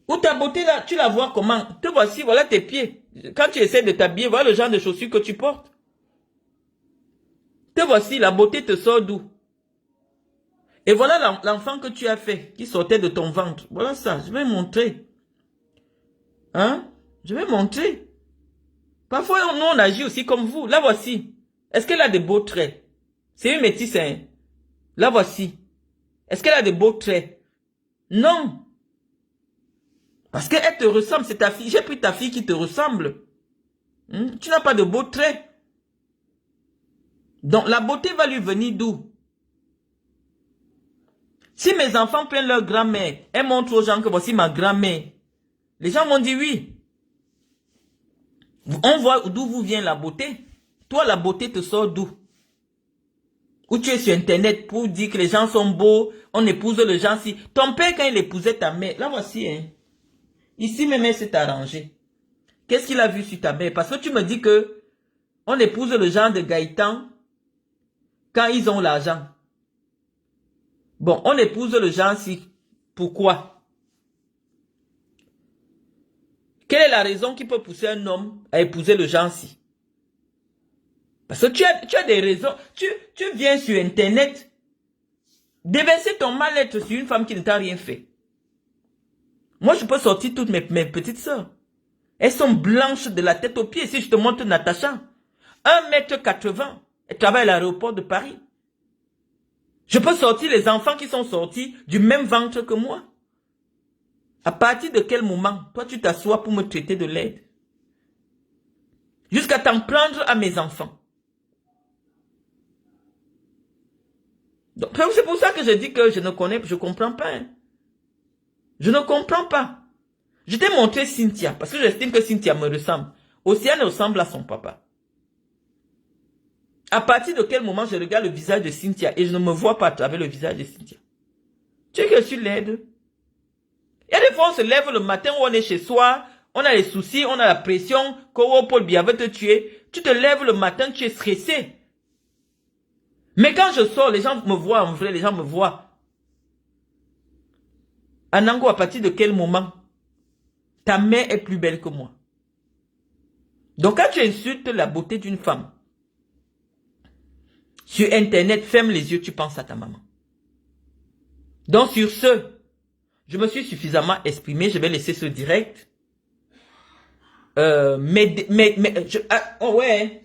Ou ta beauté là, tu la vois comment? Te voici, voilà tes pieds. Quand tu essaies de t'habiller, voilà le genre de chaussures que tu portes. Te voici, la beauté te sort d'où? Et voilà l'enfant que tu as fait, qui sortait de ton ventre. Voilà ça, je vais montrer. Hein? Je vais montrer. Parfois, nous, on agit aussi comme vous. Là, voici. Est-ce qu'elle a de beaux traits? C'est une métisse, hein? Là, voici. Est-ce qu'elle a de beaux traits? Non. Parce qu'elle te ressemble, c'est ta fille. J'ai pris ta fille qui te ressemble. Tu n'as pas de beaux traits. Donc, la beauté va lui venir d'où? Si mes enfants prennent leur grand-mère, elles montrent aux gens que voici ma grand-mère. Les gens vont dire oui. On voit d'où vous vient la beauté. Toi, la beauté te sort d'où? Ou tu es sur Internet pour dire que les gens sont beaux, on épouse le gens si. Ton père, quand il épousait ta mère, là voici, hein. Ici, même elle s'est arrangée. Qu'est-ce qu'il a vu sur ta mère? Parce que tu me dis que on épouse le genre de Gaëtan quand ils ont l'argent. Bon, on épouse le genre si. Pourquoi? Quelle est la raison qui peut pousser un homme à épouser le genre si? Parce que tu as des raisons. Tu viens sur Internet déverser ton mal-être sur une femme qui ne t'a rien fait. Moi, je peux sortir toutes mes petites sœurs. Elles sont blanches de la tête aux pieds. Si je te montre Natacha, 1,80 m, elle travaille à l'aéroport de Paris. Je peux sortir les enfants qui sont sortis du même ventre que moi. À partir de quel moment, toi, tu t'assois pour me traiter de laide? Jusqu'à t'en prendre à mes enfants. C'est pour ça que je dis que je comprends pas. Hein. Je ne comprends pas. Je t'ai montré Cynthia, parce que j'estime que Cynthia me ressemble. Océane ressemble à son papa. À partir de quel moment je regarde le visage de Cynthia et je ne me vois pas à travers le visage de Cynthia? Tu sais que je suis laide. Il y a des fois on se lève le matin où on est chez soi, on a les soucis, on a la pression, Paul Biya veut te tuer. Tu te lèves le matin, tu es stressé. Mais quand je sors, les gens me voient en vrai, les gens me voient. Anango, à partir de quel moment ta mère est plus belle que moi? Donc quand tu insultes la beauté d'une femme, sur Internet, ferme les yeux, tu penses à ta maman. Donc sur ce, je me suis suffisamment exprimé, je vais laisser ce direct. Oh ouais,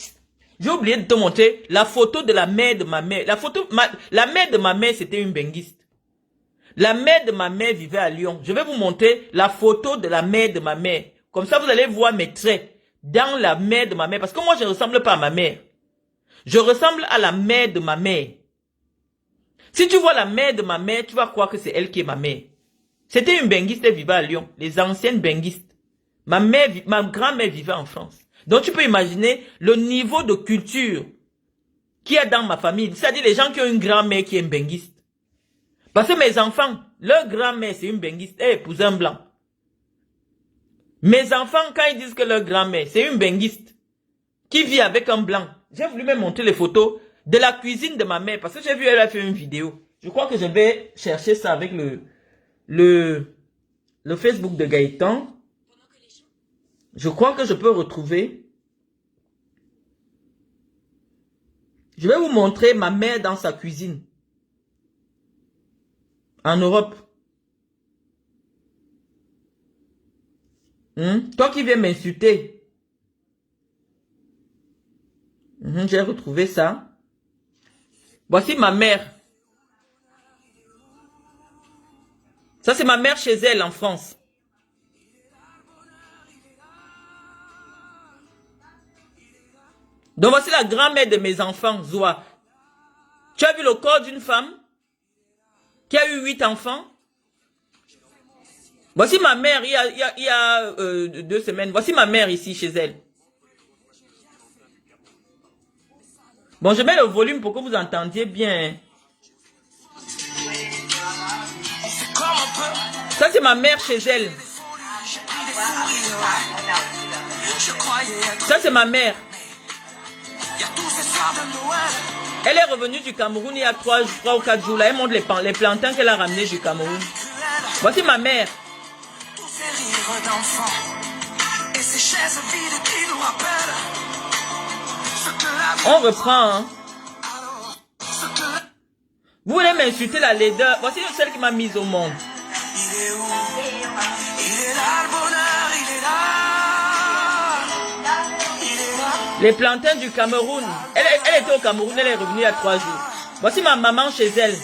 j'ai oublié de te montrer la photo de la mère de ma mère. La mère de ma mère, c'était une benguiste. La mère de ma mère vivait à Lyon. Je vais vous montrer la photo de la mère de ma mère. Comme ça, vous allez voir mes traits dans la mère de ma mère. Parce que moi, je ne ressemble pas à ma mère. Je ressemble à la mère de ma mère. Si tu vois la mère de ma mère, tu vas croire que c'est elle qui est ma mère. C'était une benguiste, elle vivait à Lyon. Les anciennes benguistes. Ma grand-mère vivait en France. Donc tu peux imaginer le niveau de culture qu'il y a dans ma famille. C'est-à-dire les gens qui ont une grand-mère qui est une benguiste. Parce que mes enfants, leur grand-mère c'est une benguiste, elle épouse un blanc. Mes enfants, quand ils disent que leur grand-mère c'est une benguiste qui vit avec un blanc, j'ai voulu même montrer les photos de la cuisine de ma mère parce que j'ai vu elle a fait une vidéo. Je crois que je vais chercher ça avec le Facebook de Gaëtan. Je crois que je peux retrouver. Je vais vous montrer ma mère dans sa cuisine. En Europe. Toi qui viens m'insulter. J'ai retrouvé ça. Voici ma mère. Ça c'est ma mère chez elle en France. Donc voici la grand-mère de mes enfants, Zoa. Tu as vu le corps d'une femme qui a eu 8 enfants? Voici ma mère, il y a 2 semaines. Voici ma mère ici, chez elle. Bon, je mets le volume pour que vous entendiez bien. Ça, c'est ma mère chez elle. Ça, c'est ma mère. Elle est revenue du Cameroun il y a 3 ou 4 jours. Là, elle montre les plantains qu'elle a ramenés du Cameroun. Voici ma mère. On reprend. Hein. Vous voulez m'insulter la laideur. Voici celle qui m'a mise au monde. Les plantains du Cameroun. Elle était au Cameroun, elle est revenue il y a 3 jours. Voici ma maman chez elle.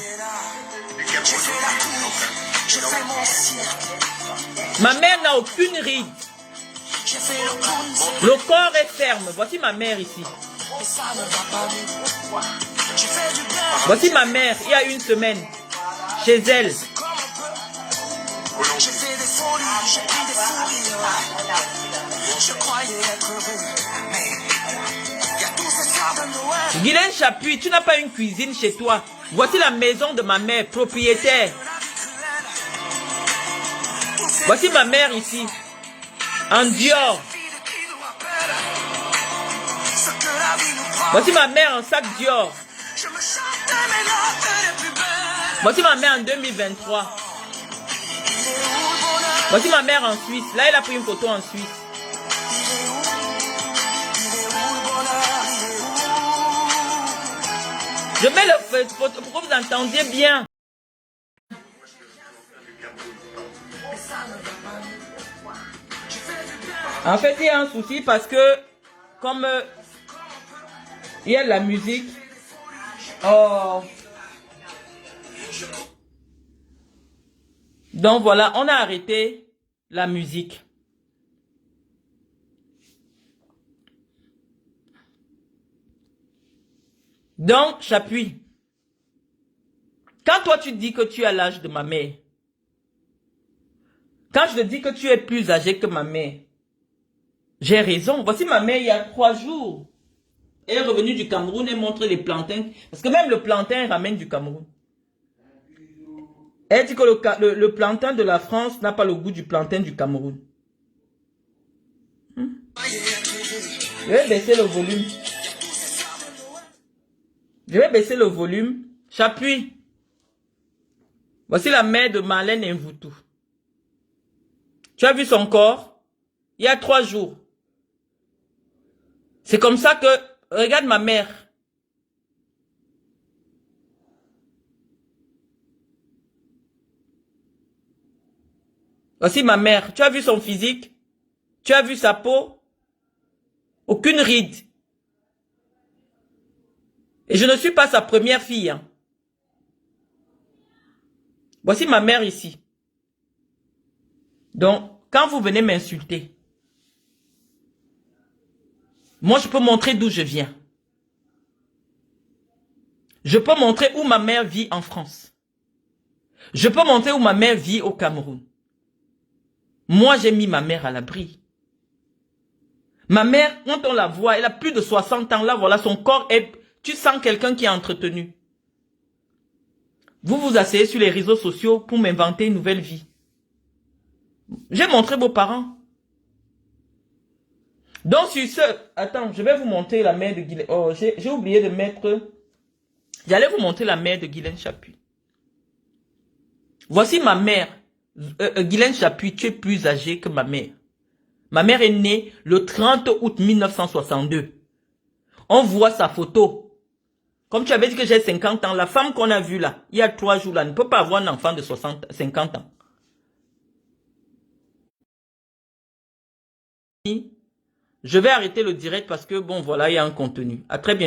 Ma mère n'a aucune ride. Le corps est ferme. Voici ma mère ici. Voici ma mère, il y a 1 semaine. Chez elle. Guylaine Chapuis, tu n'as pas une cuisine chez toi. Voici la maison de ma mère, propriétaire. Voici ma mère ici. En Dior. Voici ma mère en sac Dior. Voici ma mère en 2023. Voici ma mère en Suisse. Là, elle a pris une photo en Suisse. Je mets le photo pour que vous entendiez bien. En fait, il y a un souci parce que comme il y a de la musique. Oh. Donc voilà, on a arrêté la musique. Donc, Chapuis. Quand toi tu dis que tu as l'âge de ma mère, quand je te dis que tu es plus âgé que ma mère, j'ai raison. Voici ma mère il y a 3 jours. Elle est revenue du Cameroun et montre les plantains. Parce que même le plantain ramène du Cameroun. Elle dit que le plantain de la France n'a pas le goût du plantain du Cameroun. Je vais baisser le volume. Je vais baisser le volume. J'appuie. Voici la mère de Marlène Mvutu. Tu as vu son corps? Il y a 3 jours. C'est comme ça que... Regarde ma mère. Voici ma mère. Tu as vu son physique? Tu as vu sa peau? Aucune ride. Et je ne suis pas sa première fille. Hein. Voici ma mère ici. Donc, quand vous venez m'insulter, moi je peux montrer d'où je viens. Je peux montrer où ma mère vit en France. Je peux montrer où ma mère vit au Cameroun. Moi, j'ai mis ma mère à l'abri. Ma mère, quand on la voit, elle a plus de 60 ans. Là, voilà, son corps est... Tu sens quelqu'un qui est entretenu. Vous vous asseyez sur les réseaux sociaux pour m'inventer une nouvelle vie. J'ai montré vos parents. Donc, sur ce... Attends, je vais vous montrer la mère de Guylaine. Oh, j'ai oublié de mettre... J'allais vous montrer la mère de Guylaine Chapuis. Voici ma mère. Guylaine Chapuis, tu es plus âgée que ma mère. Ma mère est née le 30 août 1962. On voit sa photo. Comme tu avais dit que j'ai 50 ans, la femme qu'on a vue là, il y a 3 jours là, ne peut pas avoir un enfant de 50 ans. Je vais arrêter le direct parce que bon voilà, il y a un contenu. À très bientôt.